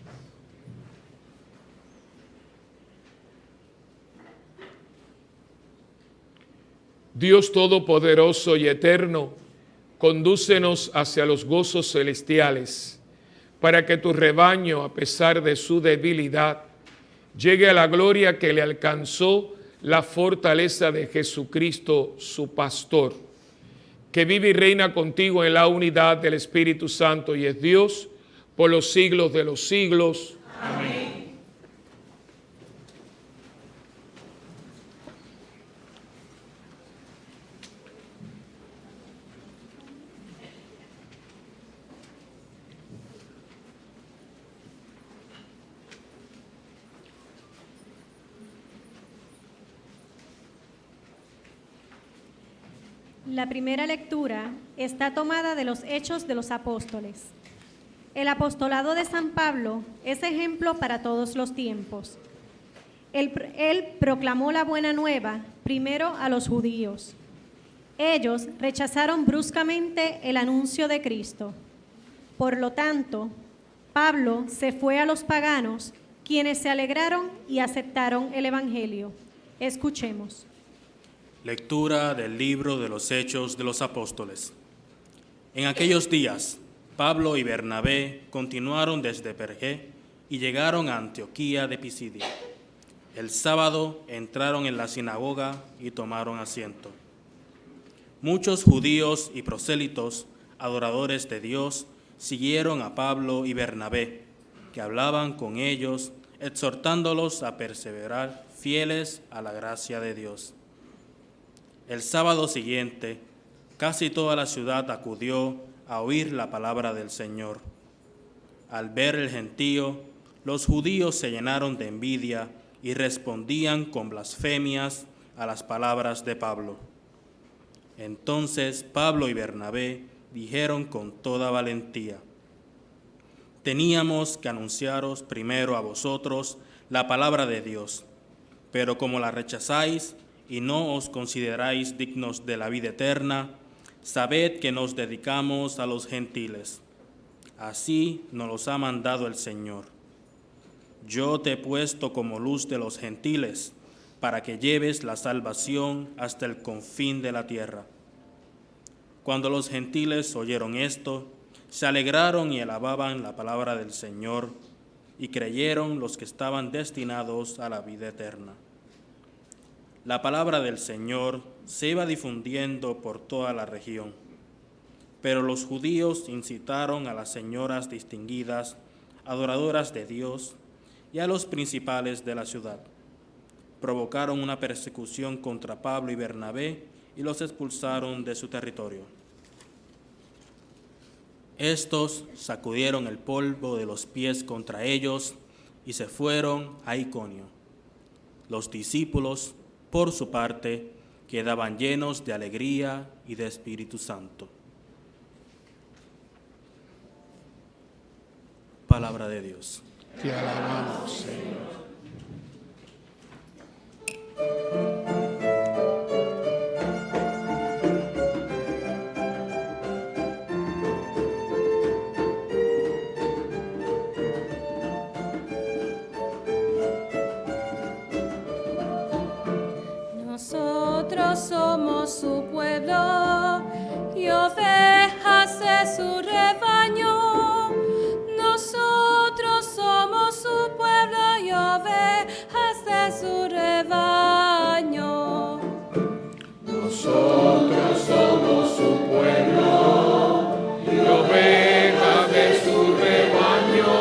[SPEAKER 1] Dios Todopoderoso y Eterno, condúcenos hacia los gozos celestiales, para que tu rebaño, a pesar de su debilidad, llegue a la gloria que le alcanzó la fortaleza de Jesucristo, su pastor, que vive y reina contigo en la unidad del Espíritu Santo y es Dios por los siglos de los siglos. Amén.
[SPEAKER 7] La primera lectura está tomada de los Hechos de los Apóstoles. El apostolado de San Pablo es ejemplo para todos los tiempos. Él proclamó la buena nueva primero a los judíos. Ellos rechazaron bruscamente el anuncio de Cristo. Por lo tanto, Pablo se fue a los paganos, quienes se alegraron y aceptaron el Evangelio. Escuchemos.
[SPEAKER 8] Lectura del libro de los Hechos de los Apóstoles. En aquellos días, Pablo y Bernabé continuaron desde Perge y llegaron a Antioquía de Pisidia. El sábado entraron en la sinagoga y tomaron asiento. Muchos judíos y prosélitos, adoradores de Dios, siguieron a Pablo y Bernabé, que hablaban con ellos, exhortándolos a perseverar fieles a la gracia de Dios. El sábado siguiente, casi toda la ciudad acudió a oír la palabra del Señor. Al ver el gentío, los judíos se llenaron de envidia y respondían con blasfemias a las palabras de Pablo. Entonces Pablo y Bernabé dijeron con toda valentía: teníamos que anunciaros primero a vosotros la palabra de Dios, pero como la rechazáis y no os consideráis dignos de la vida eterna, sabed que nos dedicamos a los gentiles. Así nos los ha mandado el Señor. Yo te he puesto como luz de los gentiles, para que lleves la salvación hasta el confín de la tierra. Cuando los gentiles oyeron esto, se alegraron y alababan la palabra del Señor, y creyeron los que estaban destinados a la vida eterna. La palabra del Señor se iba difundiendo por toda la región, pero los judíos incitaron a las señoras distinguidas, adoradoras de Dios, y a los principales de la ciudad. Provocaron una persecución contra Pablo y Bernabé y los expulsaron de su territorio. Estos sacudieron el polvo de los pies contra ellos y se fueron a Iconio. Los discípulos, por su parte, quedaban llenos de alegría y de Espíritu Santo. Palabra de Dios.
[SPEAKER 6] Te alabamos, Señor.
[SPEAKER 9] Nosotros somos su pueblo y ovejas de su rebaño. Nosotros somos su pueblo y ovejas de su rebaño.
[SPEAKER 1] Nosotros somos su pueblo y ovejas de su rebaño.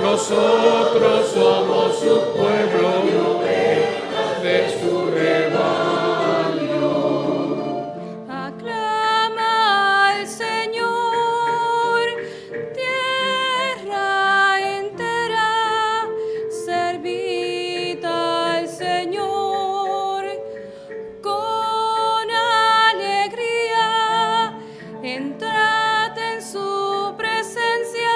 [SPEAKER 1] Nosotros somos su pueblo y ovejas de su rebaño.
[SPEAKER 9] Aclama al Señor, tierra entera, servid al Señor con alegría, entrad en su presencia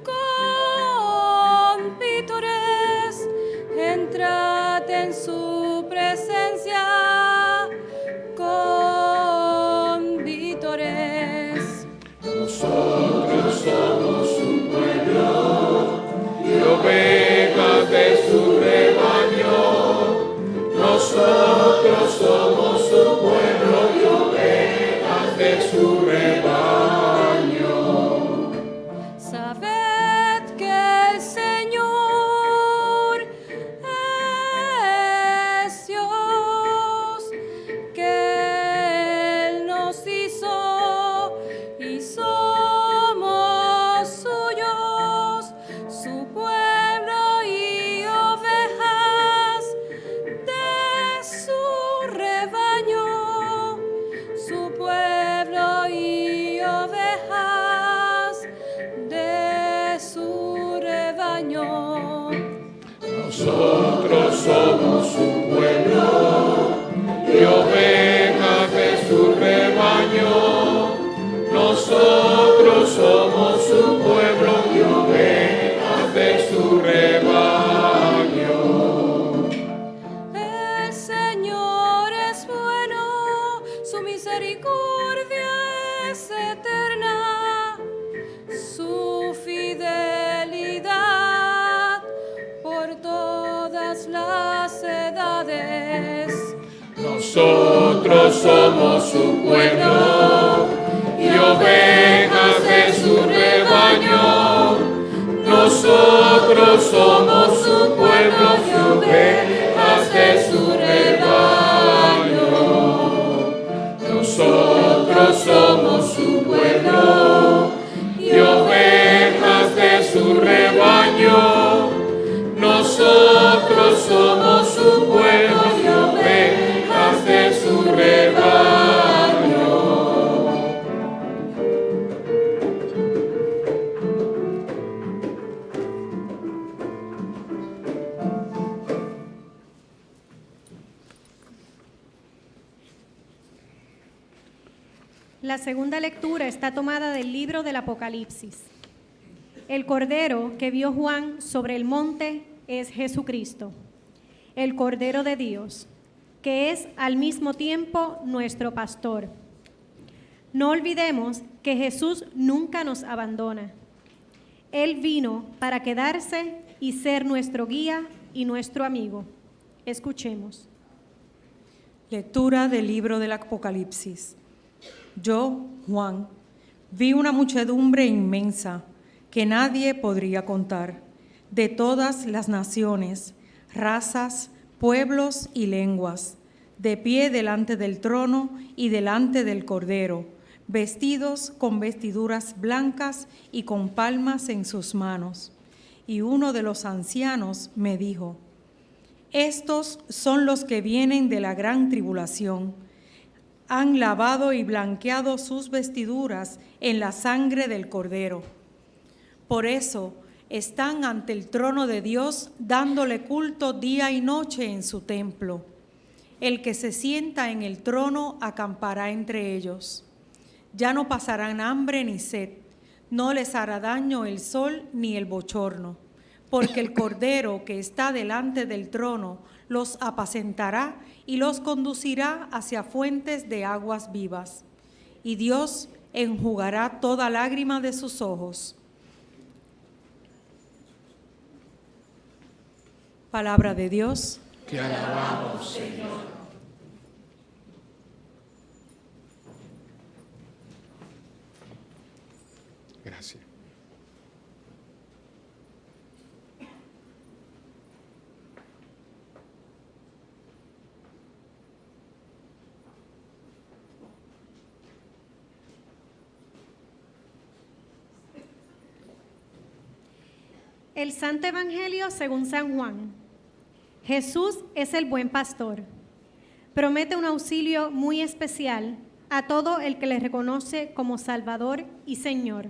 [SPEAKER 9] con vítores, entrad en su presencia con vítores.
[SPEAKER 1] Nosotros somos su pueblo y ovejas de su rebaño. Nosotros somos su pueblo y ovejas de su rebaño.
[SPEAKER 9] Sabed que el Señor es Dios, que Él nos hizo y somos suyos, su pueblo y ovejas de su rebaño, su pueblo y ovejas de su rebaño.
[SPEAKER 1] Nosotros somos su pueblo y ovejas
[SPEAKER 9] todas las edades.
[SPEAKER 1] Nosotros somos su pueblo y ovejas de su rebaño. Nosotros somos su pueblo y ovejas de su rebaño. Nosotros somos su pueblo y ovejas de su rebaño. Nosotros somos su pueblo y ovejas de su rebaño.
[SPEAKER 7] La segunda lectura está tomada del libro del Apocalipsis. El Cordero que vio Juan sobre el monte es Jesucristo, el Cordero de Dios, que es al mismo tiempo nuestro pastor. No olvidemos que Jesús nunca nos abandona. Él vino para quedarse y ser nuestro guía y nuestro amigo. Escuchemos.
[SPEAKER 11] Lectura del libro del Apocalipsis. Yo, Juan, vi una muchedumbre inmensa que nadie podría contar, de todas las naciones, razas, pueblos y lenguas, de pie delante del trono y delante del Cordero, vestidos con vestiduras blancas y con palmas en sus manos. Y uno de los ancianos me dijo: estos son los que vienen de la gran tribulación. Han lavado y blanqueado sus vestiduras en la sangre del Cordero. Por eso están ante el trono de Dios dándole culto día y noche en su templo. El que se sienta en el trono acampará entre ellos. Ya no pasarán hambre ni sed, no les hará daño el sol ni el bochorno, porque el Cordero que está delante del trono los apacentará y los conducirá hacia fuentes de aguas vivas. Y Dios enjugará toda lágrima de sus ojos. Palabra de Dios.
[SPEAKER 1] Te alabamos, Señor. Gracias.
[SPEAKER 7] El Santo Evangelio según San Juan. Jesús es el buen pastor. Promete un auxilio muy especial a todo el que le reconoce como Salvador y Señor.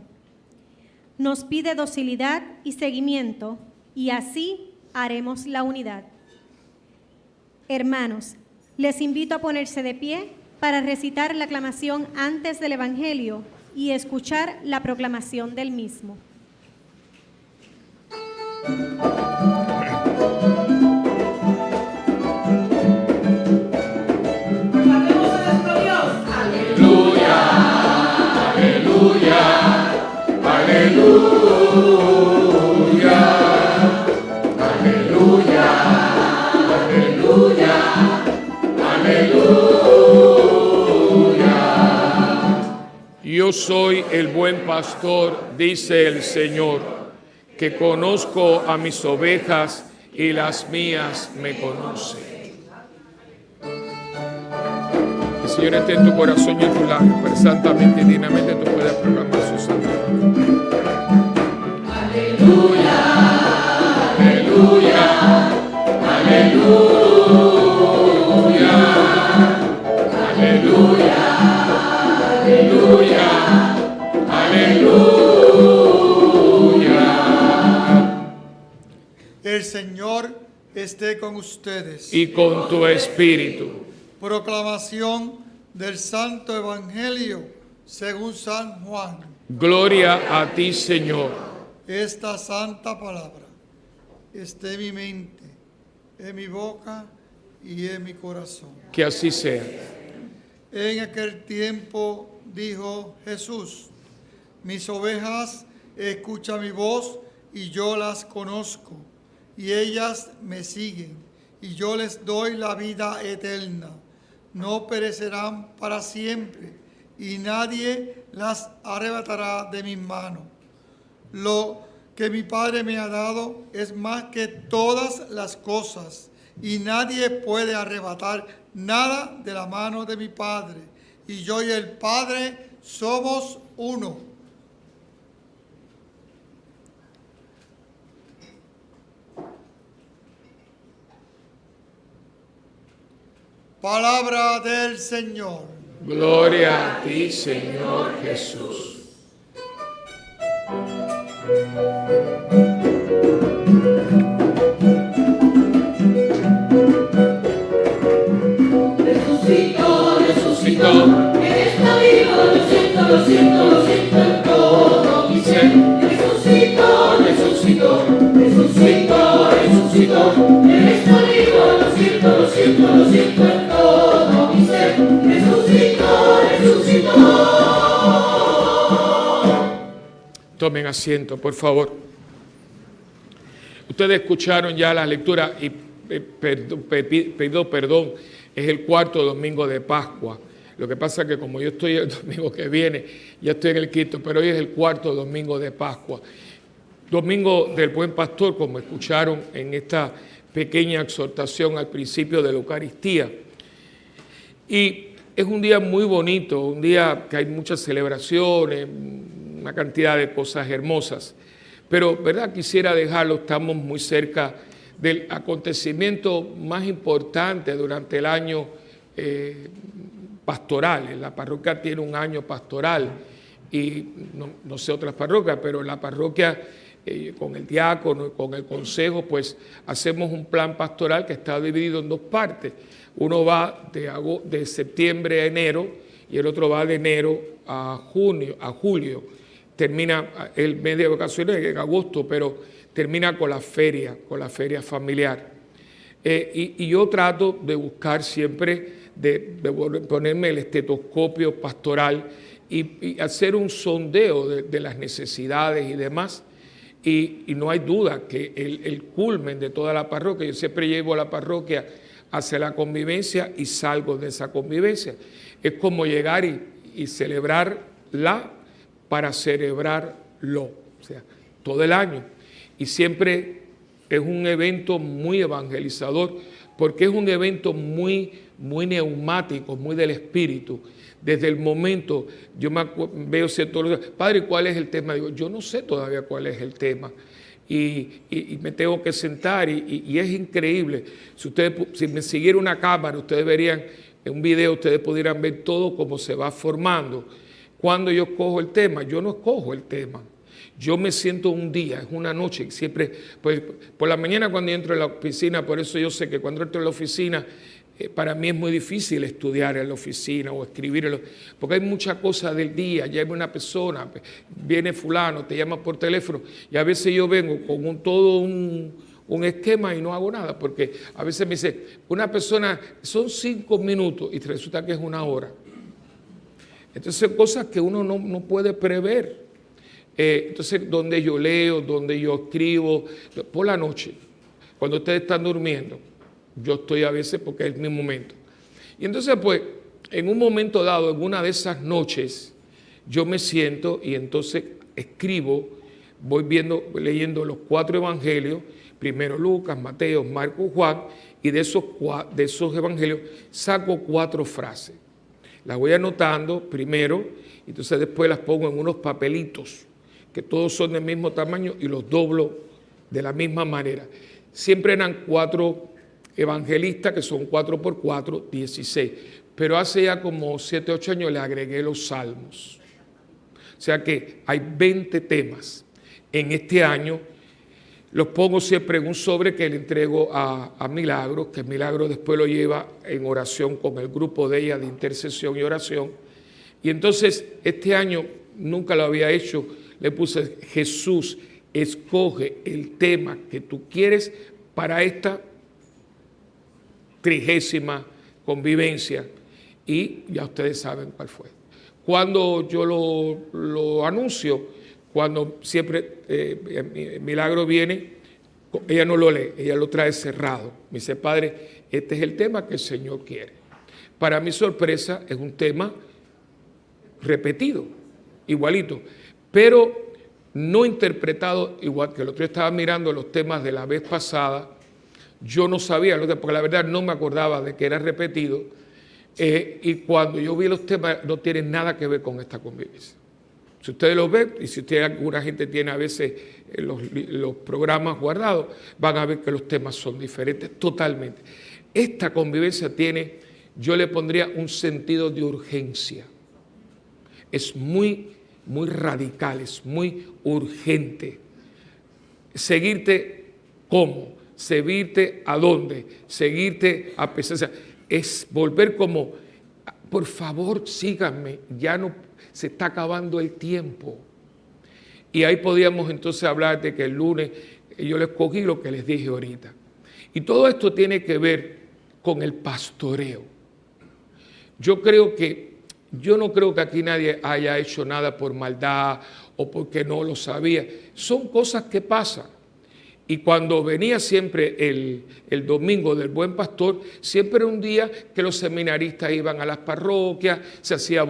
[SPEAKER 7] Nos pide docilidad y seguimiento, y así haremos la unidad. Hermanos, les invito a ponerse de pie para recitar la aclamación antes del Evangelio y escuchar la proclamación del mismo.
[SPEAKER 1] Yo soy el buen pastor, dice el Señor, que conozco a mis ovejas y las mías me conocen. El Señor esté en tu corazón y en tu labio, pero santamente y dignamente tú puedes proclamar su santo. Aleluya, aleluya, aleluya, aleluya, aleluya, aleluya.
[SPEAKER 12] El Señor esté con ustedes.
[SPEAKER 1] Y con tu espíritu.
[SPEAKER 12] Proclamación del Santo Evangelio según San Juan.
[SPEAKER 1] Gloria a ti, Señor.
[SPEAKER 12] Esta santa palabra esté en mi mente, en mi boca y en mi corazón.
[SPEAKER 1] Que así sea.
[SPEAKER 12] En aquel tiempo dijo Jesús: mis ovejas escuchan mi voz y yo las conozco, y ellas me siguen, y yo les doy la vida eterna. No perecerán para siempre, y nadie las arrebatará de mis manos. Lo que mi Padre me ha dado es más que todas las cosas, y nadie puede arrebatar nada de la mano de mi Padre. Y yo y el Padre somos uno. Palabra del Señor.
[SPEAKER 1] Gloria a ti, Señor Jesús.
[SPEAKER 13] Resucitó, resucitó, está vivo, lo siento, lo siento, lo siento en todo mi ser. Resucitó, resucitó, resucitó, resucitó, está vivo, lo siento, lo siento, lo siento en todo mi ser. Resucitó, resucitó.
[SPEAKER 1] Tomen asiento, por favor. Ustedes escucharon ya la lectura y pido perdón, es el cuarto domingo de Pascua. Lo que pasa es que como yo estoy el domingo que viene, ya estoy en el quinto, pero hoy es el cuarto domingo de Pascua. Domingo del Buen Pastor, como escucharon en esta pequeña exhortación al principio de la Eucaristía. Y es un día muy bonito, un día que hay muchas celebraciones, una cantidad de cosas hermosas. Pero, ¿verdad? Quisiera dejarlo, estamos muy cerca del acontecimiento más importante durante el año pastoral. La parroquia tiene un año pastoral y no sé otras parroquias, pero la parroquia con el diácono y con el consejo, pues hacemos un plan pastoral que está dividido en dos partes. Uno va de septiembre a enero y el otro va de enero a julio. Termina el mes de vacaciones en agosto, pero termina con la feria familiar. Y yo trato de buscar siempre, de ponerme el estetoscopio pastoral y hacer un sondeo de las necesidades y demás. Y no hay duda que el culmen de toda la parroquia, yo siempre llevo a la parroquia hacia la convivencia y salgo de esa convivencia. Es como llegar y celebrarla para celebrarlo, o sea, todo el año. Y siempre es un evento muy evangelizador, porque es un evento muy neumático, muy del espíritu. Desde el momento, yo veo cierto, Padre, ¿cuál es el tema? Digo, yo no sé todavía cuál es el tema. Y me tengo que sentar y es increíble. Si me siguiera una cámara, ustedes verían, en un video ustedes pudieran ver todo cómo se va formando. Cuando yo escojo el tema, yo no escojo el tema. Yo me siento un día, es una noche, siempre, pues por la mañana cuando entro en la oficina, por eso yo sé que cuando entro en la oficina, para mí es muy difícil estudiar en la oficina o escribir, porque hay muchas cosas del día, ya hay una persona, viene fulano, te llama por teléfono, y a veces yo vengo con todo un esquema y no hago nada, porque a veces me dice, una persona, son 5 minutos y resulta que es 1 hora. Entonces, cosas que uno no puede prever. Entonces, donde yo leo, donde yo escribo, por la noche, cuando ustedes están durmiendo, yo estoy a veces porque es mi momento. Y entonces, pues, en un momento dado, en una de esas noches, yo me siento y entonces escribo, voy leyendo los 4 evangelios, primero Lucas, Mateo, Marcos, Juan, y de esos evangelios saco 4 frases. Las voy anotando primero, entonces después las pongo en unos papelitos, que todos son del mismo tamaño y los doblo de la misma manera. Siempre eran 4 evangelistas, que son 4 por 4, 16. Pero hace ya como 7, 8 años le agregué los salmos. O sea que hay 20 temas. En este año los pongo siempre en un sobre que le entrego a Milagro, que Milagro después lo lleva en oración con el grupo de ella de intercesión y oración. Y entonces este año nunca lo había hecho, le puse Jesús, escoge el tema que tú quieres para esta 30ª convivencia. Y ya ustedes saben cuál fue. Cuando yo lo anuncio, cuando siempre Milagro viene Ella no lo lee, ella lo trae cerrado. Me dice, padre, este es el tema que el Señor quiere. Para mi sorpresa, es un tema repetido, igualito, pero no interpretado igual que el otro. Yo estaba mirando los temas de la vez pasada, yo no sabía, porque la verdad no me acordaba de que era repetido, y cuando yo vi los temas no tienen nada que ver con esta convivencia. Si ustedes lo ven, y si alguna gente tiene a veces los programas guardados, van a ver que los temas son diferentes totalmente. Esta convivencia tiene, yo le pondría un sentido de urgencia. Es muy radical, es muy urgente. Seguirte ¿cómo? Seguirte a dónde, seguirte a pesar. O sea, es volver como, por favor, síganme, ya no se está acabando el tiempo. Y ahí podíamos entonces hablar de que el lunes yo les cogí lo que les dije ahorita. Y todo esto tiene que ver con el pastoreo. Yo no creo que aquí nadie haya hecho nada por maldad o porque no lo sabía. Son cosas que pasan. Y cuando venía siempre el domingo del Buen Pastor, siempre era un día que los seminaristas iban a las parroquias, se hacía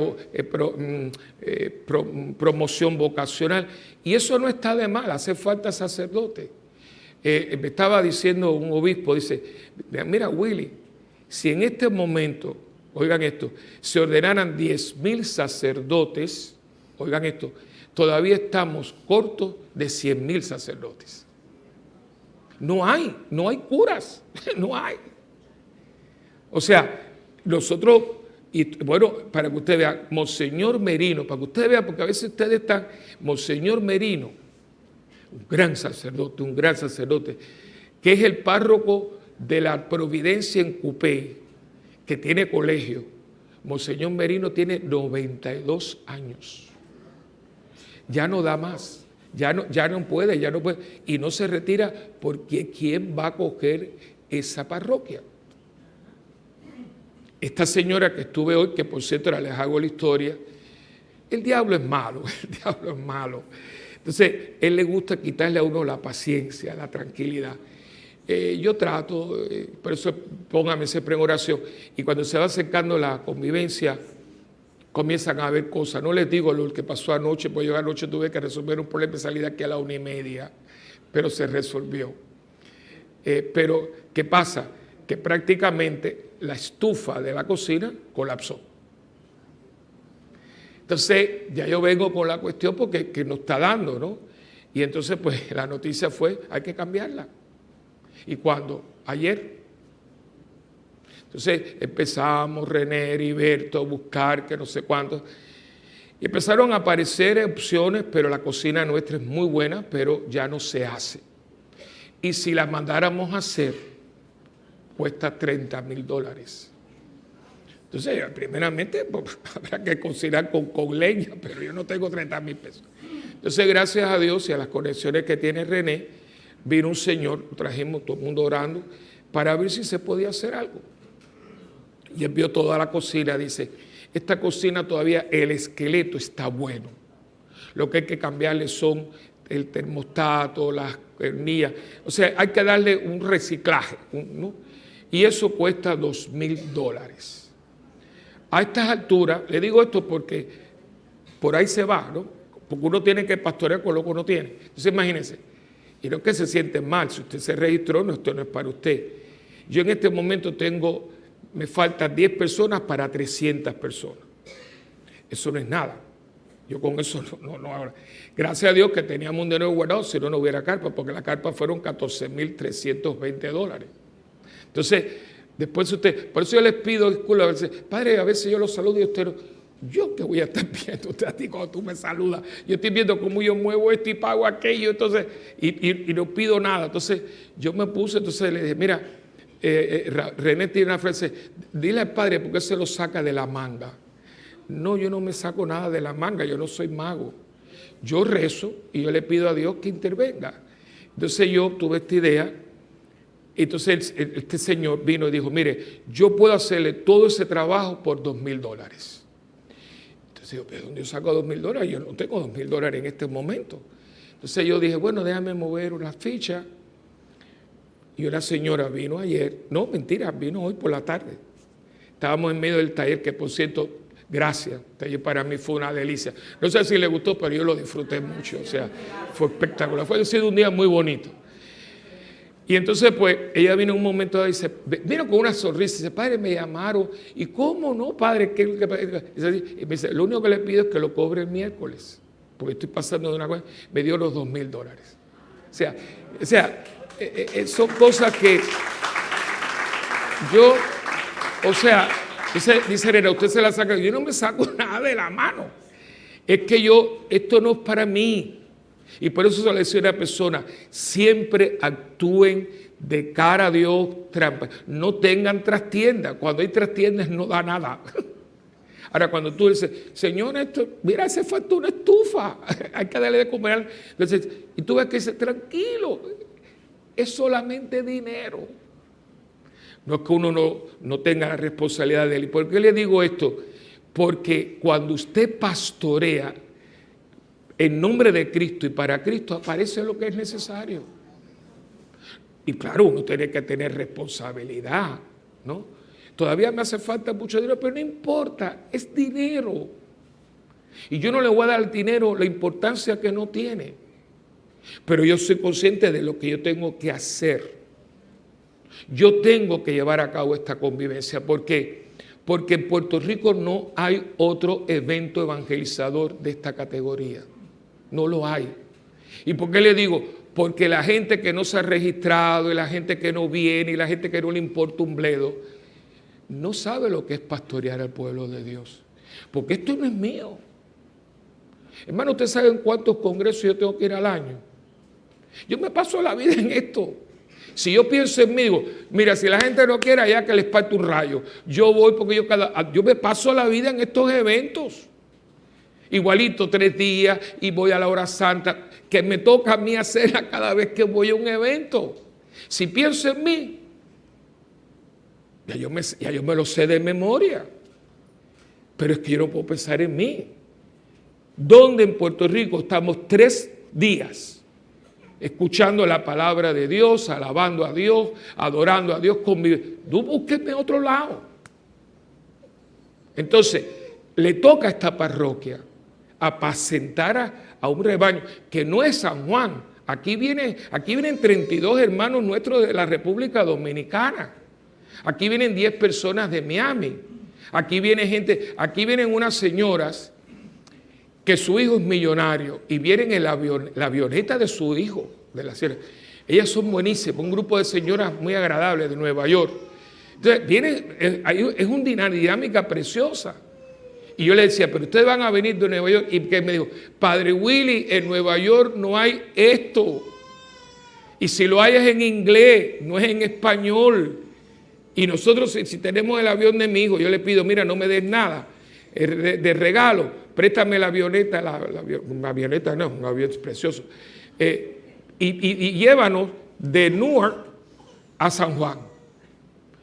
[SPEAKER 1] promoción vocacional. Y eso no está de mal, hace falta sacerdote. Me estaba diciendo un obispo, dice, mira Willy, si en este momento, oigan esto, se ordenaran 10,000 sacerdotes, oigan esto, todavía estamos cortos de 100,000 sacerdotes. No hay curas, no hay. O sea, nosotros, y bueno, para que usted vea, Monseñor Merino, para que usted vea, porque a veces ustedes están, Monseñor Merino, un gran sacerdote, que es el párroco de la Providencia en Cupey, que tiene colegio. Monseñor Merino tiene 92 años. Ya no da más. Ya no puede, y no se retira porque ¿quién va a coger esa parroquia? Esta señora que estuve hoy, que por cierto les hago la historia, el diablo es malo. Entonces, él le gusta quitarle a uno la paciencia, la tranquilidad. Yo trato, por eso póngame siempre en oración, y cuando se va acercando la convivencia, comienzan a haber cosas. No les digo lo que pasó anoche, porque yo anoche tuve que resolver un problema de salida aquí a la 1:30, pero se resolvió. Pero, ¿qué pasa? Que prácticamente la estufa de la cocina colapsó. Entonces, ya yo vengo con la cuestión porque que nos está dando, ¿no? Y entonces, pues, la noticia fue, hay que cambiarla. ¿Y cuándo? Ayer. Entonces empezamos, René, Heriberto, a buscar que no sé cuántos. Y empezaron a aparecer opciones, pero la cocina nuestra es muy buena, pero ya no se hace. Y si la mandáramos a hacer, cuesta $30,000. Entonces, primeramente, pues, habrá que cocinar con leña, pero yo no tengo 30,000 pesos. Entonces, gracias a Dios y a las conexiones que tiene René, vino un señor, lo trajimos todo el mundo orando, para ver si se podía hacer algo. Y él vio toda la cocina, dice, esta cocina todavía el esqueleto está bueno. Lo que hay que cambiarle son el termostato, las hornillas. O sea, hay que darle un reciclaje, ¿no? Y eso cuesta $2,000. A estas alturas, le digo esto porque por ahí se va, ¿no? Porque uno tiene que pastorear con lo que uno tiene. Entonces, imagínense, y no es que se sienten mal, si usted se registró, no, esto no es para usted. Yo en este momento me faltan 10 personas para 300 personas. Eso no es nada. Yo con eso no hago. Gracias a Dios que teníamos un dinero guardado, si no hubiera carpa, porque la carpa fueron $14,320. Entonces, después usted, por eso yo les pido disculpas, padre, a veces yo los saludo y usted no. Yo que voy a estar viendo usted a ti cuando tú me saludas. Yo estoy viendo cómo yo muevo esto y pago aquello, entonces, y no pido nada. Entonces, yo me puse, entonces le dije, mira, René tiene una frase, dile al padre porque se lo saca de la manga. No, yo no me saco nada de la manga, yo no soy mago. Yo rezo y yo le pido a Dios que intervenga. Entonces yo tuve esta idea, entonces este señor vino y dijo, mire, yo puedo hacerle todo ese trabajo por $2,000. Entonces yo, ¿pero dónde yo saco $2,000? Yo no tengo $2,000 en este momento. Entonces yo dije, bueno, déjame mover una ficha. Y una señora vino ayer, no, mentira, vino hoy por la tarde. Estábamos en medio del taller, que por cierto, gracias, el taller para mí fue una delicia. No sé si le gustó, pero yo lo disfruté mucho, o sea, fue espectacular. Fue sido un día muy bonito. Y entonces, pues, ella vino en un momento y dice, vino con una sonrisa, dice, padre, me llamaron. ¿Y cómo no, padre? Y me dice, lo único que le pido es que lo cobre el miércoles, porque estoy pasando de una cosa. Me dio los $2,000. O sea, son cosas que yo, o sea, dice Nena, usted se la saca. Yo no me saco nada de la mano. Es que esto no es para mí. Y por eso se le decía a una persona, siempre actúen de cara a Dios, trampa. No tengan trastienda. Cuando hay trastiendas no da nada. Ahora, cuando tú dices, Señor, mira, hace falta una estufa, hay que darle de comer. Entonces, y tú ves que dice, tranquilo, es solamente dinero. No es que uno no tenga la responsabilidad de él. ¿Y por qué le digo esto? Porque cuando usted pastorea en nombre de Cristo y para Cristo, aparece lo que es necesario. Y claro, uno tiene que tener responsabilidad, ¿no? Todavía me hace falta mucho dinero, pero no importa, es dinero. Y yo no le voy a dar al dinero la importancia que no tiene. Pero yo soy consciente de lo que yo tengo que hacer. Yo tengo que llevar a cabo esta convivencia. ¿Por qué? Porque en Puerto Rico no hay otro evento evangelizador de esta categoría. No lo hay. ¿Y por qué le digo? Porque la gente que no se ha registrado y la gente que no viene y la gente que no le importa un bledo, no sabe lo que es pastorear al pueblo de Dios. Porque esto no es mío. Hermano, ¿ustedes saben cuántos congresos yo tengo que ir al año? Yo me paso la vida en esto. Si yo pienso en mí, digo, mira, si la gente no quiere, allá que les parte un rayo. Yo voy porque yo me paso la vida en estos eventos. Igualito 3 días y voy a la hora santa, que me toca a mí hacerla cada vez que voy a un evento. Si pienso en mí, ya yo me lo sé de memoria. Pero es que yo no puedo pensar en mí. ¿Dónde en Puerto Rico estamos 3 días escuchando la palabra de Dios, alabando a Dios, adorando a Dios, tú búsqueme otro lado? Entonces, le toca a esta parroquia apacentar a un rebaño que no es San Juan. Aquí vienen 32 hermanos nuestros de la República Dominicana. Aquí vienen 10 personas de Miami. Aquí vienen unas señoras que su hijo es millonario y vienen en la avioneta de su hijo, de la sierra. Ellas son buenísimas, un grupo de señoras muy agradables de Nueva York. Entonces, es una dinámica preciosa. Y yo le decía, pero ustedes van a venir de Nueva York. Y que me dijo, Padre Willy, en Nueva York no hay esto. Y si lo hay es en inglés, no es en español. Y nosotros, si tenemos el avión de mi hijo, yo le pido, mira, no me des nada de regalo, préstame la avioneta, una avioneta no, un avión precioso. Y llévanos de Newark a San Juan.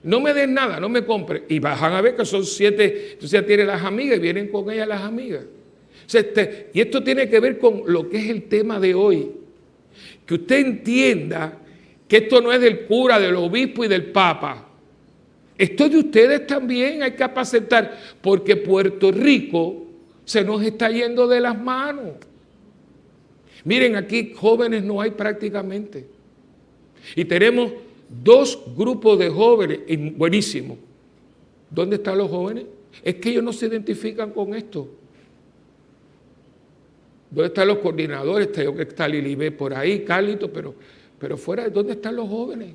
[SPEAKER 1] No me des nada, no me compres. Y bajan a ver que son 7, entonces ya tiene las amigas y vienen con ellas las amigas. O sea, y esto tiene que ver con lo que es el tema de hoy. Que usted entienda que esto no es del cura, del obispo y del papa. Esto de ustedes también hay que apacentar, porque Puerto Rico se nos está yendo de las manos. Miren, aquí jóvenes no hay prácticamente. Y tenemos 2 grupos de jóvenes, buenísimos. ¿Dónde están los jóvenes? Es que ellos no se identifican con esto. ¿Dónde están los coordinadores? Yo creo que está Lilibé por ahí, Carlito, pero fuera, ¿dónde están los jóvenes?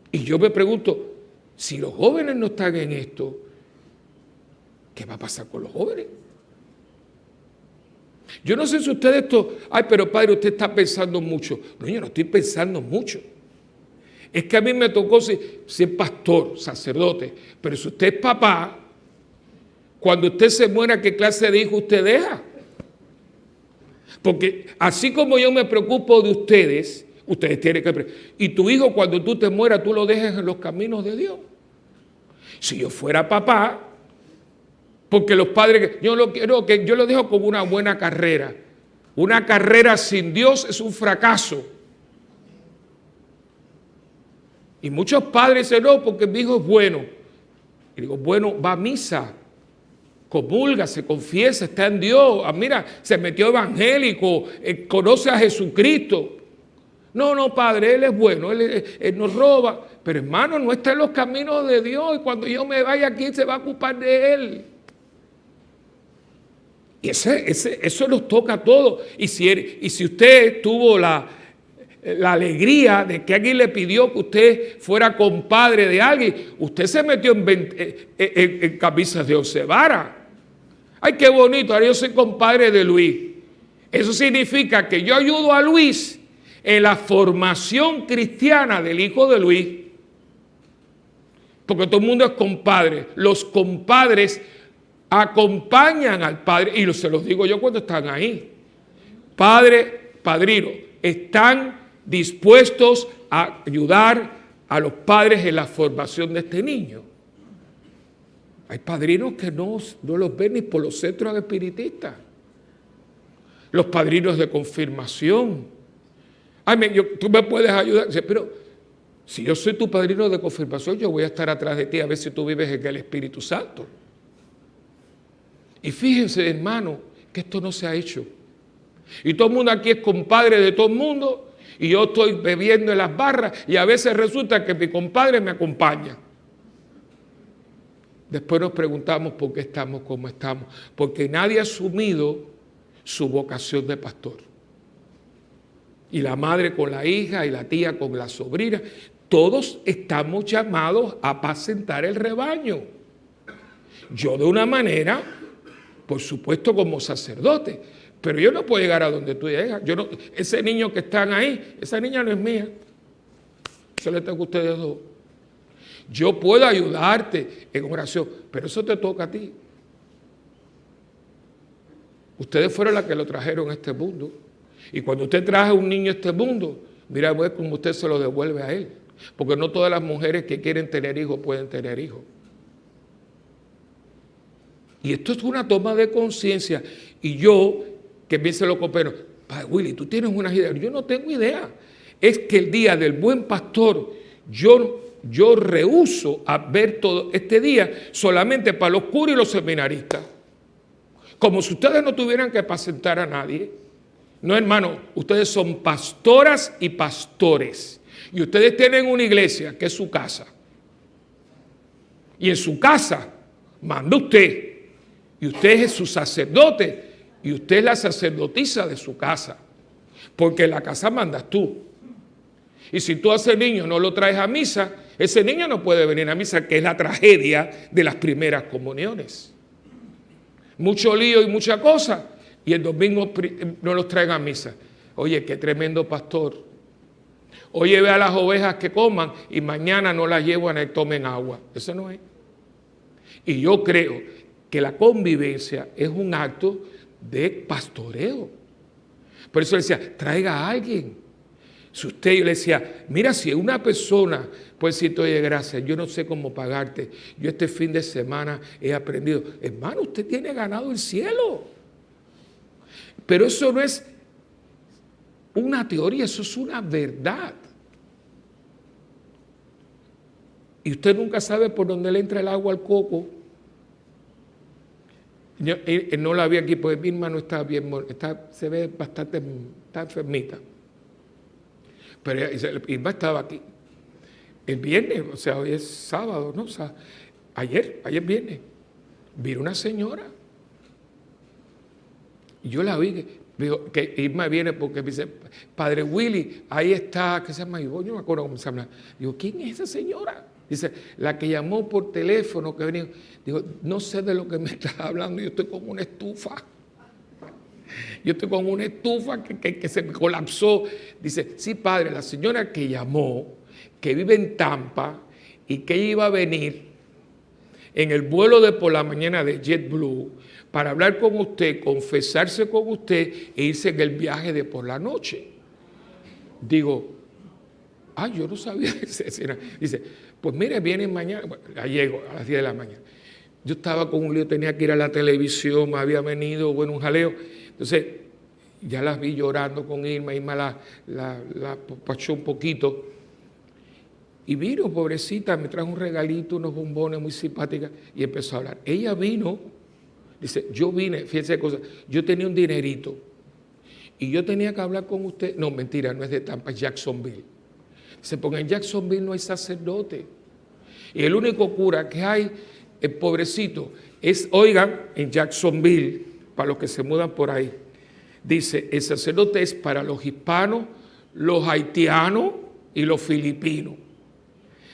[SPEAKER 1] Y yo me pregunto, si los jóvenes no están en esto, ¿qué va a pasar con los jóvenes? Yo no sé si usted pero padre, usted está pensando mucho. No, yo no estoy pensando mucho. Es que a mí me tocó ser pastor, sacerdote, pero si usted es papá, cuando usted se muera, ¿qué clase de hijo usted deja? Porque así como yo me preocupo de ustedes tienen que... Y tu hijo, cuando tú te mueras, tú lo dejas en los caminos de Dios. Si yo fuera papá, porque los padres, yo lo dejo como una buena carrera. Una carrera sin Dios es un fracaso. Y muchos padres dicen, no, porque mi hijo es bueno. Y digo, bueno, va a misa, comulga, se confiesa, está en Dios. Ah, mira, se metió evangélico, conoce a Jesucristo. No, padre, él es bueno, él nos roba. Pero hermano, no está en los caminos de Dios. Y cuando yo me vaya aquí, se va a ocupar de él. Y eso nos toca a todos. Y si usted tuvo la alegría de que alguien le pidió que usted fuera compadre de alguien, usted se metió en camisas de once varas. Ay, qué bonito, ahora yo soy compadre de Luis. Eso significa que yo ayudo a Luis en la formación cristiana del hijo de Luis. Porque todo el mundo es compadre. Los compadres acompañan al padre, y se los digo yo cuando están ahí. Padre, padrino, están dispuestos a ayudar a los padres en la formación de este niño. Hay padrinos que no los ven ni por los centros espiritistas. Los padrinos de confirmación. Ay, tú me puedes ayudar. Pero si yo soy tu padrino de confirmación, yo voy a estar atrás de ti a ver si tú vives en el Espíritu Santo. Y fíjense, hermano, que esto no se ha hecho. Y todo el mundo aquí es compadre de todo el mundo, y yo estoy bebiendo en las barras, y a veces resulta que mi compadre me acompaña. Después nos preguntamos por qué estamos como estamos. Porque nadie ha asumido su vocación de pastor. Y la madre con la hija, y la tía con la sobrina, todos estamos llamados a apacentar el rebaño. Yo de una manera, por supuesto como sacerdote, pero yo no puedo llegar a donde tú llegas. Ese niño que están ahí, esa niña no es mía. Eso le tengo a ustedes dos. Yo puedo ayudarte en oración, pero eso te toca a ti. Ustedes fueron las que lo trajeron a este mundo. Y cuando usted trae a un niño a este mundo, mira pues cómo usted se lo devuelve a él. Porque no todas las mujeres que quieren tener hijos pueden tener hijos. Y esto es una toma de conciencia. Y yo, que bien se lo coopero, Padre Willy, tú tienes unas ideas. Yo no tengo idea. Es que el día del buen pastor, yo rehúso a ver todo este día solamente para los curas y los seminaristas. Como si ustedes no tuvieran que apacentar a nadie. No, hermano, ustedes son pastoras y pastores. Y ustedes tienen una iglesia que es su casa. Y en su casa manda usted. Y usted es su sacerdote. Y usted es la sacerdotisa de su casa. Porque en la casa mandas tú. Y si tú a ese niño no lo traes a misa, ese niño no puede venir a misa, que es la tragedia de las primeras comuniones. Mucho lío y mucha cosa. Y el domingo no los traen a misa. Oye, qué tremendo pastor. Oye, ve a las ovejas que coman y mañana no las llevan a que tomen agua. Eso no es. Y yo creo que la convivencia es un acto de pastoreo. Por eso le decía, traiga a alguien. Si usted, yo le decía, mira, si una persona, pues si te oye, gracias, yo no sé cómo pagarte. Yo este fin de semana he aprendido. Hermano, usted tiene ganado el cielo. Pero eso no es una teoría, eso es una verdad. Y usted nunca sabe por dónde le entra el agua al coco. Yo no la vi aquí porque mi hermano está bien, se ve bastante, está enfermita. Pero Irma estaba aquí. El viernes, o sea, hoy es sábado, ¿no? O sea, ayer viernes, vino una señora. Y yo la vi, digo, que Irma viene porque me dice, Padre Willy, ahí está, ¿qué se llama? Yo no me acuerdo cómo se llama. Digo, ¿quién es esa señora? Dice, la que llamó por teléfono, que venía. Digo, no sé de lo que me estás hablando, yo estoy con una estufa. Yo estoy con una estufa que se me colapsó. Dice, sí, padre, la señora que llamó, que vive en Tampa y que ella iba a venir en el vuelo de por la mañana de JetBlue para hablar con usted, confesarse con usted e irse en el viaje de por la noche. Digo, yo no sabía. Dice, pues mire, viene mañana. Bueno, ya llego a las 10 de la mañana. Yo estaba con un lío, tenía que ir a la televisión, me había venido, bueno, un jaleo. Entonces, ya las vi llorando con Irma, Irma la pachó un poquito. Y vino, pobrecita, me trajo un regalito, unos bombones muy simpáticas y empezó a hablar. Ella vino, dice, yo vine, fíjense cosa, yo tenía un dinerito y yo tenía que hablar con usted. No, mentira, no es de Tampa, es Jacksonville. Dice, porque en Jacksonville no hay sacerdote. Y el único cura que hay, el pobrecito, es, oigan, en Jacksonville, para los que se mudan por ahí, dice, el sacerdote es para los hispanos, los haitianos y los filipinos.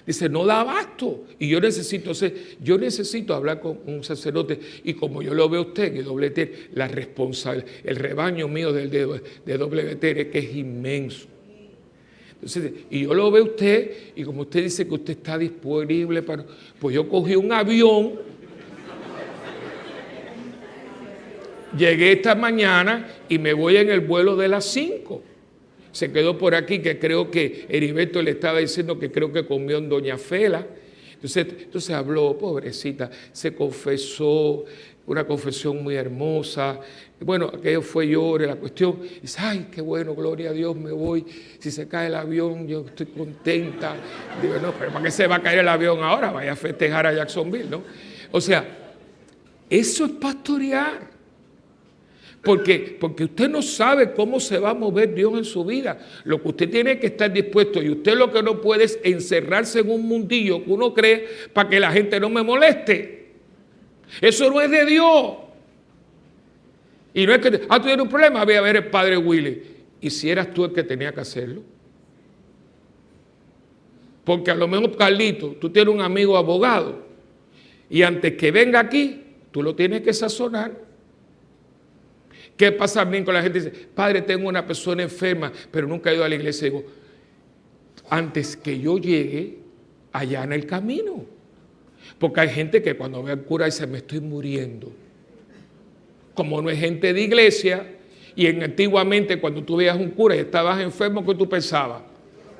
[SPEAKER 1] Dice, no da abasto. Y yo necesito hablar con un sacerdote. Y como yo lo veo a usted, que WT, la responsable, el rebaño mío de WT es que es inmenso. Entonces, y yo lo veo a usted, y como usted dice que usted está disponible para... Pues yo cogí un avión, llegué esta mañana y me voy en el vuelo de las 5. Se quedó por aquí, que creo que Heriberto le estaba diciendo que creo que comió en Doña Fela. Entonces habló, pobrecita, se confesó, una confesión muy hermosa. Bueno, aquello fue llore, la cuestión. Dice, ay, qué bueno, gloria a Dios, me voy. Si se cae el avión, yo estoy contenta. Digo, no, pero ¿para qué se va a caer el avión ahora? Vaya a festejar a Jacksonville, ¿no? O sea, eso es pastorear. Porque usted no sabe cómo se va a mover Dios en su vida. Lo que usted tiene que estar dispuesto, y usted lo que no puede es encerrarse en un mundillo que uno cree para que la gente no me moleste. Eso no es de Dios. Y no es que, tú tienes un problema, ve a ver el padre Willy. ¿Y si eras tú el que tenía que hacerlo? Porque a lo mejor, Carlito, tú tienes un amigo abogado y antes que venga aquí, tú lo tienes que sazonar. ¿Qué pasa bien con la gente? Dice, padre, tengo una persona enferma, pero nunca he ido a la iglesia. Digo, antes que yo llegue, allá en el camino. Porque hay gente que cuando ve al cura dice, me estoy muriendo. Como no es gente de iglesia, y antiguamente cuando tú veías un cura y estabas enfermo, ¿qué tú pensabas?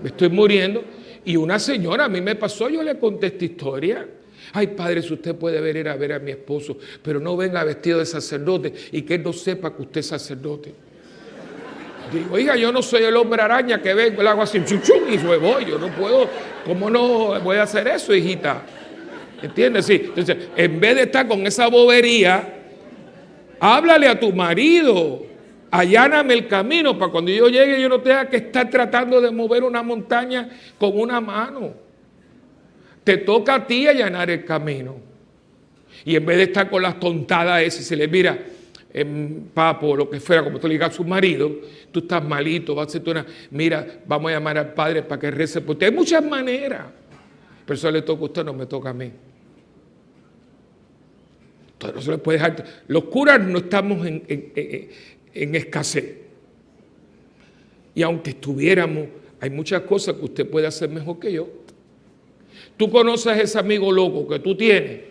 [SPEAKER 1] Me estoy muriendo. Y una señora, a mí me pasó, yo le conté esta historia. Ay, padre, si usted puede ir a ver a mi esposo, pero no venga vestido de sacerdote y que él no sepa que usted es sacerdote. Digo, oiga, yo no soy el hombre araña que vengo, le hago así, chuchum, y me voy, yo no puedo, ¿cómo no voy a hacer eso, hijita? ¿Entiendes? Sí. Entonces, en vez de estar con esa bobería, háblale a tu marido, alláname el camino para cuando yo llegue yo no tenga que estar tratando de mover una montaña con una mano. Te toca a ti allanar el camino. Y en vez de estar con las tontadas esas, se le mira, papo, lo que fuera, como tú le digas a su marido, tú estás malito, vas a hacer una, mira, vamos a llamar al padre para que rece. Porque hay muchas maneras. Pero eso le toca a usted, no me toca a mí. Entonces no se le puede dejar. Los curas no estamos en escasez. Y aunque estuviéramos, hay muchas cosas que usted puede hacer mejor que yo. Tú conoces a ese amigo loco que tú tienes,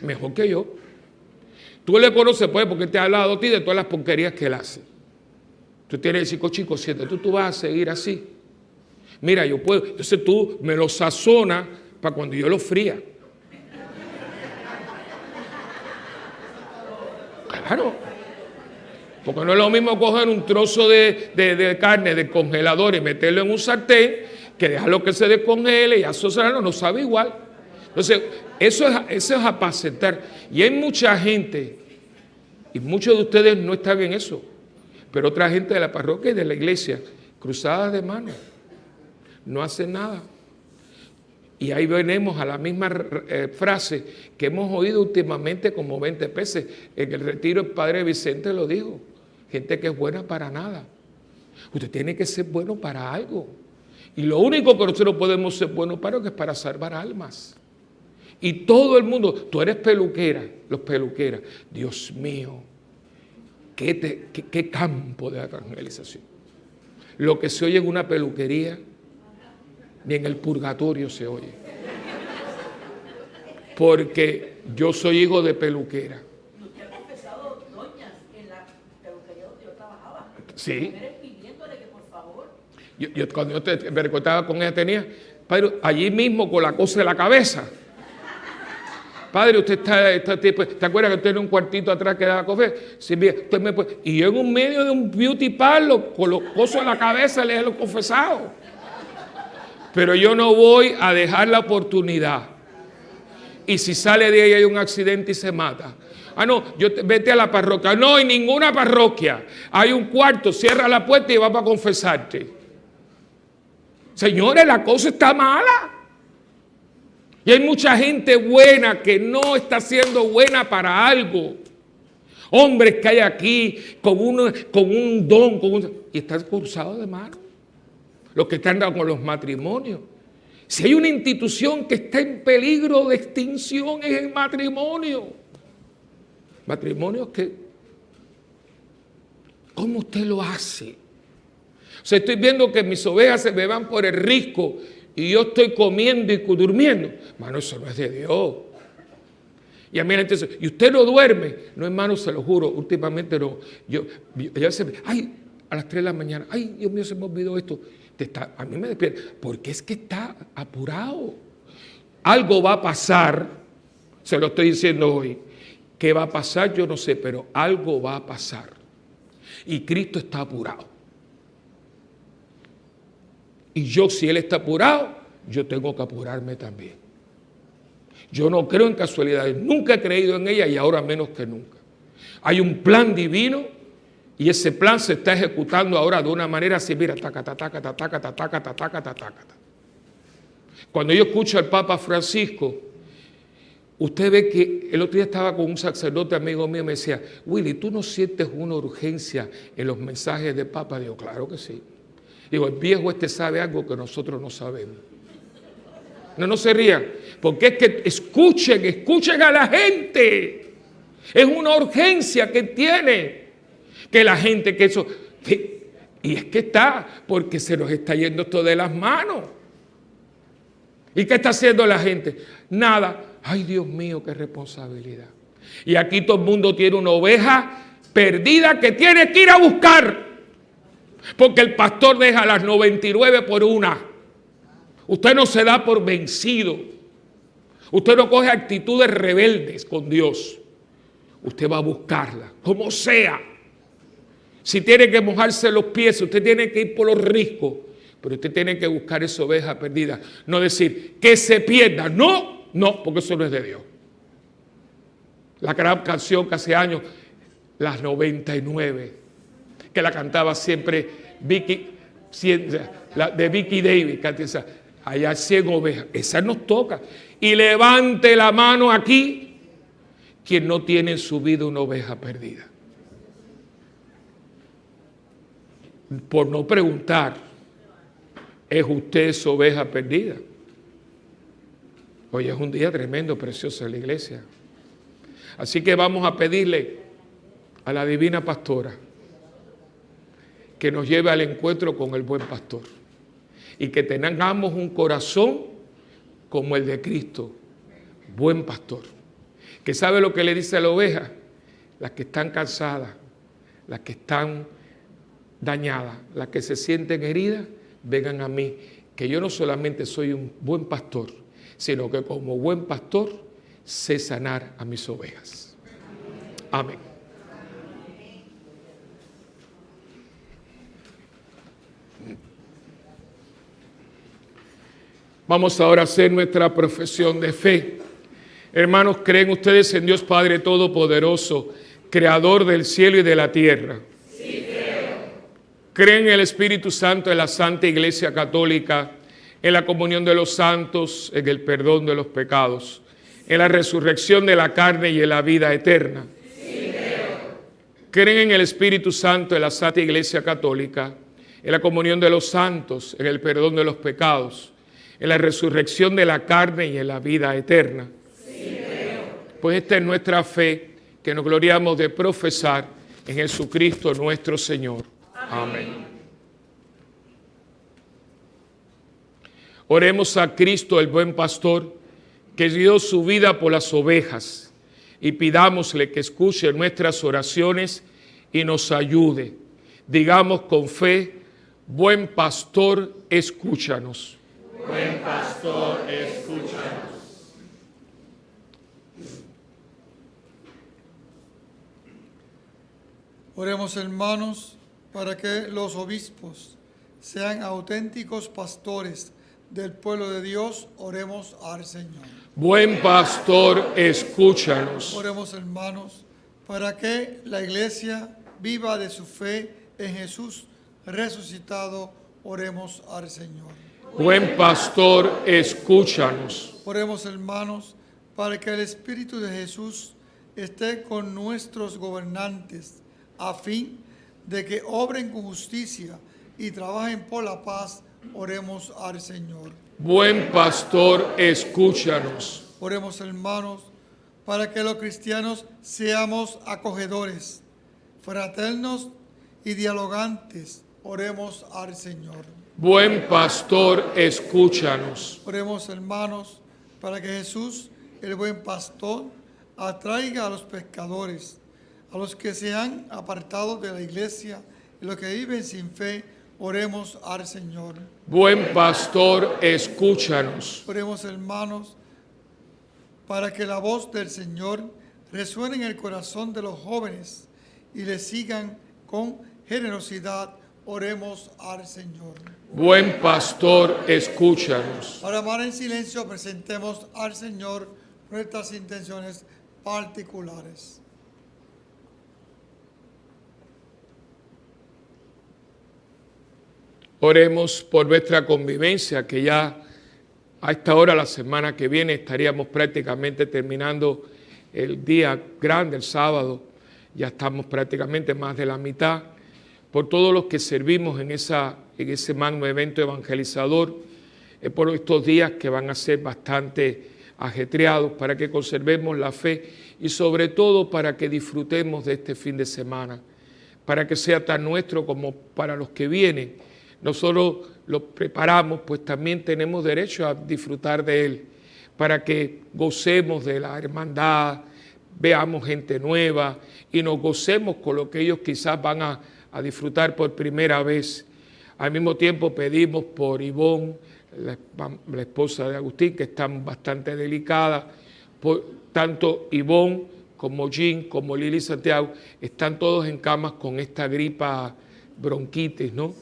[SPEAKER 1] mejor que yo. Tú le conoces pues porque te ha hablado a ti de todas las porquerías que él hace. Tú tienes el chico, siete, tú vas a seguir así. Mira, yo puedo, entonces tú me lo sazonas para cuando yo lo fría. Claro. Porque no es lo mismo coger un trozo de carne del congelador y meterlo en un sartén que dejarlo que se descongele y asociarlo, no sabe igual. Entonces, eso es apacentar. Y hay mucha gente, y muchos de ustedes no están en eso, pero otra gente de la parroquia y de la iglesia, cruzadas de manos, no hacen nada. Y ahí venimos a la misma frase que hemos oído últimamente como 20 veces. En el retiro el padre Vicente lo dijo, gente que es buena para nada. Usted tiene que ser bueno para algo. Y lo único que nosotros podemos ser buenos para es para salvar almas. Y todo el mundo, tú eres peluquera, los peluqueras, Dios mío, qué campo de evangelización. Lo que se oye en una peluquería, ni en el purgatorio se oye. Porque yo soy hijo de peluquera.
[SPEAKER 10] ¿Usted ha confesado doñas en la peluquería donde yo trabajaba?
[SPEAKER 1] Sí.
[SPEAKER 10] Pidiéndole que por favor.
[SPEAKER 1] Cuando yo me recordaba con ella tenía, padre, allí mismo con la cosa de la cabeza. Padre, usted está ¿te acuerdas que usted tiene un cuartito atrás que daba café? Sí, mira, usted me puede. Y yo en un medio de un beauty parlor, con los cosos de la cabeza le he confesado. Pero yo no voy a dejar la oportunidad. Y si sale de ahí hay un accidente y se mata. Ah, no, vete a la parroquia. No, en ninguna parroquia. Hay un cuarto, cierra la puerta y va para confesarte. Señores, la cosa está mala. Y hay mucha gente buena que no está siendo buena para algo. Hombres que hay aquí con un don, y están cruzados de mano. Los que están con los matrimonios. Si hay una institución que está en peligro de extinción es el matrimonio. Matrimonios que, ¿cómo usted lo hace? O sea, estoy viendo que mis ovejas se me van por el risco y yo estoy comiendo y durmiendo. Hermano, eso no es de Dios. Y a mí la gente dice, ¿y usted no duerme? No, hermano, se lo juro, últimamente no. Yo ay, a las 3 de la mañana, ay, Dios mío, se me olvidó esto. A mí me despierta, porque es que está apurado. Algo va a pasar, se lo estoy diciendo hoy. ¿Qué va a pasar? Yo no sé, pero algo va a pasar. Y Cristo está apurado. Y yo, si Él está apurado, yo tengo que apurarme también. Yo no creo en casualidades, nunca he creído en ella y ahora menos que nunca. Hay un plan divino y ese plan se está ejecutando ahora de una manera así, mira, taca, taca, taca, taca, taca, taca, taca, taca. Cuando yo escucho al Papa Francisco, usted ve que el otro día estaba con un sacerdote amigo mío y me decía, Willy, ¿tú no sientes una urgencia en los mensajes del Papa? Digo, claro que sí. Digo, el viejo sabe algo que nosotros no sabemos. No se rían, porque es que escuchen a la gente. Es una urgencia que tiene que la gente, que eso... Y es que está, porque se nos está yendo esto de las manos. ¿Y qué está haciendo la gente? Nada. Ay, Dios mío, qué responsabilidad. Y aquí todo el mundo tiene una oveja perdida que tiene que ir a buscar. Porque el pastor deja las 99 por una. Usted no se da por vencido. Usted no coge actitudes rebeldes con Dios. Usted va a buscarla, como sea. Si tiene que mojarse los pies, usted tiene que ir por los riscos. Pero usted tiene que buscar esa oveja perdida. No decir que se pierda. No, porque eso no es de Dios. La gran canción que hace años, las 99, que la cantaba siempre Vicky, de Vicky Davis, allá 100 ovejas. Esa nos toca. Y levante la mano aquí quien no tiene en su vida una oveja perdida. Por no preguntar, ¿es usted su oveja perdida? Hoy es un día tremendo, precioso en la iglesia. Así que vamos a pedirle a la divina pastora que nos lleve al encuentro con el buen pastor y que tengamos un corazón como el de Cristo, buen pastor, que sabe lo que le dice a la oveja: las que están cansadas, las que están dañadas, las que se sienten heridas, vengan a mí, que yo no solamente soy un buen pastor, sino que como buen pastor sé sanar a mis ovejas. Amén. Vamos ahora a hacer nuestra profesión de fe. Hermanos, ¿creen ustedes en Dios Padre Todopoderoso, Creador del cielo y de la tierra?
[SPEAKER 13] Sí, creo.
[SPEAKER 1] ¿Creen en el Espíritu Santo, en la Santa Iglesia Católica, en la comunión de los santos, en el perdón de los pecados, en la resurrección de la carne y en la vida eterna?
[SPEAKER 13] Sí, creo.
[SPEAKER 1] ¿Creen en el Espíritu Santo, en la Santa Iglesia Católica, en la comunión de los santos, en el perdón de los pecados, en la resurrección de la carne y en la vida eterna?
[SPEAKER 13] Sí, creo.
[SPEAKER 1] Pues esta es nuestra fe, que nos gloriamos de profesar en Jesucristo nuestro Señor. Amén. Oremos a Cristo, el buen pastor, que dio su vida por las ovejas, y pidámosle que escuche nuestras oraciones y nos ayude. Digamos con fe: buen pastor, escúchanos.
[SPEAKER 13] Buen pastor, escúchanos.
[SPEAKER 12] Oremos, hermanos, para que los obispos sean auténticos pastores del pueblo de Dios, oremos al Señor.
[SPEAKER 1] Buen pastor, escúchanos.
[SPEAKER 12] Oremos, hermanos, para que la iglesia viva de su fe en Jesús resucitado, oremos al Señor.
[SPEAKER 1] Buen pastor, escúchanos.
[SPEAKER 12] Oremos, hermanos, para que el Espíritu de Jesús esté con nuestros gobernantes, a fin de que obren con justicia y trabajen por la paz, oremos al Señor.
[SPEAKER 1] Buen pastor, escúchanos.
[SPEAKER 12] Oremos, hermanos, para que los cristianos seamos acogedores, fraternos y dialogantes, oremos al Señor.
[SPEAKER 1] Buen pastor, escúchanos.
[SPEAKER 12] Oremos, hermanos, para que Jesús, el buen pastor, atraiga a los pecadores, a los que se han apartado de la iglesia y los que viven sin fe, oremos al Señor.
[SPEAKER 1] Buen pastor, escúchanos.
[SPEAKER 12] Oremos, hermanos, para que la voz del Señor resuene en el corazón de los jóvenes y le sigan con generosidad, oremos al Señor.
[SPEAKER 1] Buen pastor, escúchanos.
[SPEAKER 12] Para amar en silencio, presentemos al Señor nuestras intenciones particulares.
[SPEAKER 1] Oremos por nuestra convivencia, que ya a esta hora, la semana que viene, estaríamos prácticamente terminando el día grande, el sábado. Ya estamos prácticamente más de la mitad. Por todos los que servimos en ese magno evento evangelizador, por estos días que van a ser bastante ajetreados, para que conservemos la fe y sobre todo para que disfrutemos de este fin de semana, para que sea tan nuestro como para los que vienen. No solo lo preparamos, pues también tenemos derecho a disfrutar de él, para que gocemos de la hermandad, veamos gente nueva y nos gocemos con lo que ellos quizás van a disfrutar por primera vez. Al mismo tiempo pedimos por Ivonne, la esposa de Agustín, que está bastante delicada, por tanto Ivonne como Jean, como Lili Santiago, están todos en camas con esta gripa bronquitis, ¿no?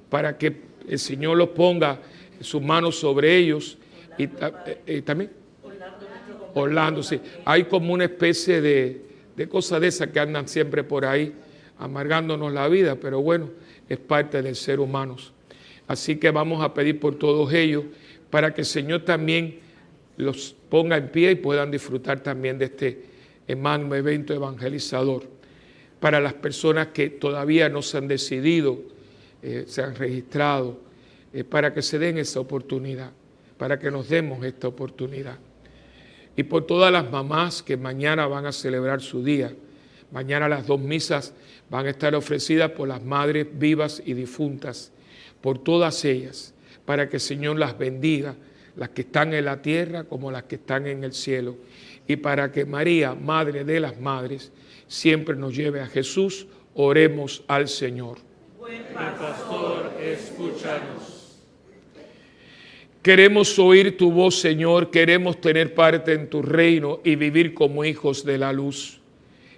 [SPEAKER 1] Para que el Señor los ponga sus manos sobre ellos. Y también Orlando, sí. Hay como una especie de cosas de esas que andan siempre por ahí, amargándonos la vida, pero bueno, es parte del ser humano. Así que vamos a pedir por todos ellos, para que el Señor también los ponga en pie y puedan disfrutar también de este magno evento evangelizador. Para las personas que todavía no se han decidido, se han registrado, para que se den esa oportunidad, para que nos demos esta oportunidad. Y por todas las mamás que mañana van a celebrar su día. Mañana las 2 misas van a estar ofrecidas por las madres vivas y difuntas, por todas ellas, para que el Señor las bendiga, las que están en la tierra como las que están en el cielo, y para que María, Madre de las Madres, siempre nos lleve a Jesús. Oremos al Señor.
[SPEAKER 13] Buen pastor, escúchanos.
[SPEAKER 1] Queremos oír tu voz, Señor, queremos tener parte en tu reino y vivir como hijos de la luz.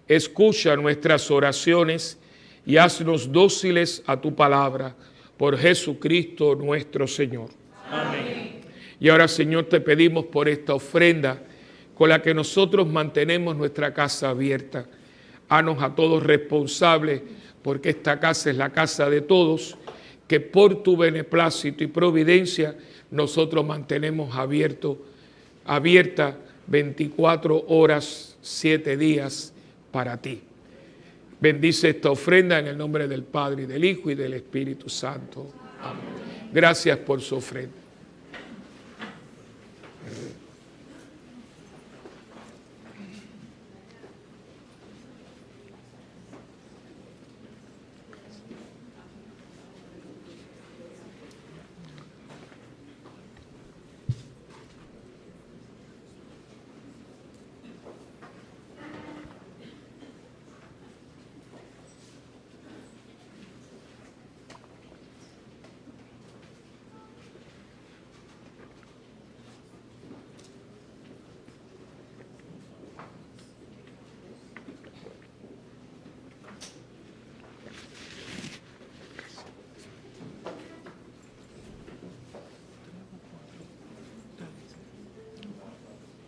[SPEAKER 1] Escucha nuestras oraciones y haznos dóciles a tu palabra, por Jesucristo nuestro Señor.
[SPEAKER 13] Amén.
[SPEAKER 1] Y ahora, Señor, te pedimos por esta ofrenda con la que nosotros mantenemos nuestra casa abierta. Haznos a todos responsables, porque esta casa es la casa de todos, que por tu beneplácito y providencia nosotros mantenemos abierta 24 horas, 7 días para ti. Bendice esta ofrenda en el nombre del Padre, y del Hijo, y del Espíritu Santo. Amén. Gracias por su ofrenda.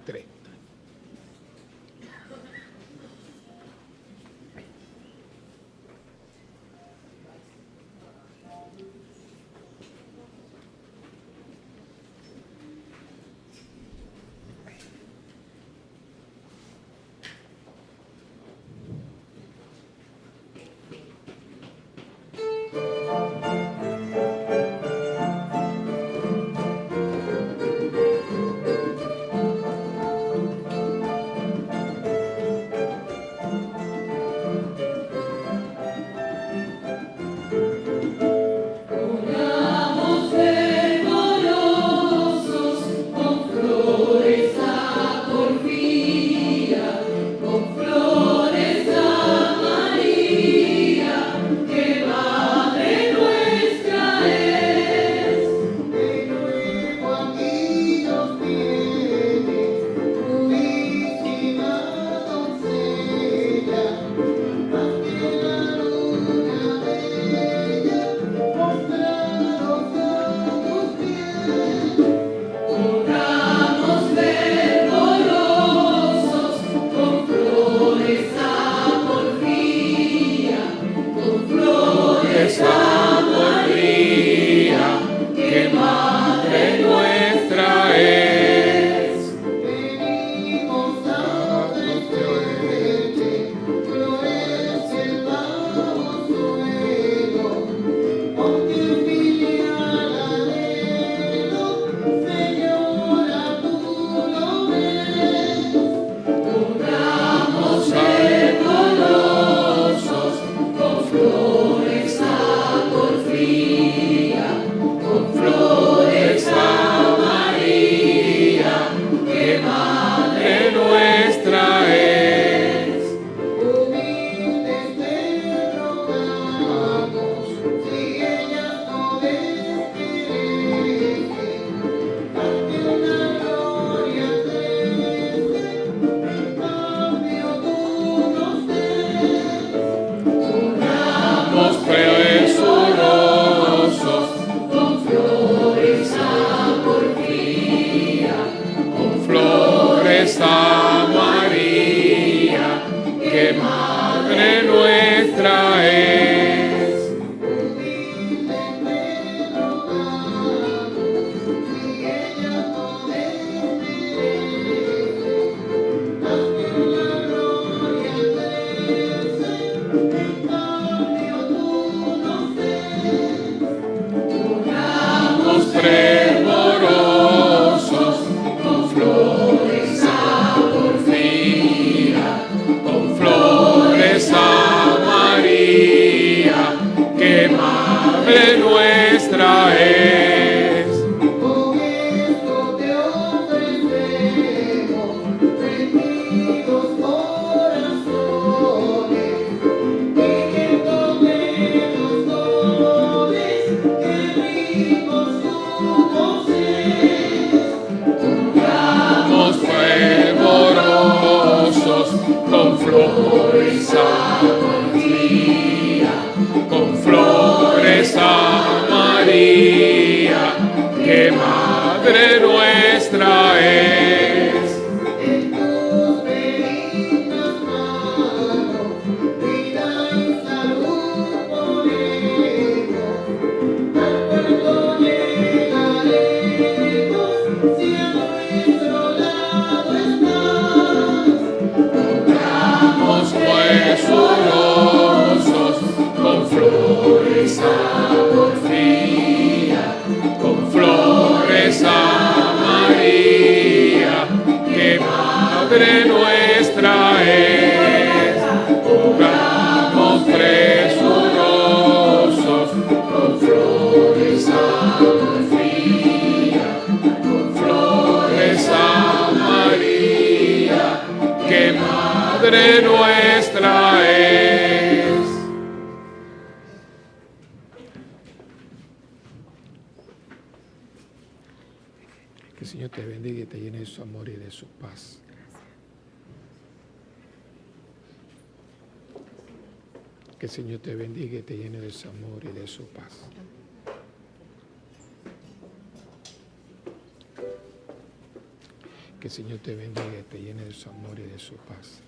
[SPEAKER 1] 3. Que el Señor te bendiga y te llene de su amor y de su paz. Que el Señor te bendiga y te llene de su amor y de su paz. Que el Señor te bendiga y te llene de su amor y de su paz.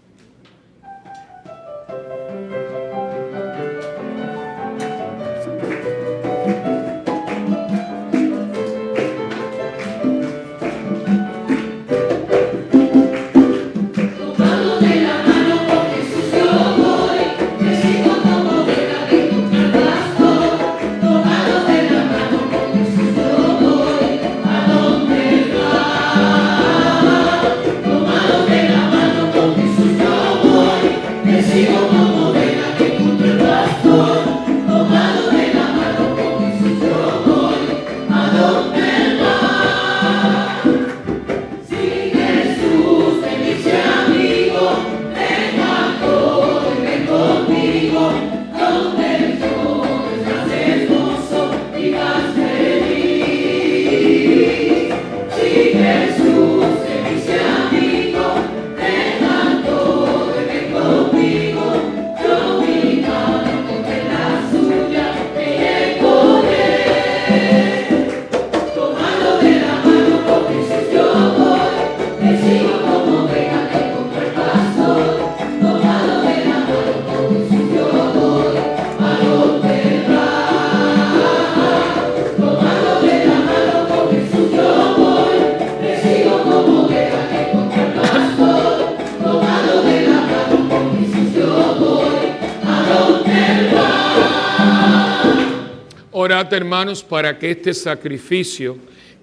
[SPEAKER 1] Orad, hermanos, para que este sacrificio,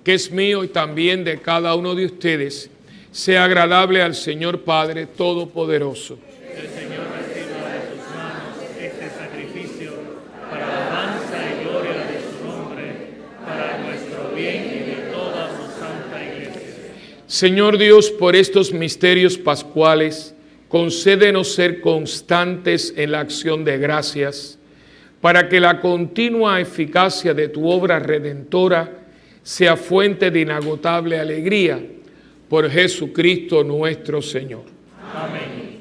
[SPEAKER 1] que es mío y también de cada uno de ustedes, sea agradable al Señor Padre Todopoderoso.
[SPEAKER 14] El Señor reciba de tus manos este sacrificio para alabanza y gloria de su nombre, para nuestro bien y de toda su santa iglesia.
[SPEAKER 1] Señor Dios, por estos misterios pascuales, concédenos ser constantes en la acción de gracias, para que la continua eficacia de tu obra redentora sea fuente de inagotable alegría, por Jesucristo nuestro Señor.
[SPEAKER 14] Amén.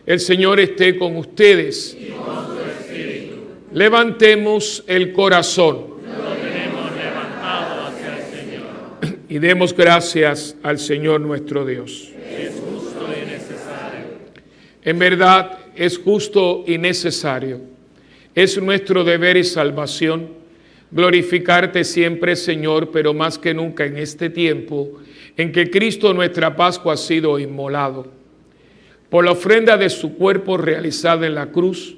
[SPEAKER 1] El Señor esté con ustedes.
[SPEAKER 14] Y con su espíritu.
[SPEAKER 1] Levantemos el corazón.
[SPEAKER 14] Lo tenemos levantado hacia el Señor.
[SPEAKER 1] Y demos gracias al Señor nuestro Dios.
[SPEAKER 14] Es justo y necesario.
[SPEAKER 1] En verdad, es justo y necesario. Es nuestro deber y salvación glorificarte siempre, Señor, pero más que nunca en este tiempo en que Cristo nuestra Pascua ha sido inmolado. Por la ofrenda de su cuerpo realizada en la cruz,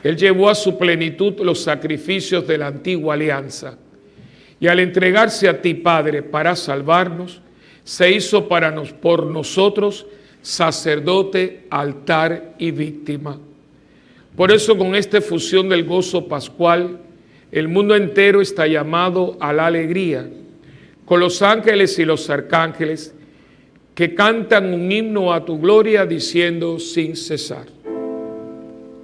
[SPEAKER 1] Él llevó a su plenitud los sacrificios de la antigua alianza. Y al entregarse a ti, Padre, para salvarnos, se hizo por nosotros sacerdote, altar y víctima. Por eso, con esta efusión del gozo pascual, el mundo entero está llamado a la alegría, con los ángeles y los arcángeles que cantan un himno a tu gloria diciendo sin cesar: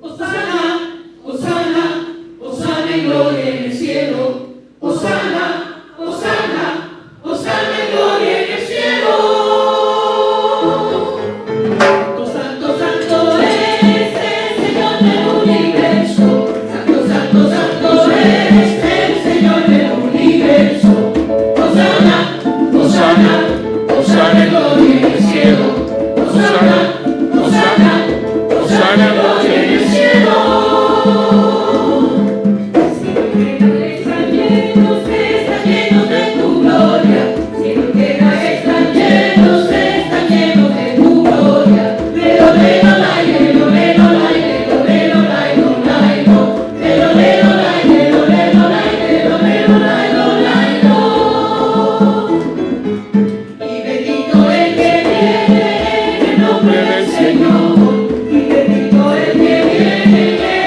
[SPEAKER 13] Hosana, Hosana, Hosana y gloria en el cielo. Hosana, Hosana, Hosana y gloria en el cielo. Santo, santo, santo es el Señor del universo. Santo, santo, santo es el Señor del universo. Hosana, Hosana, Hosana y gloria en el cielo. Hosana, Hosana, Hosana y gloria en el cielo. Están llenos de tu gloria. Cielo y tierra están llenos de tu gloria. Lelo, lelo, lai, lelo, lelo, lai, lelo, lelo, lai, lo, lai, lo. Lelo, lelo, lai, lelo, lelo, lai, lelo, lelo, lai, lo, lai, lo. Y bendito el que viene en el nombre del Señor. Y bendito el que viene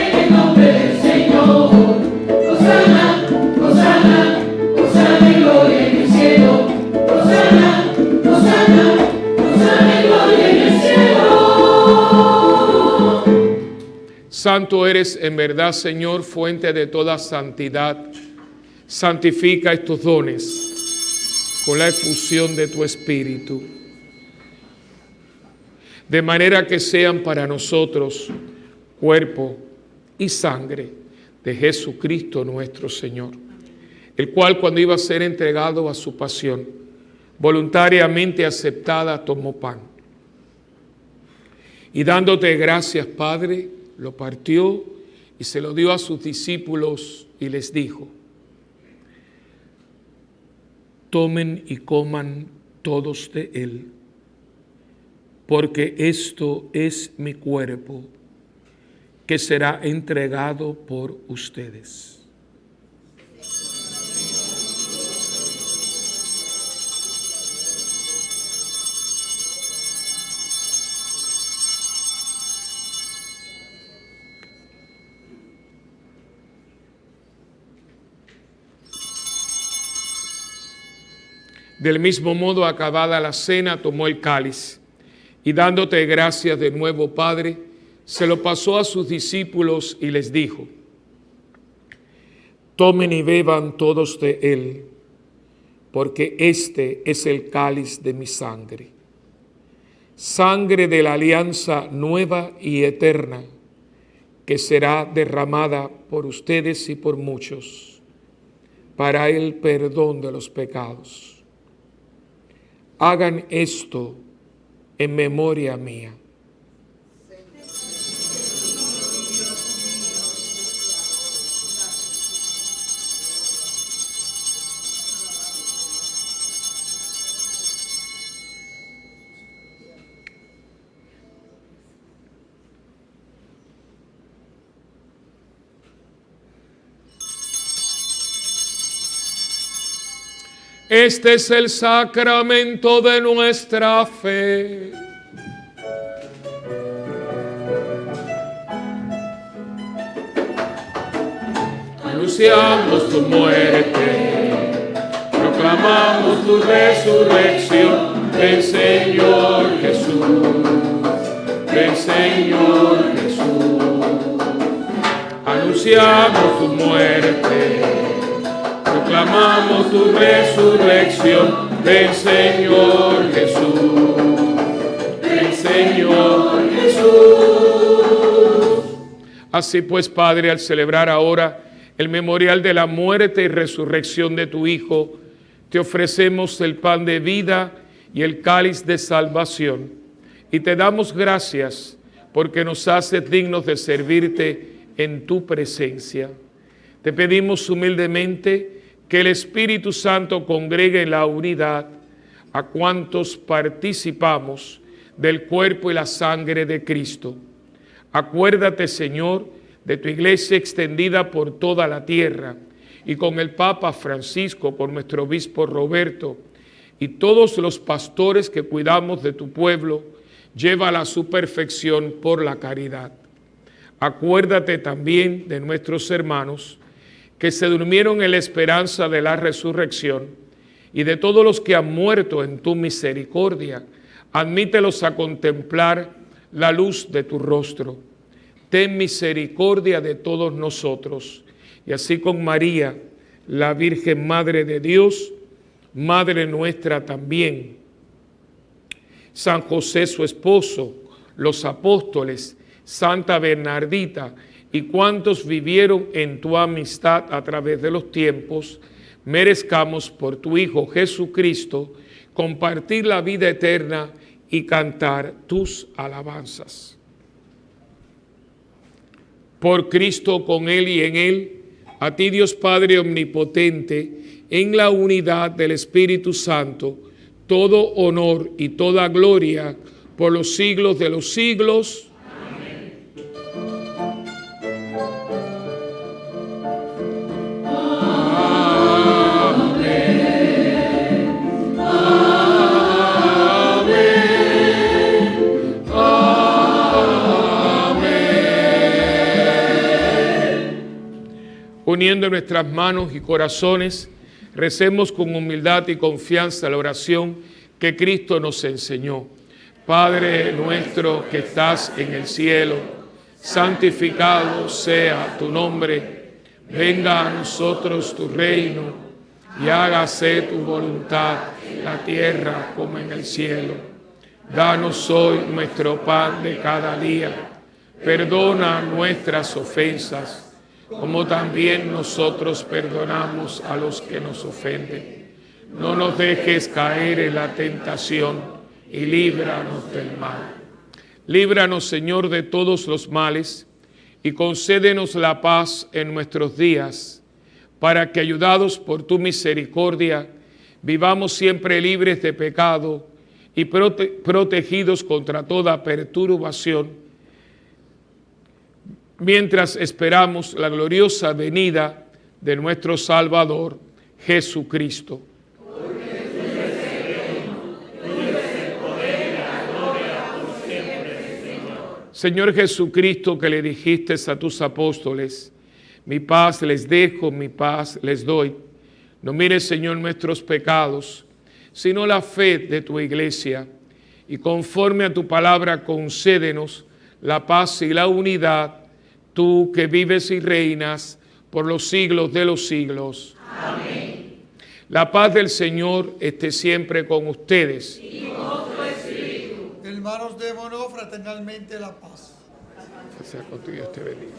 [SPEAKER 13] en el nombre del Señor. Hosana, Hosana, Hosana y gloria en el cielo. Hosana, Hosana, Hosana y gloria en el cielo.
[SPEAKER 1] Santo eres en verdad, Señor, fuente de toda santidad. Santifica estos dones con la efusión de tu Espíritu, de manera que sean para nosotros cuerpo y sangre de Jesucristo nuestro Señor, el cual, cuando iba a ser entregado a su pasión, voluntariamente aceptada, tomó pan. Y dándote gracias, Padre, lo partió y se lo dio a sus discípulos y les dijo: tomen y coman todos de él, porque esto es mi cuerpo, que será entregado por ustedes. Del mismo modo, acabada la cena, tomó el cáliz y dándote gracias de nuevo, Padre, se lo pasó a sus discípulos y les dijo: tomen y beban todos de él, porque este es el cáliz de mi sangre, sangre de la alianza nueva y eterna, que será derramada por ustedes y por muchos, para el perdón de los pecados. Hagan esto en memoria mía. Este es el sacramento de nuestra fe. Anunciamos tu muerte, proclamamos tu resurrección. Ven, Señor Jesús, ven, Señor Jesús. Anunciamos tu muerte, proclamamos tu resurrección. Ven, Señor Jesús, ven, Señor Jesús. Así pues, Padre, al celebrar ahora el memorial de la muerte y resurrección de tu Hijo, te ofrecemos el pan de vida y el cáliz de salvación, y te damos gracias porque nos haces dignos de servirte en tu presencia. Te pedimos humildemente que el Espíritu Santo congregue en la unidad a cuantos participamos del cuerpo y la sangre de Cristo. Acuérdate, Señor, de tu iglesia extendida por toda la tierra, y con el Papa Francisco, con nuestro obispo Roberto, y todos los pastores que cuidamos de tu pueblo, llévala a su perfección por la caridad. Acuérdate también de nuestros hermanos que se durmieron en la esperanza de la resurrección, y de todos los que han muerto en tu misericordia. Admítelos a contemplar la luz de tu rostro. Ten misericordia de todos nosotros, y así con María, la Virgen Madre de Dios, Madre nuestra también, San José su esposo, los apóstoles, Santa Bernardita y cuantos vivieron en tu amistad a través de los tiempos, merezcamos por tu Hijo Jesucristo compartir la vida eterna y cantar tus alabanzas. Por Cristo, con Él y en Él, a ti Dios Padre omnipotente, en la unidad del Espíritu Santo, todo honor y toda gloria por los siglos de los siglos. Amén. Uniendo nuestras manos y corazones, recemos con humildad y confianza la oración que Cristo nos enseñó. Padre nuestro que estás en el cielo, santificado sea tu nombre. Venga a nosotros tu reino y hágase tu voluntad en la tierra como en el cielo. Danos hoy nuestro pan de cada día. Perdona nuestras ofensas, como también nosotros perdonamos a los que nos ofenden. No nos dejes caer en la tentación y líbranos del mal. Líbranos, Señor, de todos los males y concédenos la paz en nuestros días, para que, ayudados por tu misericordia, vivamos siempre libres de pecado y protegidos contra toda perturbación, mientras esperamos la gloriosa venida de nuestro Salvador, Jesucristo. Señor Jesucristo, que le dijiste a tus apóstoles: mi paz les dejo, mi paz les doy. No mires, Señor, nuestros pecados, sino la fe de tu iglesia. Y conforme a tu palabra, concédenos la paz y la unidad, tú que vives y reinas por los siglos de los siglos. Amén. La paz del Señor esté siempre con ustedes.
[SPEAKER 12] Y con tu espíritu. Hermanos, démonos fraternalmente la paz.
[SPEAKER 1] Que sea contigo, Dios te bendiga.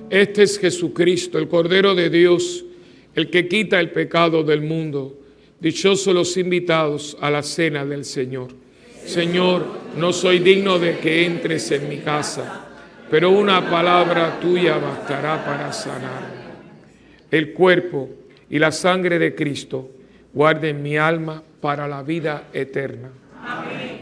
[SPEAKER 1] Este es Jesucristo, el Cordero de Dios, el que quita el pecado del mundo. Dichosos los invitados a la cena del Señor. Señor, no soy digno de que entres en mi casa, pero una palabra tuya bastará para sanar. El cuerpo y la sangre de Cristo guarden mi alma para la vida eterna. Amén.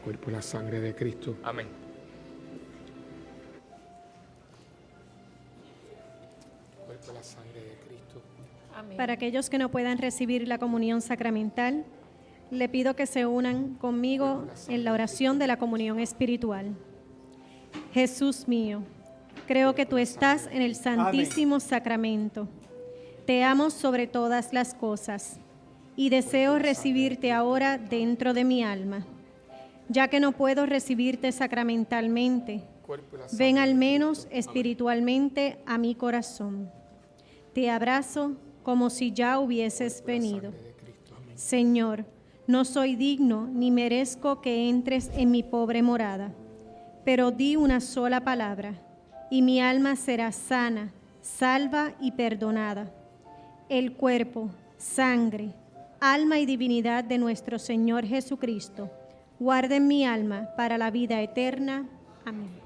[SPEAKER 1] Cuerpo y la sangre de Cristo. Amén. Cuerpo y la sangre de Cristo.
[SPEAKER 7] Amén. Para aquellos que no puedan recibir la comunión sacramental, le pido que se unan conmigo en la oración de la comunión espiritual. Jesús mío, creo que tú estás en el Santísimo Sacramento. Te amo sobre todas las cosas y deseo recibirte ahora dentro de mi alma. Ya que no puedo recibirte sacramentalmente, ven al menos espiritualmente a mi corazón. Te abrazo como si ya hubieses venido. Señor, no soy digno ni merezco que entres en mi pobre morada, pero di una sola palabra y mi alma será sana, salva y perdonada. El cuerpo, sangre, alma y divinidad de nuestro Señor Jesucristo guarden mi alma para la vida eterna. Amén.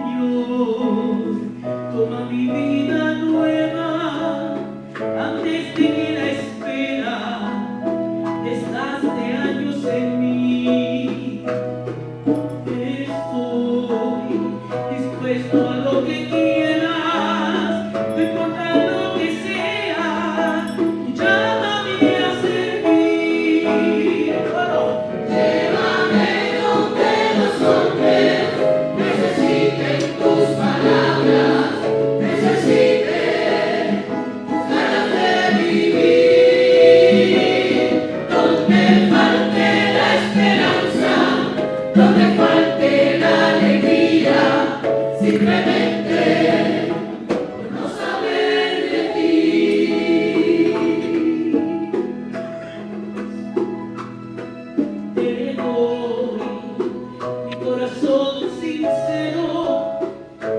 [SPEAKER 13] Señor, toma mi vida nueva, antes de que la espera desgaste años en mí. Estoy dispuesto a lo que quieras, no importa lo que sea, llámame a servir. Llévame donde los hombres necesiten tus palabras, necesiten ganas de vivir, donde falte la esperanza, donde falte la alegría, simplemente por no saber de ti. Te doy mi corazón sincero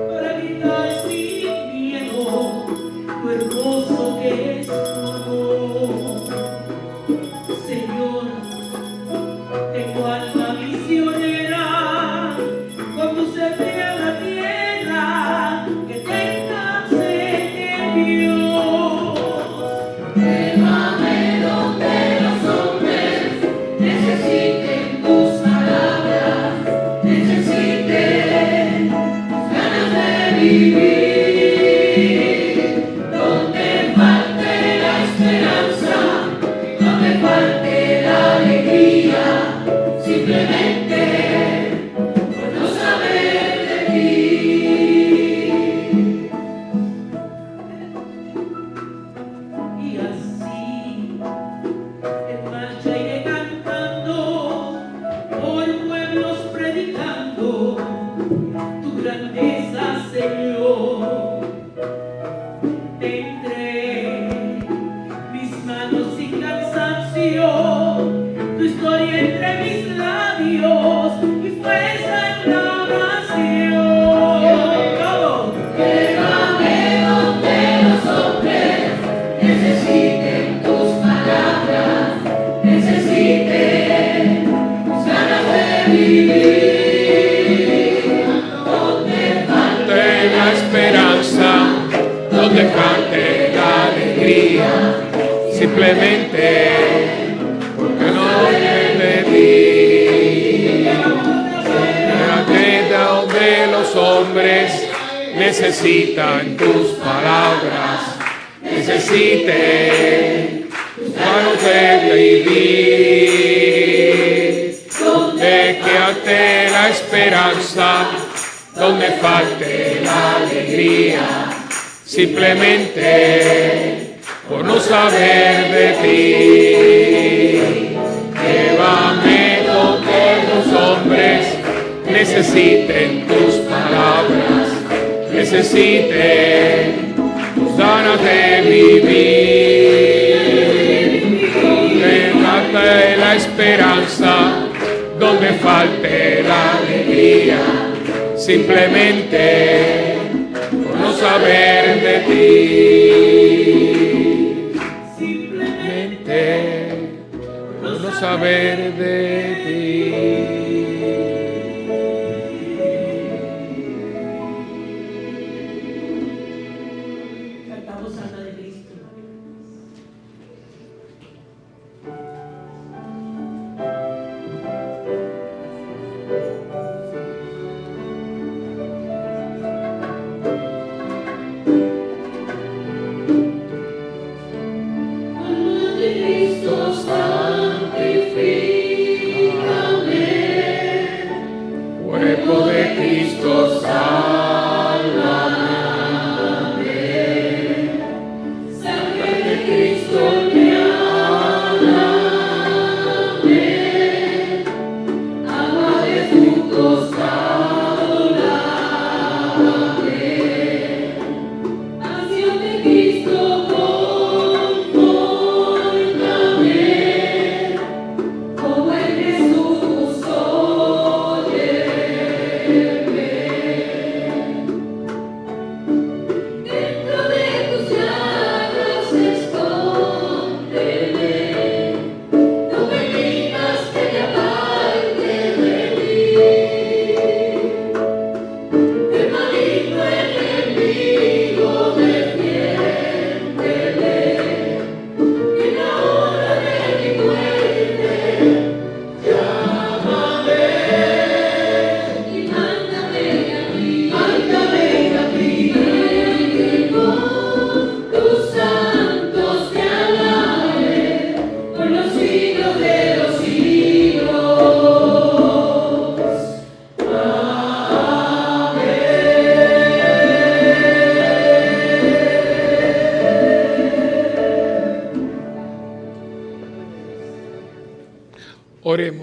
[SPEAKER 13] para gritar sin miedo lo hermoso que es tu amor. Señor, tengo alma misionera, condúceme a la tierra que tenga sed de Dios. Llévame donde los hombres necesiten tus palabras, necesiten ganas de vivir, donde falte la esperanza, donde falte la alegría, simplemente por no saber de ti. Y así en marcha iré cantando por pueblos predicando tu grandeza, Señor. Tendré mis manos sin cansancio, tu historia entre mis labios y fuerza en la oración. Llévame donde los hombres necesiten tus palabras, necesiten ganas de vivir, donde falte
[SPEAKER 1] la esperanza, donde falte la alegría, simplemente porque no es de ti. Donde los hombres necesitan tus palabras, necesiten tus manos de vivir, donde quede la esperanza, donde falte la alegría, simplemente por no saber de ti. Llévame donde los hombres necesiten tus palabras, necesiten tus ganas de vivir, donde falte la esperanza, donde falte la alegría, simplemente por no saber de ti. Simplemente por no saber de ti.
[SPEAKER 13] Cantamos Santa de Cristo. Alma de Cristo santifica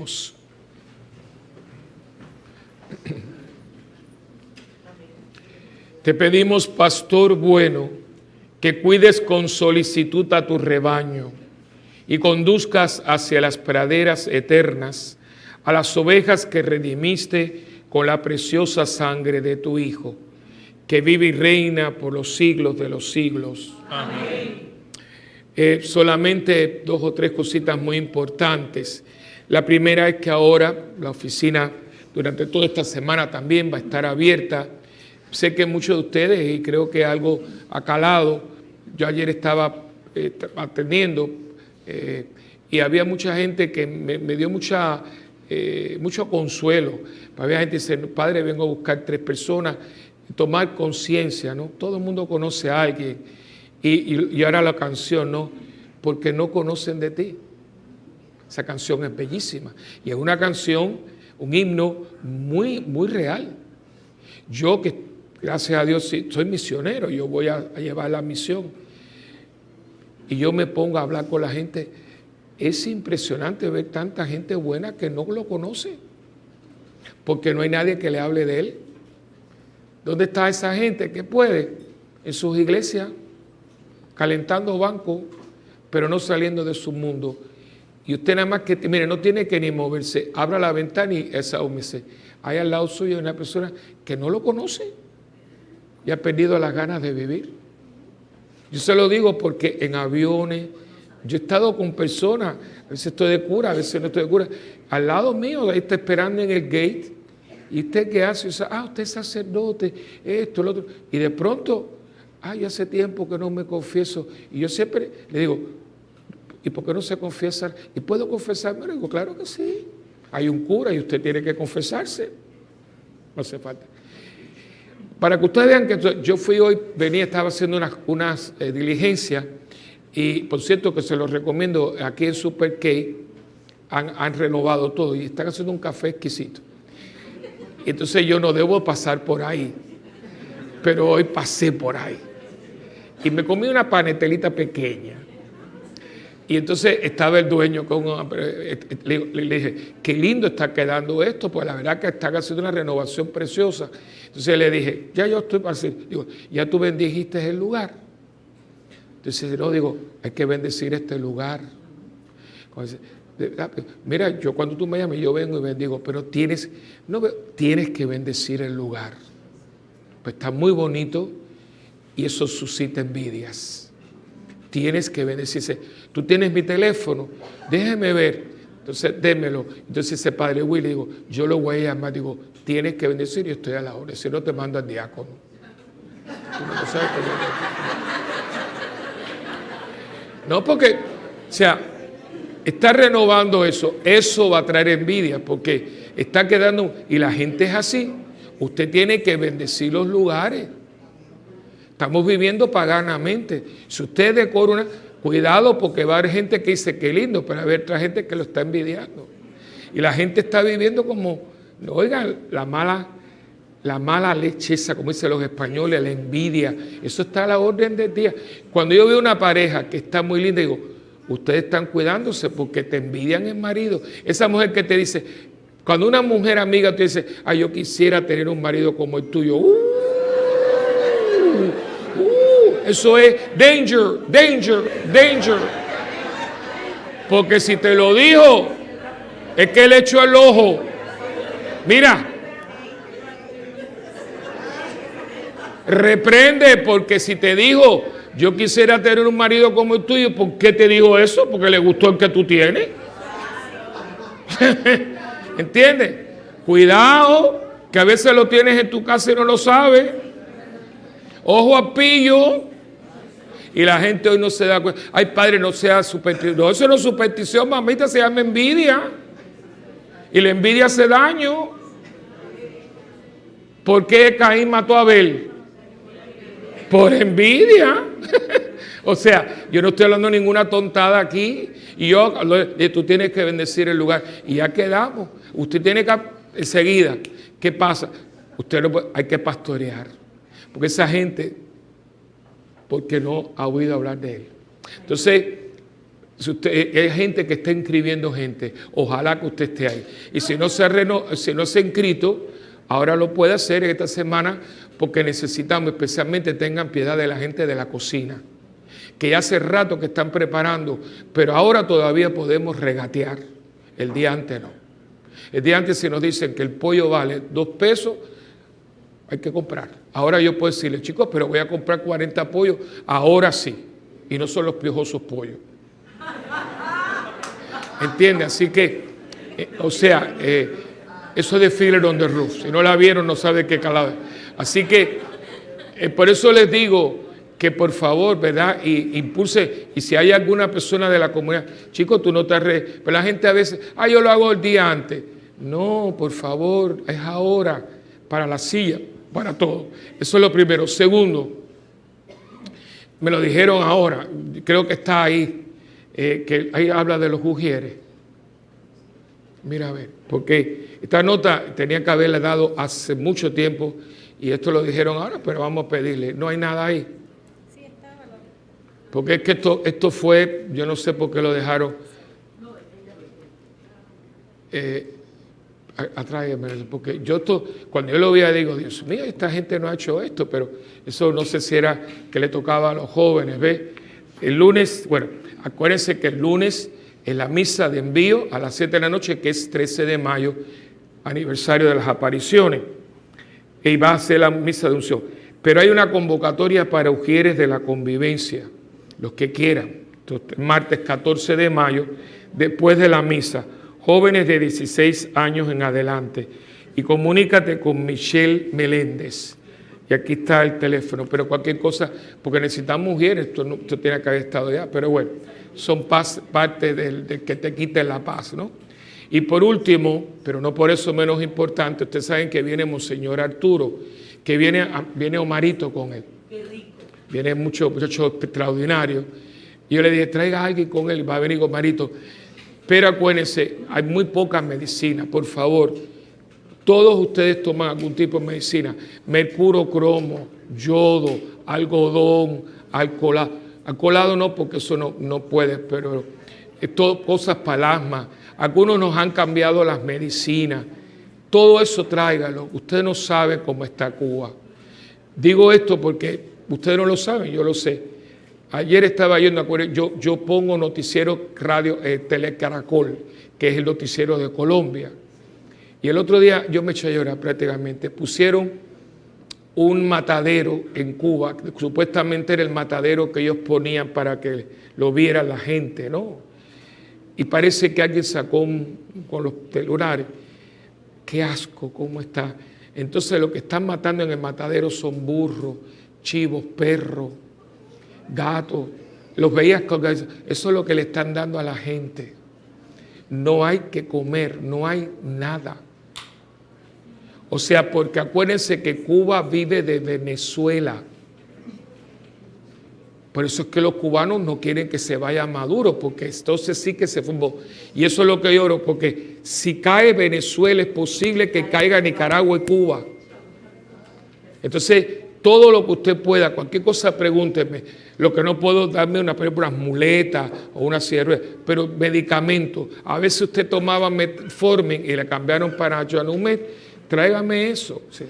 [SPEAKER 1] Oremos. Te pedimos, pastor bueno, que cuides con solicitud a tu rebaño y conduzcas hacia las praderas eternas a las ovejas que redimiste con la preciosa sangre de tu Hijo, que vive y reina por los siglos de los siglos. Amén. Solamente 2 o 3 cositas muy importantes. La primera es que ahora la oficina durante toda esta semana también va a estar abierta. Sé que muchos de ustedes, y creo que algo ha calado, yo ayer estaba atendiendo y había mucha gente que me dio mucho consuelo. Había gente que dice, padre, vengo a buscar 3 personas, tomar conciencia, ¿no? Todo el mundo conoce a alguien. Y ahora la canción, ¿no? Porque no conocen de ti. Esa canción es bellísima. Y es una canción, un himno muy, muy real. Yo que, gracias a Dios, soy misionero, yo voy a llevar la misión. Y yo me pongo a hablar con la gente. Es impresionante ver tanta gente buena que no lo conoce. Porque no hay nadie que le hable de él. ¿Dónde está esa gente que puede? En sus iglesias, calentando bancos, pero no saliendo de su mundo. Y usted nada más que, mire, no tiene que ni moverse, abra la ventana y desahúmese. Hay al lado suyo una persona que no lo conoce y ha perdido las ganas de vivir. Yo se lo digo porque en aviones, yo he estado con personas, a veces estoy de cura, a veces no estoy de cura, al lado mío, ahí está esperando en el gate, y usted qué hace, usted es sacerdote, esto, lo otro, y de pronto, hace tiempo que no me confieso, y yo siempre le digo, ¿y por qué no se confiesa? ¿Y puedo confesarme? Le digo, claro que sí, hay un cura y usted tiene que confesarse, no hace falta. Para que ustedes vean que yo fui hoy, estaba haciendo unas diligencias, y por cierto que se los recomiendo, aquí en Super K han renovado todo y están haciendo un café exquisito. Entonces yo no debo pasar por ahí, pero hoy pasé por ahí. Y me comí una panetelita pequeña. Y entonces estaba el dueño, le dije, qué lindo está quedando esto, pues la verdad que están haciendo una renovación preciosa. Entonces le dije, ya yo estoy para hacer, digo, ya tú bendijiste el lugar. Entonces, no, digo, hay que bendecir este lugar. Mira, yo cuando tú me llamas, yo vengo y bendigo, pero tienes que bendecir el lugar. Pues está muy bonito y eso suscita envidias. Tienes que bendecirse. Tú tienes mi teléfono, déjeme ver. Entonces, démelo. Entonces, ese padre Willy, digo, yo lo voy a llamar, digo, tienes que bendecir y yo estoy a la hora. Si no, te mando al diácono. ¿Tú no sabes cómo? No, porque, o sea, está renovando eso va a traer envidia, porque está quedando, y la gente es así, usted tiene que bendecir los lugares. Estamos viviendo paganamente. Si usted decora una, cuidado porque va a haber gente que dice que lindo, pero va a haber otra gente que lo está envidiando. Y la gente está viviendo como, oigan, la mala leche esa, como dicen los españoles, la envidia, eso está a la orden del día. Cuando yo veo una pareja que está muy linda, digo, ustedes están cuidándose porque te envidian el marido. Esa mujer que te dice, cuando una mujer amiga te dice, yo quisiera tener un marido como el tuyo, eso es danger, danger, danger. Porque si te lo dijo, es que le echó el ojo. Mira, reprende, porque si te dijo, yo quisiera tener un marido como el tuyo, ¿por qué te dijo eso? Porque le gustó el que tú tienes. ¿Entiendes? Cuidado, que a veces lo tienes en tu casa y no lo sabes. Ojo a pillo. Y la gente hoy no se da cuenta. Ay, padre, no sea superstición. No, eso no es superstición, mamita, se llama envidia. Y la envidia hace daño. ¿Por qué Caín mató a Abel? Por envidia. O sea, yo no estoy hablando ninguna tontada aquí. Y tú tienes que bendecir el lugar. Y ya quedamos. Usted tiene que, enseguida, ¿qué pasa? Usted hay que pastorear. Porque esa gente, porque no ha oído hablar de él. Entonces, Si usted, hay gente que está inscribiendo gente, ojalá que usted esté ahí. Y si no se ha inscrito, ahora lo puede hacer esta semana, porque necesitamos, especialmente tengan piedad de la gente de la cocina, que ya hace rato que están preparando, pero ahora todavía podemos regatear. El día antes no. El día antes, si nos dicen que el pollo vale 2 pesos, hay que comprar. Ahora yo puedo decirle, chicos, pero voy a comprar 40 pollos, ahora sí, y no son los piojosos pollos. ¿Entiende? Así que, eso es de Fiddler on the Roof. Si no la vieron, no sabe qué calado es. Así que, por eso les digo que por favor, ¿verdad? Y impulse, y si hay alguna persona de la comunidad, chicos, tú no te pero la gente a veces, yo lo hago el día antes. No, por favor, es ahora, para la silla, para todo. Eso es lo primero. Segundo, me lo dijeron ahora, creo que está ahí, que ahí habla de los ujieres. Mira, a ver, porque esta nota tenía que haberle dado hace mucho tiempo y esto lo dijeron ahora, pero vamos a pedirle. No hay nada ahí. Porque es que esto fue, yo no sé por qué lo dejaron. Atráigame, porque cuando yo lo veía digo, Dios mío, esta gente no ha hecho esto, pero eso no sé si era que le tocaba a los jóvenes, ¿ves? El lunes, bueno, acuérdense que el lunes es la misa de envío a las 7 de la noche, que es 13 de mayo, aniversario de las apariciones, y va a ser la misa de unción. Pero hay una convocatoria para ujieres de la convivencia, los que quieran. Entonces, martes 14 de mayo, después de la misa, jóvenes de 16 años en adelante. Y comunícate con Michelle Meléndez. Y aquí está el teléfono. Pero cualquier cosa, porque necesitamos mujeres, esto tiene que haber estado ya. Pero bueno, son parte del que te quite la paz, ¿no? Y por último, pero no por eso menos importante, ustedes saben que viene Monseñor Arturo, que viene Omarito con él. Viene muchos muchachos extraordinarios. Y yo le dije, traiga a alguien con él, va a venir Omarito. Pero acuérdense, hay muy poca medicina, por favor. Todos ustedes toman algún tipo de medicina. Mercurio cromo, yodo, algodón, alcoholado. Alcoholado no, porque eso no puede, pero todo cosas para el asma. Algunos nos han cambiado las medicinas. Todo eso tráigalo. Usted no sabe cómo está Cuba. Digo esto porque ustedes no lo saben, yo lo sé. Ayer estaba yo pongo noticiero radio Telecaracol, que es el noticiero de Colombia. Y el otro día yo me eché a llorar prácticamente. Pusieron un matadero en Cuba, que supuestamente era el matadero que ellos ponían para que lo viera la gente, ¿no? Y parece que alguien sacó con los celulares. Qué asco, cómo está. Entonces lo que están matando en el matadero son burros, chivos, perros, gatos. Los veías con eso es lo que le están dando a la gente. No hay que comer, no hay nada. O sea, porque acuérdense que Cuba vive de Venezuela. Por eso es que los cubanos no quieren que se vaya Maduro, porque entonces sí que se fundó. Y eso es lo que yo oro, porque si cae Venezuela es posible que caiga Nicaragua y Cuba. Entonces, todo lo que usted pueda, cualquier cosa pregúnteme. Lo que no puedo darme unas muletas o una silla de ruedas, pero medicamentos. A veces usted tomaba metformin y le cambiaron para Joanumet, tráigame eso. Sí.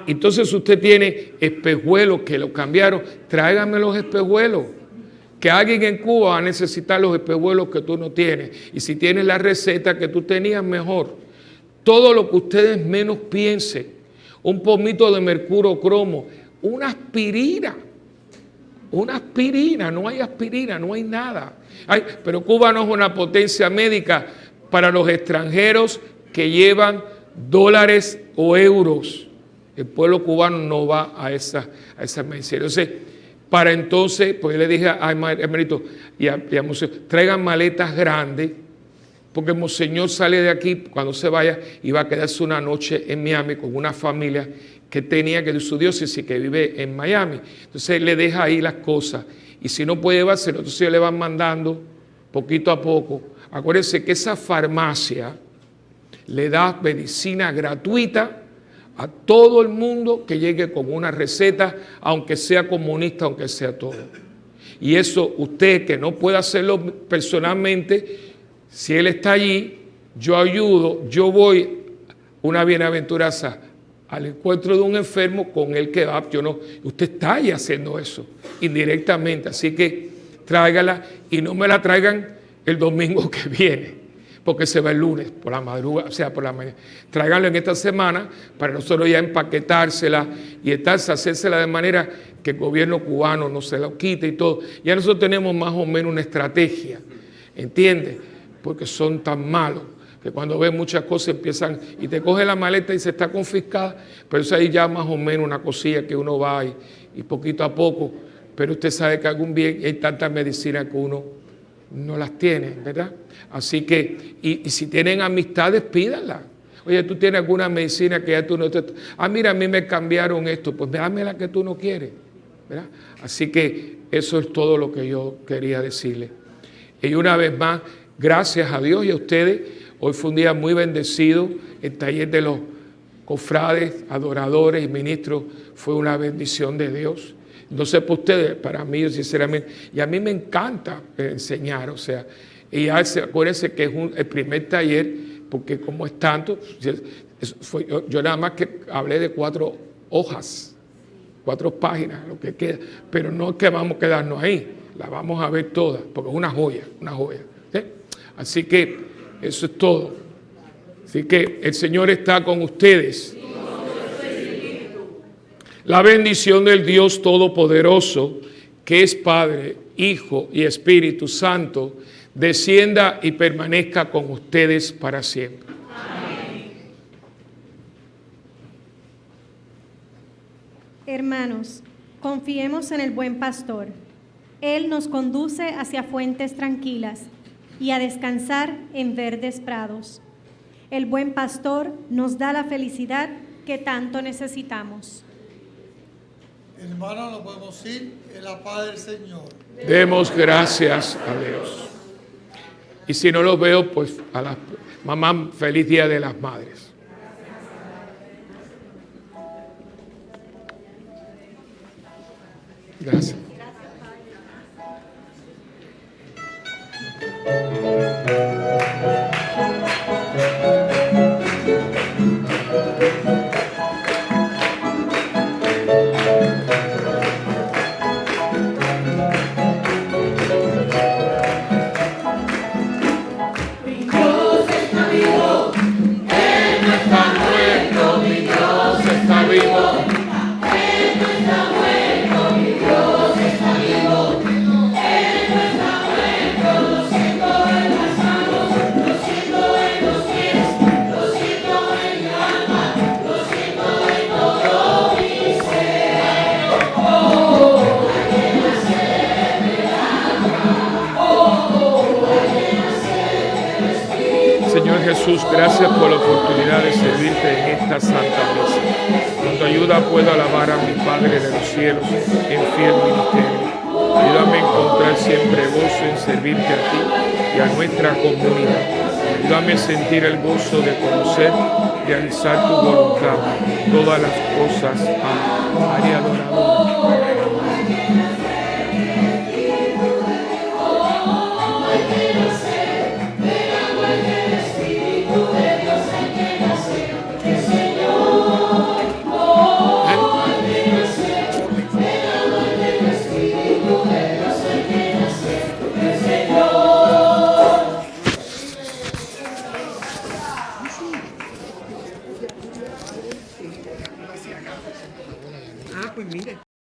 [SPEAKER 1] Entonces usted tiene espejuelos que lo cambiaron, tráigame los espejuelos. Que alguien en Cuba va a necesitar los espejuelos que tú no tienes. Y si tienes la receta que tú tenías, mejor. Todo lo que ustedes menos piensen. Un pomito de mercurio cromo, una aspirina, no hay aspirina, no hay nada. Pero Cuba no es una potencia médica para los extranjeros que llevan dólares o euros. El pueblo cubano no va a esa medicina. Entonces, para entonces, pues yo le dije a Emerito y a Monseñor, traigan maletas grandes, porque el Monseñor sale de aquí, cuando se vaya, y va a quedarse una noche en Miami con una familia que tenía que de su diócesis, que vive en Miami. Entonces le deja ahí las cosas. Y si no puede llevárselo, entonces le van mandando poquito a poco. Acuérdense que esa farmacia le da medicina gratuita a todo el mundo que llegue con una receta, aunque sea comunista, aunque sea todo. Y eso usted que no puede hacerlo personalmente, si Él está allí, yo ayudo, yo voy una bienaventuranza al encuentro de un enfermo con el que va. Usted está ahí haciendo eso indirectamente, así que tráigala y no me la traigan el domingo que viene, porque se va el lunes por la madrugada, o sea, por la mañana. Tráiganlo en esta semana para nosotros ya empaquetársela y hacérsela de manera que el gobierno cubano no se lo quite y todo. Ya nosotros tenemos más o menos una estrategia, ¿entiendes? Porque son tan malos que cuando ven muchas cosas empiezan y te coge la maleta y se está confiscada, pero eso ahí ya más o menos una cosilla que uno va y poquito a poco, pero usted sabe que algún bien hay tantas medicinas que uno no las tiene, ¿verdad? Así que, y si tienen amistades, pídanla. Oye, tú tienes alguna medicina que ya tú no te... mira, a mí me cambiaron esto, pues dame la que tú no quieres, ¿verdad? Así que eso es todo lo que yo quería decirle. Y una vez más, gracias a Dios y a ustedes. Hoy fue un día muy bendecido. El taller de los cofrades, adoradores y ministros fue una bendición de Dios. No sé por ustedes, para mí, sinceramente, y a mí me encanta enseñar, o sea, y ya acuérdense que es el primer taller, porque como es tanto, yo nada más que hablé de 4 hojas, 4 páginas, lo que queda, pero no es que vamos a quedarnos ahí, la vamos a ver toda, porque es una joya, ¿sí? Así que eso es todo. Así que el Señor está con ustedes. La bendición del Dios Todopoderoso, que es Padre, Hijo y Espíritu Santo, descienda y permanezca con ustedes para siempre.
[SPEAKER 7] Amén. Hermanos, confiemos en el buen pastor. Él nos conduce hacia fuentes tranquilas y a descansar en verdes prados. El buen pastor nos da la felicidad que tanto necesitamos.
[SPEAKER 12] Hermanos, no podemos ir en la paz del Señor.
[SPEAKER 1] Demos gracias a Dios. Y si no los veo, pues a las mamás, feliz Día de las Madres. Gracias. Jesús, gracias por la oportunidad de servirte en esta santa misa. Con tu ayuda puedo alabar a mi Padre de los cielos en fiel ministerio. Ayúdame a encontrar siempre gozo en servirte a ti y a nuestra comunidad. Ayúdame a sentir el gozo de conocer y realizar tu voluntad. Todas las cosas. Amén. María adoradora.